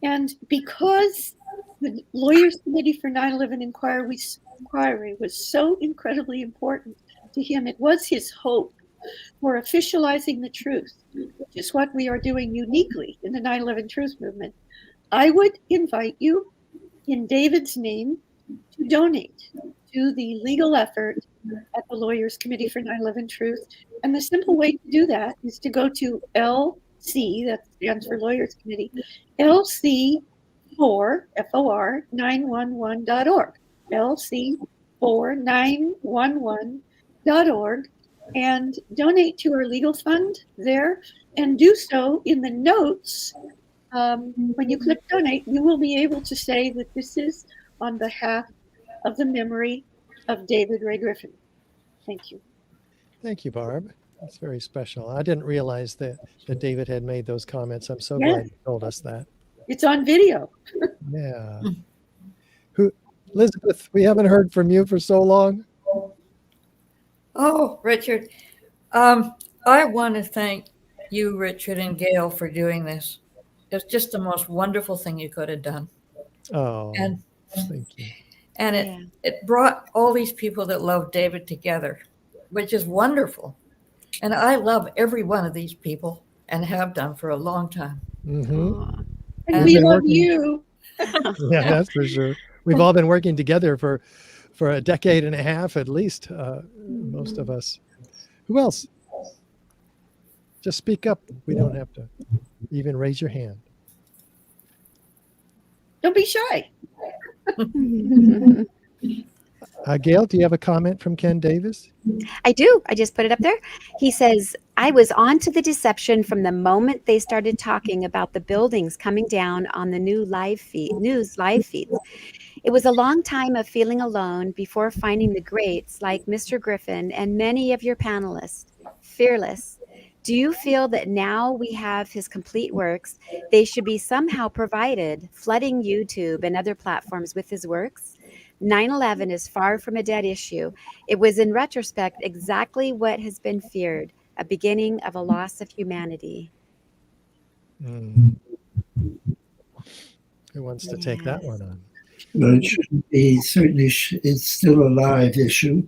And because the Lawyers Committee for 9/11 Inquiry was so incredibly important to him, it was his hope for officializing the truth, which is what we are doing uniquely in the 9/11 Truth Movement. I would invite you, in David's name, to donate to the legal effort at the Lawyers Committee for 9/11 Truth. And the simple way to do that is to go to LC, that stands for Lawyers Committee, LC4, FOR, 911.org, LC4911.org, and donate to our legal fund there, and do so in the notes. When you click donate, you will be able to say that this is on behalf of the memory of David Ray Griffin. Thank you. Thank you, Barb. That's very special. I didn't realize that David had made those comments. I'm so glad you told us that. It's on video. Yeah. Elizabeth, we haven't heard from you for so long. Oh, Richard, I want to thank you, Richard, and Gail for doing this. It's just the most wonderful thing you could have done. Oh, and thank you. And it brought all these people that love David together, which is wonderful. And I love every one of these people and have done for a long time. Mm-hmm. And we love you. Yeah, that's for sure. We've all been working together for a decade and a half at least, most of us. Who else? Just speak up. We don't have to even raise your hand. Don't be shy. Gail, do you have a comment from Ken Davis? I do. I just put it up there. He says, I was on to the deception from the moment they started talking about the buildings coming down on the news live feeds. It was a long time of feeling alone before finding the greats like Mr. Griffin and many of your panelists. Fearless. Do you feel that now we have his complete works, they should be somehow provided, flooding YouTube and other platforms with his works? 9/11 is far from a dead issue. It was in retrospect exactly what has been feared, a beginning of a loss of humanity. Who wants to take that one on? Well, it shouldn't be, certainly it's still a live issue.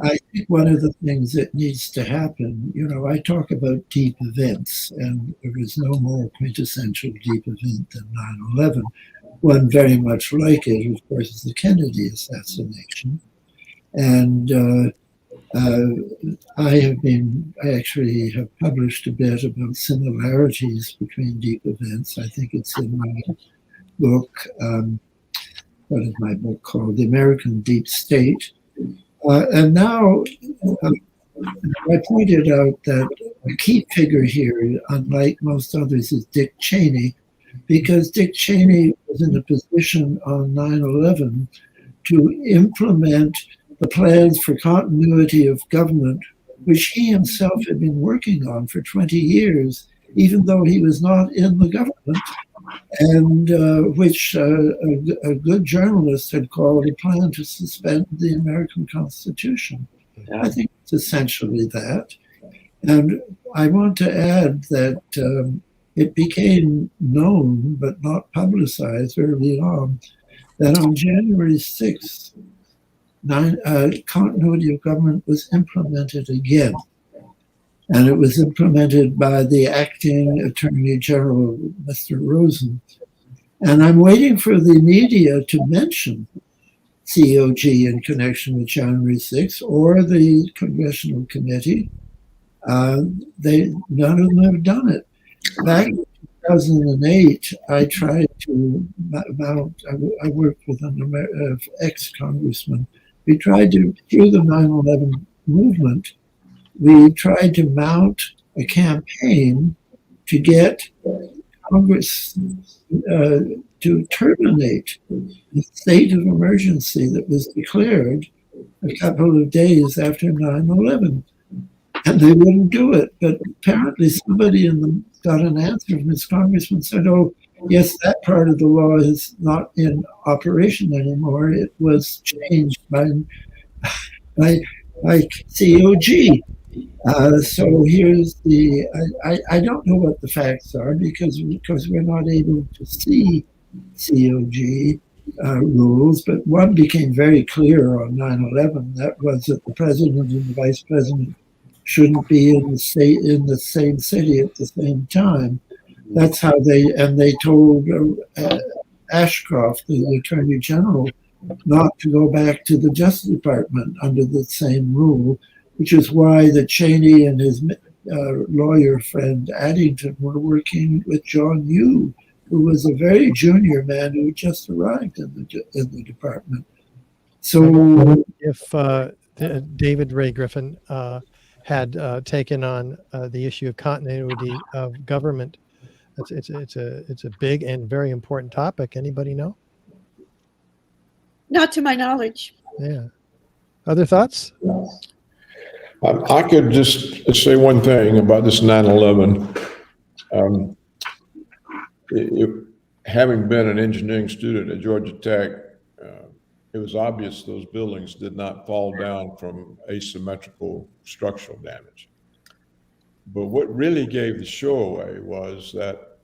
I think one of the things that needs to happen, I talk about deep events, and there is no more quintessential deep event than 9/11. One very much like it, of course, is the Kennedy assassination. And I actually have published a bit about similarities between deep events. I think it's in my book, what is my book called? The American Deep State. And now I pointed out that a key figure here, unlike most others, is Dick Cheney, because Dick Cheney was in a position on 9/11 to implement the plans for continuity of government, which he himself had been working on for 20 years, even though he was not in the government, and which a good journalist had called a plan to suspend the American Constitution. Yeah. I think it's essentially that. And I want to add that it became known, but not publicized early on, that on January 6th, continuity of government was implemented again. And it was implemented by the acting Attorney General, Mr. Rosen. And I'm waiting for the media to mention COG in connection with January 6th or the Congressional Committee. None of them have done it. Back in 2008, I tried to mount. I worked with an ex-congressman. We tried to, through the 9/11 movement, we tried to mount a campaign to get Congress to terminate the state of emergency that was declared a couple of days after 9/11. And they wouldn't do it. But apparently somebody got an answer from his congressman, said, oh, yes, that part of the law is not in operation anymore. It was changed by COG. So here's I don't know what the facts are because we're not able to see COG rules, but one became very clear on 9/11. That was that the president and the vice president shouldn't be in the same city at the same time. That's how they told Ashcroft, the Attorney General, not to go back to the Justice Department under the same rule, which is why the Cheney and his lawyer friend Addington were working with John Yoo, who was a very junior man who just arrived in the department. So if David Ray Griffin had taken on the issue of continuity of government, it's a big and very important topic. Anybody know? Not to my knowledge. Yeah. Other thoughts? I could just say one thing about this 9/11. Having been an engineering student at Georgia Tech, it was obvious those buildings did not fall down from asymmetrical structural damage. But what really gave the show away was that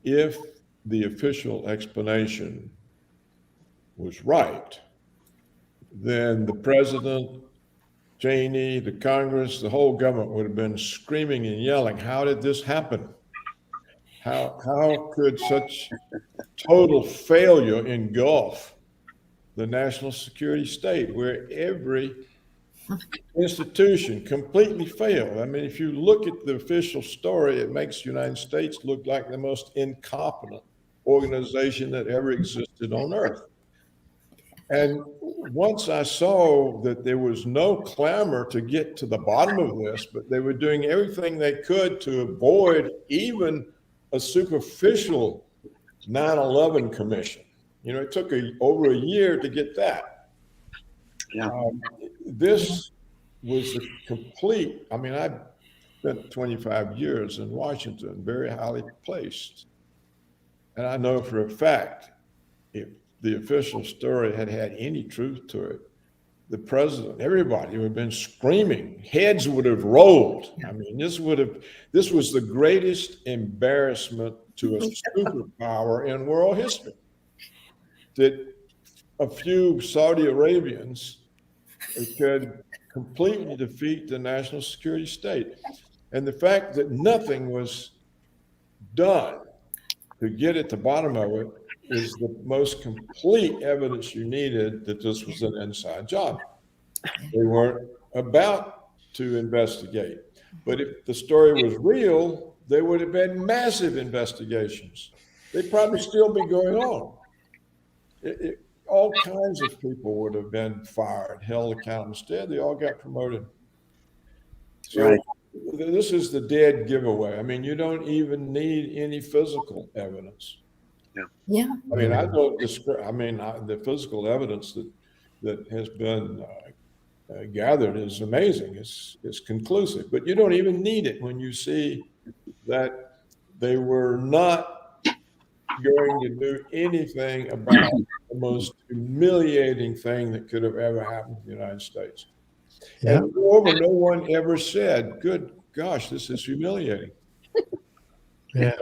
if the official explanation was right, then the president, Cheney, the Congress, the whole government would have been screaming and yelling, how did this happen? How could such total failure engulf the national security state where every institution completely failed? I mean, if you look at the official story, it makes the United States look like the most incompetent organization that ever existed on earth. And once I saw that there was no clamor to get to the bottom of this, but they were doing everything they could to avoid even a superficial 9/11 commission. You know, it took over a year to get that. Yeah. This was a complete, I mean, I spent 25 years in Washington, very highly placed. And I know for a fact, if the official story had any truth to it, the president, everybody would have been screaming, heads would have rolled. I mean, this was the greatest embarrassment to a superpower in world history, that a few Saudi Arabians could completely defeat the national security state. And the fact that nothing was done to get at the bottom of it is the most complete evidence you needed that this was an inside job. They weren't about to investigate. But if the story was real, there would have been massive investigations. They'd probably still be going on. All kinds of people would have been fired, held accountable. Instead, they all got promoted. So Right. This is the dead giveaway. I mean, you don't even need any physical evidence. Yeah. I mean, I don't describe. I mean, the physical evidence that has been gathered is amazing. It's conclusive, but you don't even need it when you see that they were not going to do anything about the most humiliating thing that could have ever happened in the United States. Yeah. And moreover, no one ever said, "Good gosh, this is humiliating." Yeah.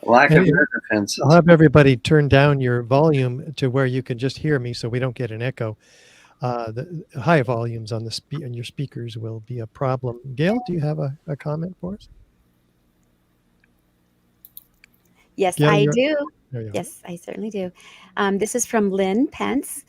Lack of And defenses. I'll have everybody turn down your volume to where you can just hear me so we don't get an echo. The high volumes on on your speakers will be a problem. Gail, do you have a comment for us? Yes, Gail, I do. There you are. Yes, I certainly do. This is from Lynn Pence.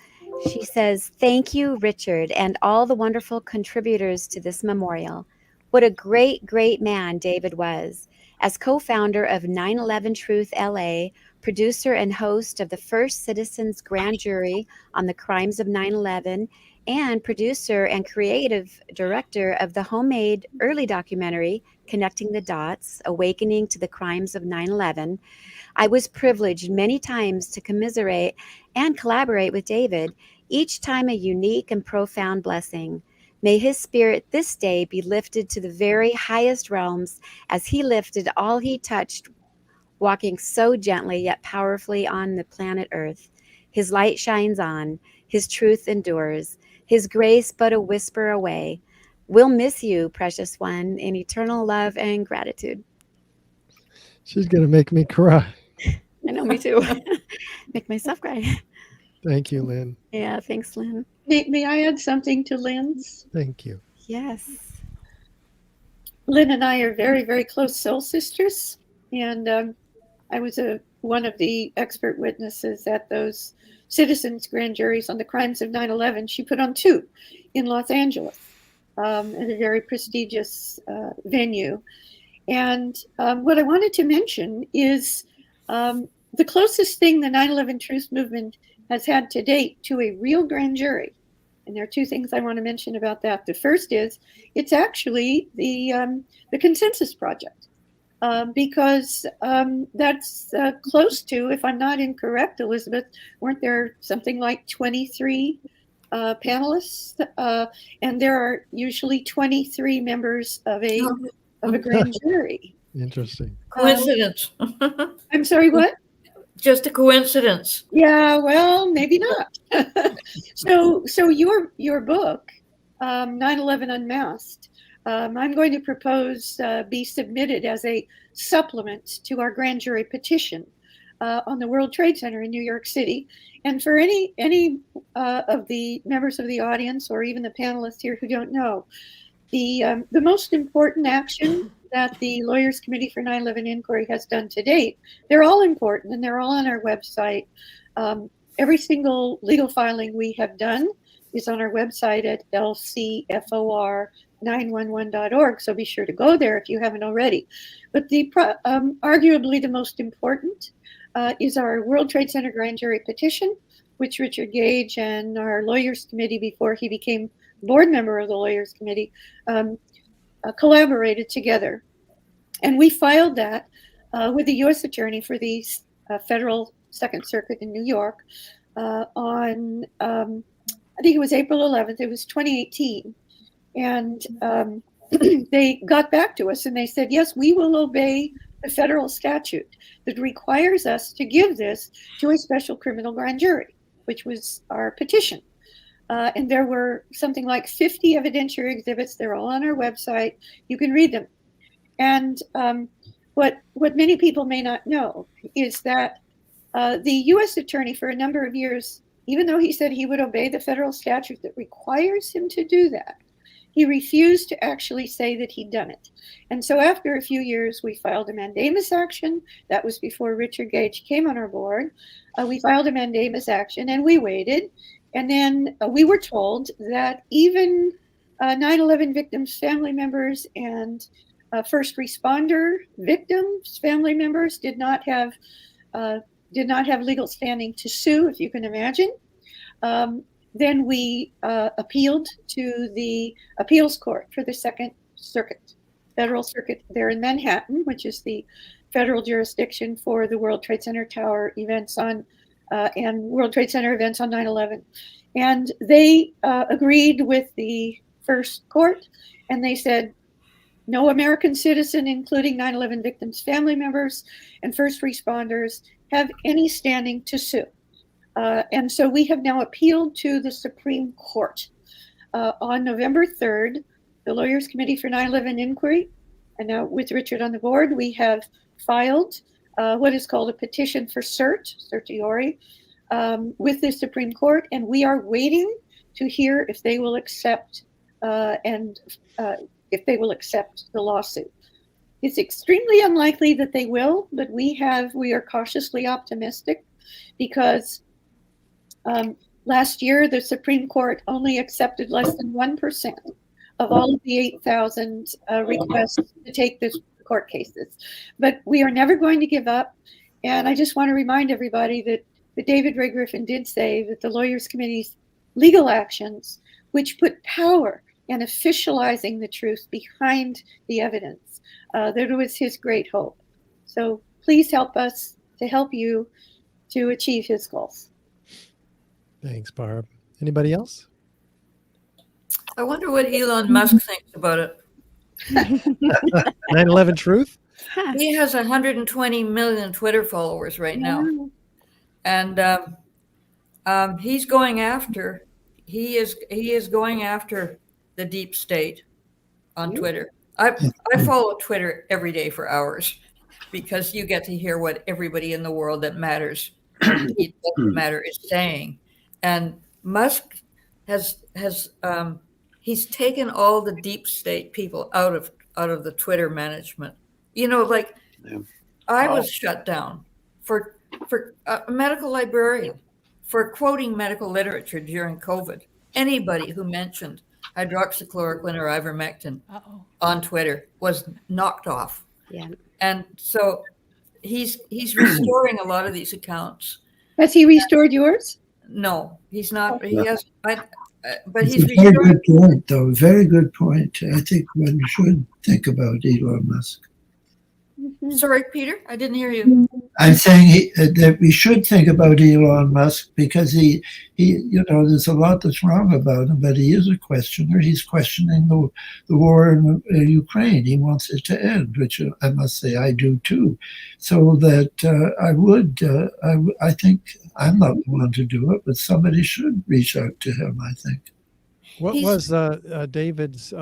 She says, "Thank you, Richard, and all the wonderful contributors to this memorial. What a great, great man David was. As co-founder of 9/11 Truth LA, producer and host of the first Citizens Grand Jury on the crimes of 9/11, and producer and creative director of the homemade early documentary, Connecting the Dots, Awakening to the Crimes of 9/11. I was privileged many times to commiserate and collaborate with David, each time a unique and profound blessing. May his spirit this day be lifted to the very highest realms as he lifted all he touched, walking so gently yet powerfully on the planet Earth. His light shines on, his truth endures, his grace but a whisper away. We'll miss you, precious one, in eternal love and gratitude. She's going to make me cry. I know, me too. Make myself cry. Thank you, Lynn. Yeah, thanks, Lynn. May I add something to Lynn's? Thank you. Yes. Lynn and I are very, very close soul sisters. And I was one of the expert witnesses at those citizens' grand juries on the crimes of 9/11. She put on 2 in Los Angeles at a very prestigious venue. And what I wanted to mention is the closest thing the 9/11 Truth Movement has had to date to a real grand jury. And there are 2 things I want to mention about that. The first is it's actually the Consensus Project, because that's close to, if I'm not incorrect, Elizabeth, weren't there something like 23 panelists? And there are usually 23 members of a grand jury. Interesting. Coincidence. I'm sorry, what? Just a coincidence. Yeah, well, maybe not. So your book, 9/11 Unmasked, I'm going to propose be submitted as a supplement to our grand jury petition on the World Trade Center in New York City. And for any of the members of the audience or even the panelists here who don't know, the most important action that the Lawyers Committee for 9/11 Inquiry has done to date, they're all important and they're all on our website. Every single legal filing we have done is on our website at lcfor911.org, so be sure to go there if you haven't already. But arguably the most important is our World Trade Center Grand Jury petition, which Richard Gage and our Lawyers Committee, before he became board member of the Lawyers Committee, collaborated together. And we filed that with the U.S. Attorney for the Federal Second Circuit in New York on, I think it was April 11th, it was 2018. And they got back to us and they said, yes, we will obey the federal statute that requires us to give this to a special criminal grand jury, which was our petition. And there were something like 50 evidentiary exhibits. They're all on our website. You can read them. And what many people may not know is that the U.S. Attorney for a number of years, even though he said he would obey the federal statute that requires him to do that, he refused to actually say that he'd done it. And so after a few years, we filed a mandamus action. That was before Richard Gage came on our board. We filed a mandamus action and we waited. And then we were told that even 9/11 victims' family members and first responder victims' family members did not have legal standing to sue, if you can imagine. Then we appealed to the appeals court for the Second Circuit, Federal Circuit there in Manhattan, which is the federal jurisdiction for the World Trade Center Tower events on and World Trade Center events on 9/11. And they agreed with the first court, and they said, no American citizen, including 9/11 victims' family members and first responders, have any standing to sue. And so we have now appealed to the Supreme Court. On November 3rd, the Lawyers Committee for 9/11 Inquiry, and now with Richard on the board, we have filed what is called a petition for certiorari, with the Supreme Court, and we are waiting to hear if they will accept if they will accept the lawsuit. It's extremely unlikely that they will, but we are cautiously optimistic because last year the Supreme Court only accepted less than 1% of all of the 8,000 requests to take this court cases. But we are never going to give up. And I just want to remind everybody that David Ray Griffin did say that the Lawyers Committee's legal actions, which put power in officializing the truth behind the evidence, that it was his great hope. So please help us to help you to achieve his goals. Thanks, Barb. Anybody else? I wonder what Elon Musk thinks about it. 9/11 truth? He has 120 million Twitter followers right now, and he is going after the deep state on Twitter. I follow Twitter every day for hours because you get to hear what everybody in the world that matters is saying. And Musk has he's taken all the deep state people out of the Twitter management. You know, like I was shut down for a medical librarian for quoting medical literature during COVID. Anybody who mentioned hydroxychloroquine or ivermectin on Twitter was knocked off. Yeah. And so he's restoring a lot of these accounts. Has he restored yours? No, he's not. He has, but It's he's a very restoring. good point, though. Very good point. I think one should think about Elon Musk. Sorry, Peter, I didn't hear you. I'm saying that we should think about Elon Musk because he, there's a lot that's wrong about him, but he is a questioner. He's questioning the war in Ukraine. He wants it to end, which I must say I do too. So that I think I'm not the one to do it, but somebody should reach out to him, I think. What was David's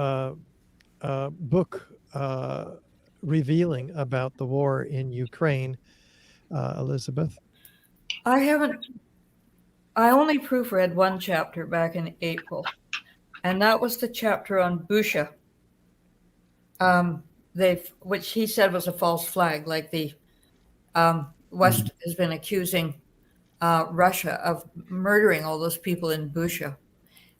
book revealing about the war in Ukraine, Elizabeth? I only proofread one chapter back in April, and that was the chapter on Busha, which he said was a false flag, like the West has been accusing Russia of murdering all those people in Busha.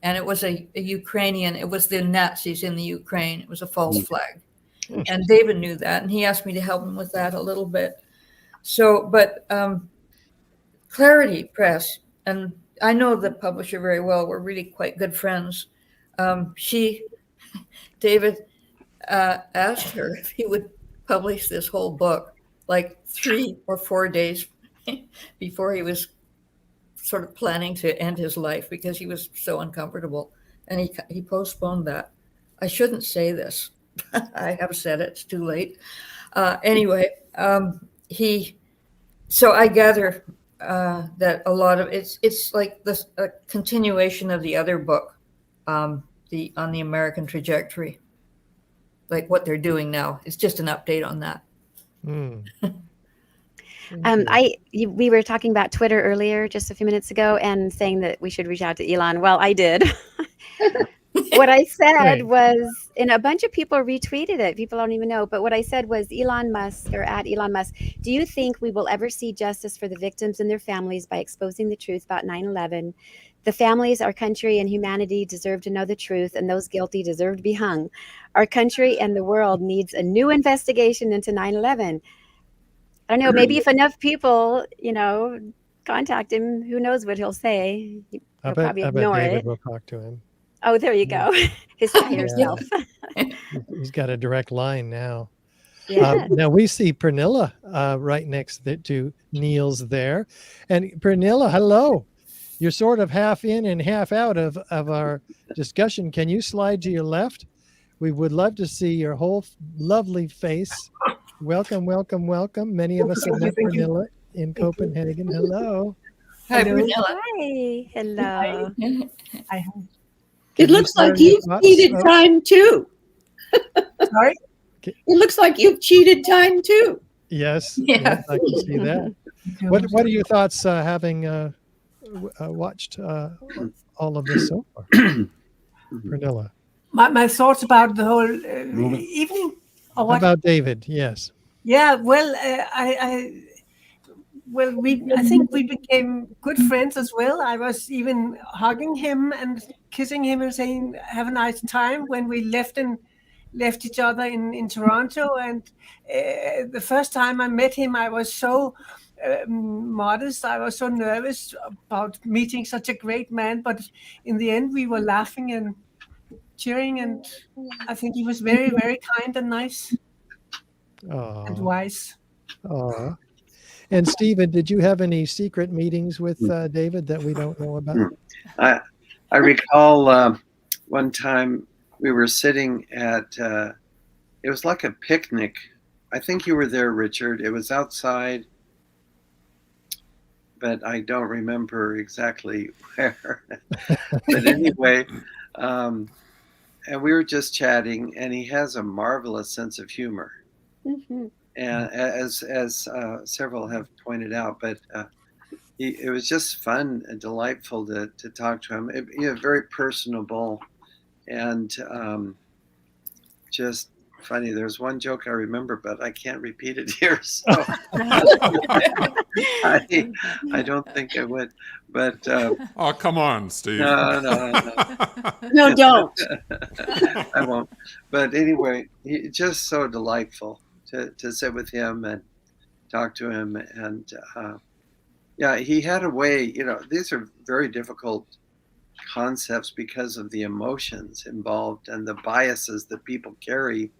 And it was a Ukrainian, it was the Nazis in the Ukraine. It was a false flag. And David knew that, and he asked me to help him with that a little bit. So, but Clarity Press, and I know the publisher very well. We're really quite good friends. David asked her if he would publish this whole book like 3 or 4 days before he was sort of planning to end his life because he was so uncomfortable. And he postponed that. I shouldn't say this. I have said it. It's too late. Anyway, so I gather that a lot of it's like this a continuation of the other book, on the American trajectory, like what they're doing now. It's just an update on that. We were talking about Twitter earlier, just a few minutes ago, and saying that we should reach out to Elon. Well, I did. What I said was, and a bunch of people retweeted it. People don't even know. But what I said was, Elon Musk, or at Elon Musk, do you think we will ever see justice for the victims and their families by exposing the truth about 9/11? The families, our country, and humanity deserve to know the truth, and those guilty deserve to be hung. Our country and the world needs a new investigation into 9/11. I don't know, maybe if enough people, contact him, who knows what he'll say. He'll probably ignore David it. will talk to him. Oh, there you go. His higher self. He's got a direct line now. Yeah. Now we see Pernilla right next to Niels there. And Pernilla, hello. You're sort of half in and half out of our discussion. Can you slide to your left? We would love to see your whole lovely face. Welcome, welcome, welcome. Many of us have met Pernilla in Copenhagen. Hello. Hi, Pernilla. Hi. Hello. Hi. It looks like you've cheated time too. Sorry? It looks like you've cheated time too. Yes, yes, I can see that. What are your thoughts having watched all of this so far? Pernilla. My thoughts about the whole evening? Or what? About David, yes. Yeah, well, I think we became good friends as well. I was even hugging him and kissing him and saying, have a nice time when we left each other in Toronto. And the first time I met him, I was so modest. I was so nervous about meeting such a great man, but in the end we were laughing and cheering, and I think he was very, very kind and nice and wise. Aw. And Stephen, did you have any secret meetings with David that we don't know about? I recall one time we were sitting at, it was like a picnic. I think you were there, Richard. It was outside, but I don't remember exactly where. But anyway, and we were just chatting, and he has a marvelous sense of humor. Mm-hmm. And as several have pointed out, but it was just fun and delightful to talk to him. Very personable, and just funny. There's one joke I remember, but I can't repeat it here, so I don't think I would. But oh, come on, Steve. No, don't. I won't. But anyway, just so delightful to sit with him and talk to him, and yeah, he had a way. These are very difficult concepts because of the emotions involved and the biases that people carry.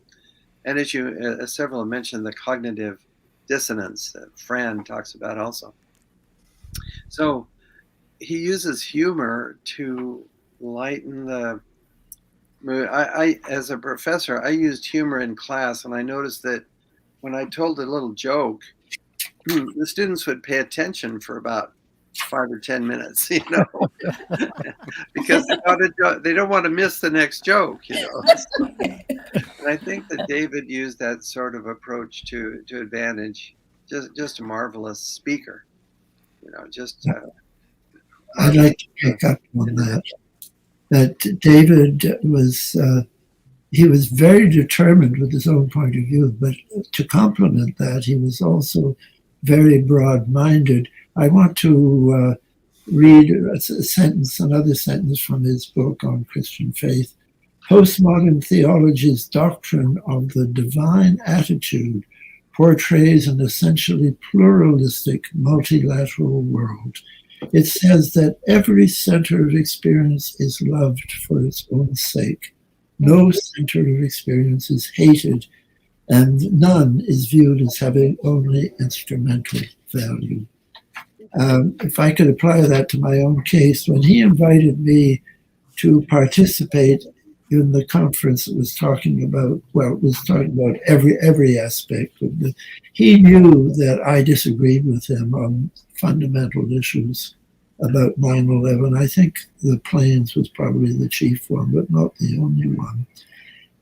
And as several have mentioned, the cognitive dissonance that Fran talks about also. So he uses humor to lighten the mood. I as a professor, I used humor in class, and I noticed that when I told a little joke, the students would pay attention for about 5 or 10 minutes, because they don't want to miss the next joke, And I think that David used that sort of approach to advantage. Just a marvelous speaker, I'd like to pick up on that. That David was he was very determined with his own point of view, but to complement that, he was also very broad-minded. I want to read another sentence from his book on Christian faith. Postmodern theology's doctrine of the divine attitude portrays an essentially pluralistic, multilateral world. It says that every center of experience is loved for its own sake. No center of experience is hated, and none is viewed as having only instrumental value. If I could apply that to my own case, when he invited me to participate in the conference, it was talking about every aspect of the. He knew that I disagreed with him on fundamental issues about 9/11. I think the planes was probably the chief one, but not the only one.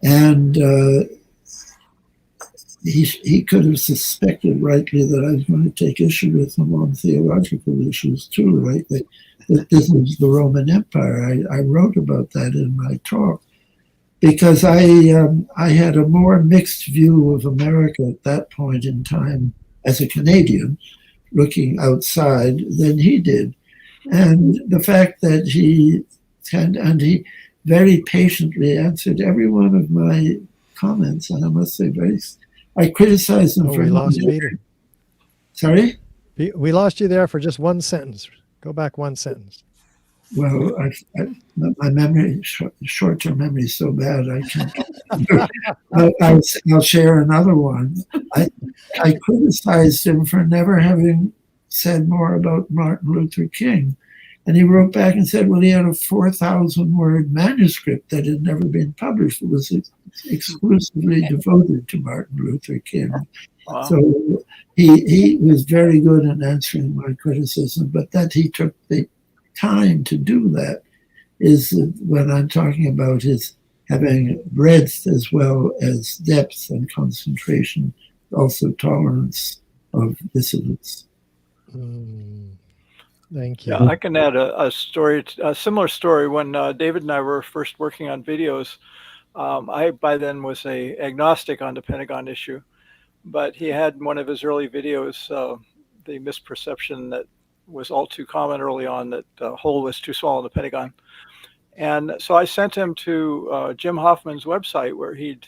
And he could have suspected rightly that I was going to take issue with him on theological issues too, right? That this was the Roman Empire. I wrote about that in my talk because I had a more mixed view of America at that point in time as a Canadian looking outside than he did. And the fact that he very patiently answered every one of my comments, and I must say, I criticized him for. We lost Peter. Sorry? We lost you there for just one sentence. Go back one sentence. Well, my memory, short-term memory is so bad, I can't. I'll share another one. I criticized him for never having said more about Martin Luther King. And he wrote back and said, well, he had a 4,000-word manuscript that had never been published. It was exclusively devoted to Martin Luther King. Wow. So he was very good in answering my criticism, but that he took the time to do that is when I'm talking about his having breadth as well as depth and concentration, also tolerance of dissidence. Thank you. Yeah, I can add a similar story. When David and I were first working on videos, I by then was agnostic on the Pentagon issue, but he had in one of his early videos the misperception that was all too common early on, that the hole was too small in the Pentagon. And so I sent him to Jim Hoffman's website where he'd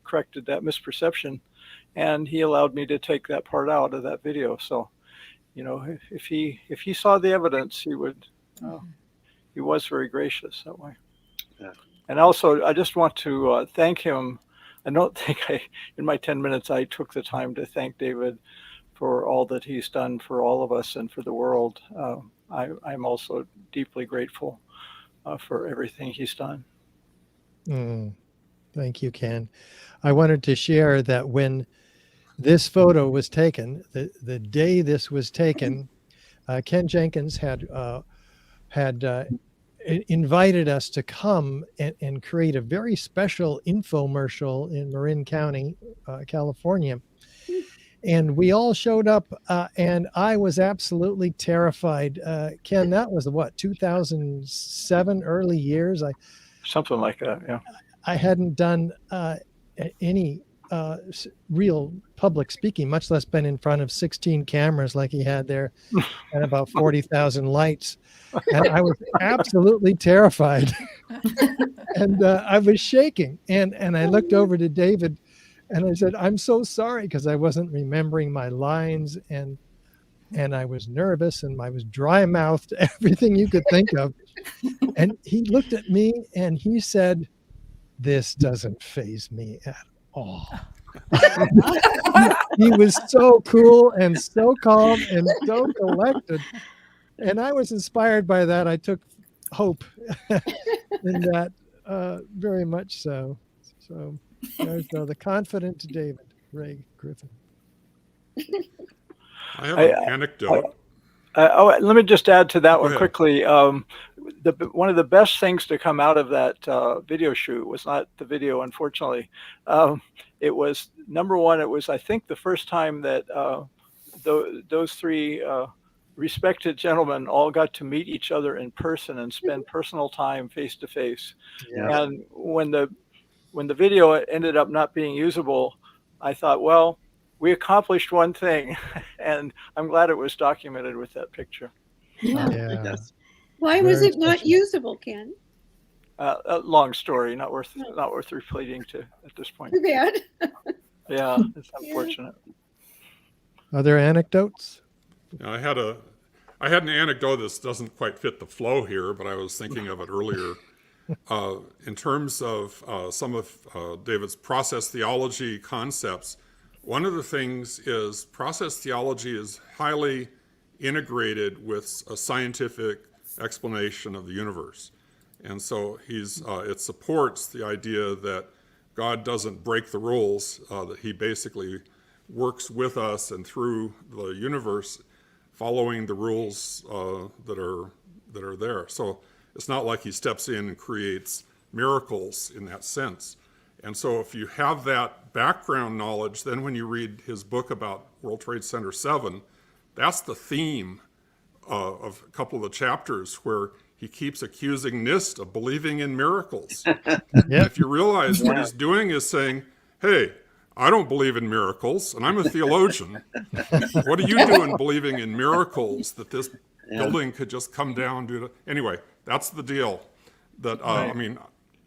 corrected that misperception, and he allowed me to take that part out of that video. So you know, if he saw the evidence, he would. He was very gracious that way. Yeah. And also, I just want to thank him. I don't think in my 10 minutes, I took the time to thank David for all that he's done for all of us and for the world. I'm also deeply grateful for everything he's done. Thank you, Ken. I wanted to share that when this photo was taken, the day this was taken, Ken Jenkins had invited us to come and create a very special infomercial in Marin County, California. And we all showed up, and I was absolutely terrified. Ken, that was what, 2007, early years? Something like that, yeah. I hadn't done any real public speaking, much less been in front of 16 cameras like he had there and about 40,000 lights. And I was absolutely terrified. And I was shaking. And I looked over to David and I said, I'm so sorry, because I wasn't remembering my lines, and I was nervous and I was dry-mouthed, everything you could think of. And he looked at me and he said, "This doesn't faze me at all." He was so cool and so calm and so collected. And I was inspired by that. I took hope in that, very much so. So there's the confident David, Ray Griffin. I have an anecdote. Let me just add to that one quickly. One of the best things to come out of that video shoot was not the video, unfortunately. It was, number one, it was, I think, the first time that those three respected gentlemen all got to meet each other in person and spend personal time face to face. And when the video ended up not being usable, I thought, well, we accomplished one thing, and I'm glad it was documented with that picture. Why was it not usable, Ken? A long story, not worth repeating at this point. Too bad. Yeah, it's unfortunate. Other anecdotes? I had an anecdote that doesn't quite fit the flow here, but I was thinking of it earlier. In terms of some of David's process theology concepts, one of the things is process theology is highly integrated with a scientific explanation of the universe. And so it supports the idea that God doesn't break the rules, that he basically works with us and through the universe, following the rules that are there. So it's not like he steps in and creates miracles in that sense. And so if you have that background knowledge, then when you read his book about World Trade Center 7, that's the theme of a couple of the chapters where he keeps accusing NIST of believing in miracles. If you realize what he's doing is saying, hey, I don't believe in miracles, and I'm a theologian. What are you doing believing in miracles that this building could just come down? Anyway, that's the deal. That I mean,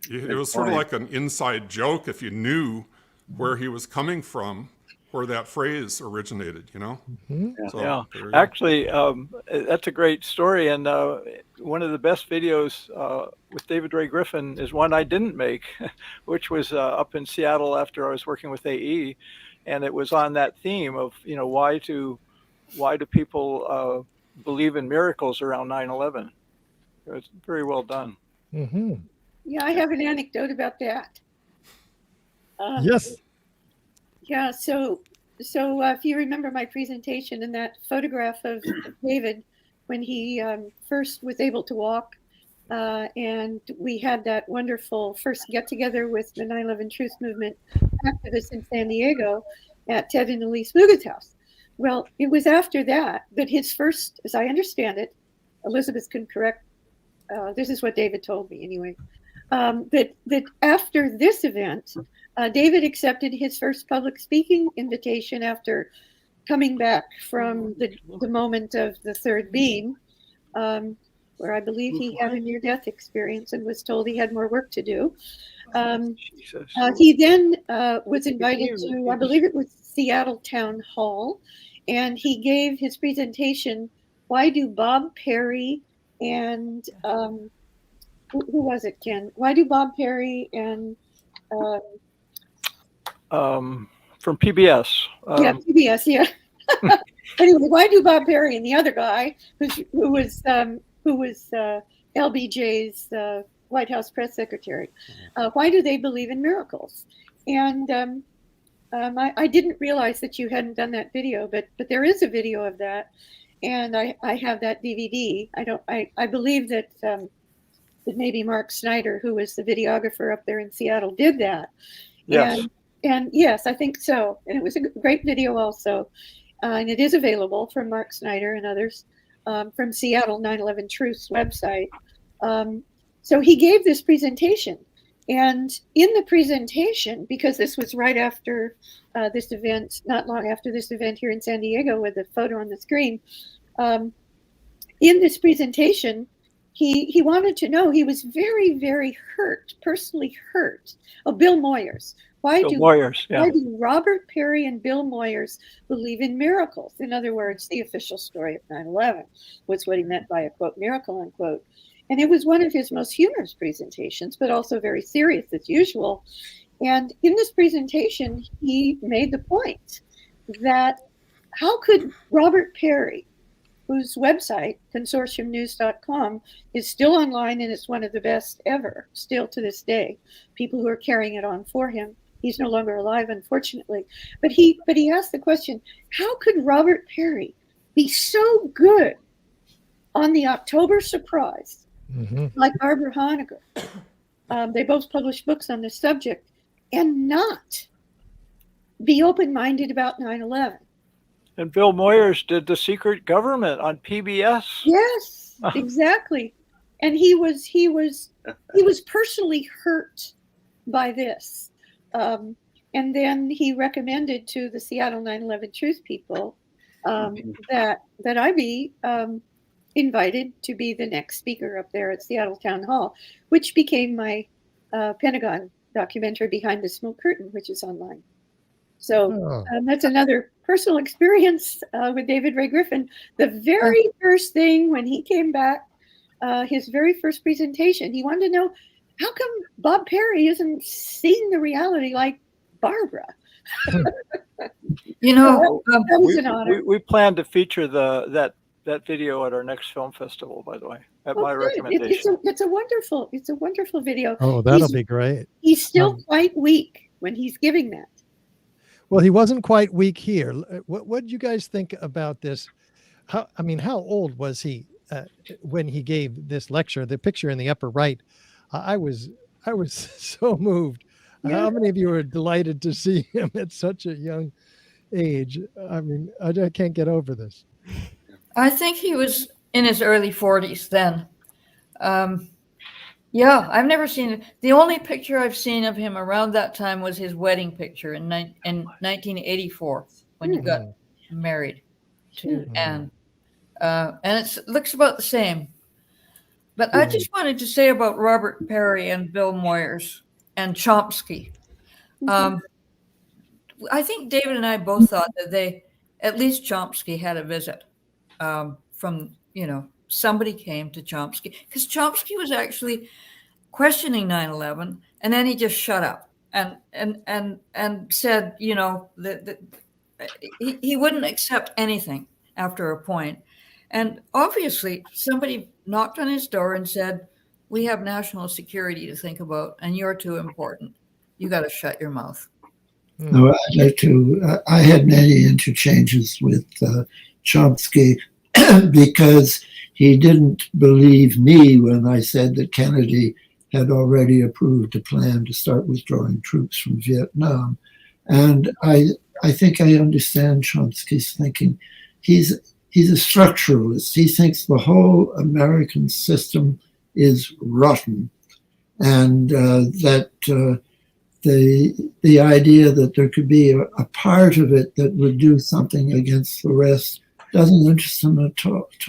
it was sort of like an inside joke if you knew where he was coming from, where that phrase originated, you know? So, actually, that's a great story. And one of the best videos with David Ray Griffin is one I didn't make, which was up in Seattle after I was working with AE. And it was on that theme of, you know, why do people believe in miracles around 9/11? It was very well done. Yeah, I have an anecdote about that. Yes. Yeah, so if you remember my presentation and that photograph of David when he first was able to walk, and we had that wonderful first get-together with the 9/11 Truth Movement activists in San Diego at Ted and Elise Mugat's house. Well, it was after that his first, as I understand it, Elizabeth can correct, this is what David told me anyway, that after this event, David accepted his first public speaking invitation after coming back from the moment of the third beam, where I believe he had a near-death experience and was told he had more work to do. He then was invited to, I believe it was Seattle Town Hall, and he gave his presentation, Why Do Bob Perry and, who was it, Ken? Why do Bob Perry and... from PBS. Yeah, PBS, yeah. Anyway, why do Bob Perry and the other guy, who was LBJ's White House press secretary, why do they believe in miracles? And I didn't realize that you hadn't done that video, but there is a video of that, and I have that DVD. I believe that maybe Mark Snyder, who was the videographer up there in Seattle, did that. Yes. And yes, I think so. And it was a great video also. And it is available from Mark Snyder and others from Seattle 9/11 Truth's website. So he gave this presentation. And in the presentation, because this was right after this event, not long after this event here in San Diego with the photo on the screen, in this presentation, he wanted to know, he was very, very hurt, personally hurt. Oh, Bill Moyers. Why do Robert Perry and Bill Moyers believe in miracles? In other words, the official story of 9/11 was what he meant by a, quote, miracle, unquote. And it was one of his most humorous presentations, but also very serious as usual. And in this presentation, he made the point that how could Robert Perry, whose website, consortiumnews.com, is still online and it's one of the best ever, still to this day, people who are carrying it on for him. He's no longer alive, unfortunately. But he asked the question, how could Robert Perry be so good on the October surprise, like Barbara Honegger? They both published books on this subject, and not be open-minded about 9/11. And Bill Moyers did The Secret Government on PBS. Yes, exactly. And he was personally hurt by this. And then he recommended to the Seattle 9/11 Truth people that I be invited to be the next speaker up there at Seattle Town Hall, which became my Pentagon documentary, Behind the Smoke Curtain, which is online. So that's another personal experience with David Ray Griffin. The very first thing when he came back, his very first presentation, he wanted to know, how come Bob Perry isn't seeing the reality like Barbara? You know, that was an honor. We plan to feature that video at our next film festival, by the way, at my recommendation. It's a wonderful video. Oh, that'll be great. He's still quite weak when he's giving that. Well, he wasn't quite weak here. What did you guys think about this? How old was he when he gave this lecture? The picture in the upper right, I was so moved. Yeah. How many of you are delighted to see him at such a young age? I mean, I can't get over this. I think he was in his early 40s then. Yeah, I've never seen it. The only picture I've seen of him around that time was his wedding picture in 1984 when he got married to Anne. And it looks about the same. But I just wanted to say about Robert Perry and Bill Moyers and Chomsky. I think David and I both thought that at least Chomsky had a visit from, somebody came to Chomsky, because Chomsky was actually questioning 9/11, and then he just shut up and said, that he wouldn't accept anything after a point. And obviously somebody knocked on his door and said, we have national security to think about, and you're too important. You got to shut your mouth. No, I'd like to. I had many interchanges with Chomsky because he didn't believe me when I said that Kennedy had already approved a plan to start withdrawing troops from Vietnam. And I think I understand Chomsky's thinking. He's a structuralist. He thinks the whole American system is rotten, and that the idea that there could be a part of it that would do something against the rest doesn't interest him at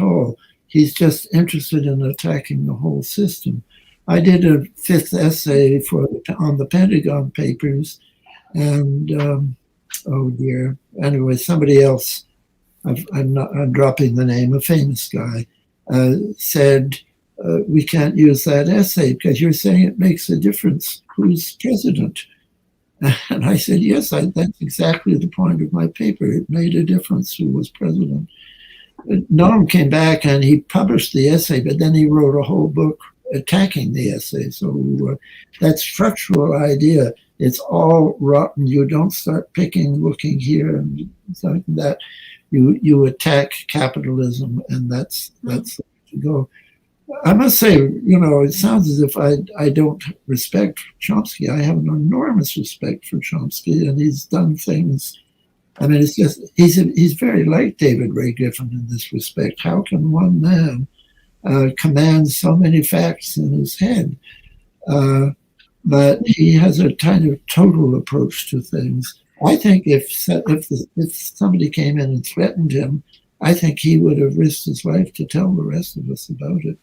all. He's just interested in attacking the whole system. I did a fifth essay on the Pentagon Papers, and oh dear. Anyway, somebody else I'm dropping the name, a famous guy, said, we can't use that essay because you're saying it makes a difference who's president. And I said, yes, that's exactly the point of my paper. It made a difference who was president. Noam came back and he published the essay, but then he wrote a whole book attacking the essay. So that structural idea, it's all rotten. You don't start picking, looking here and something that. You attack capitalism, and that's the way to go. I must say, it sounds as if I don't respect Chomsky. I have an enormous respect for Chomsky, and he's done things. I mean, it's just he's very like David Ray Griffin in this respect. How can one man command so many facts in his head? But he has a kind of total approach to things. I think if somebody came in and threatened him, I think he would have risked his life to tell the rest of us about it.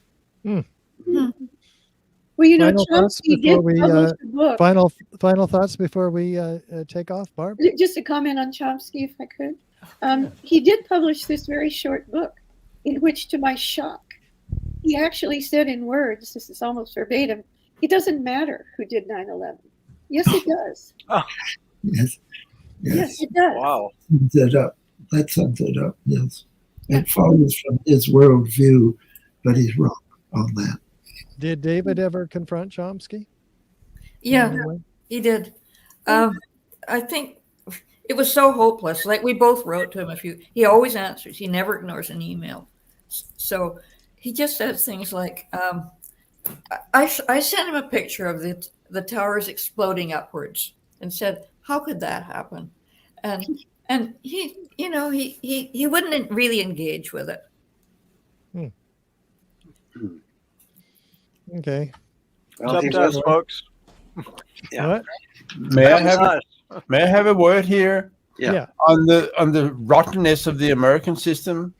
Well, Chomsky did publish a book. Final thoughts before we take off, Barb? Just a comment on Chomsky, if I could. He did publish this very short book, in which, to my shock, he actually said in words, this is almost verbatim, it doesn't matter who did 9/11. Yes, it does. Oh. Yes, it does. Wow. That sums it up, yes. It follows from his worldview, but he's wrong on that. Did David ever confront Chomsky? Yeah, he did. I think it was so hopeless. Like, we both wrote to him he always answers. He never ignores an email. So he just says things like, I sent him a picture of the towers exploding upwards and said, how could that happen? And he wouldn't really engage with it. Okay. Well, up to us, folks. Yeah. What? May I have a word here? Yeah. On the rottenness of the American system.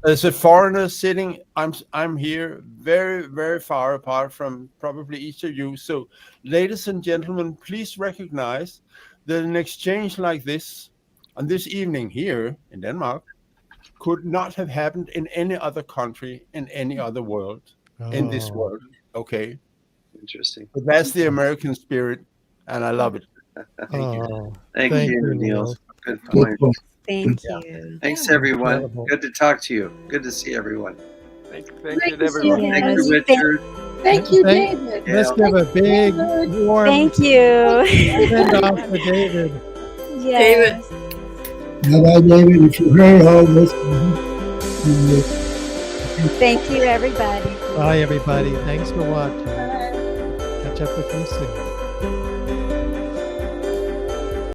As a foreigner sitting, I'm here very, very far apart from probably each of you. So, ladies and gentlemen, please recognize that an exchange like this on this evening here in Denmark could not have happened in any other country in any other world in this world. Okay. Interesting. But that's the American spirit, and I love it. Thank you, Niels. Good point. Thank you. Thanks, everyone. Good to talk to you. Good to see everyone. Thank you, everyone. Thank you, Richard. Thank you, David. Let's give a big, warm Thank you. send off to David. Yes. Bye-bye, David. If you heard all this. Thank you, everybody. Bye, everybody. Thanks for watching. Catch up with you soon.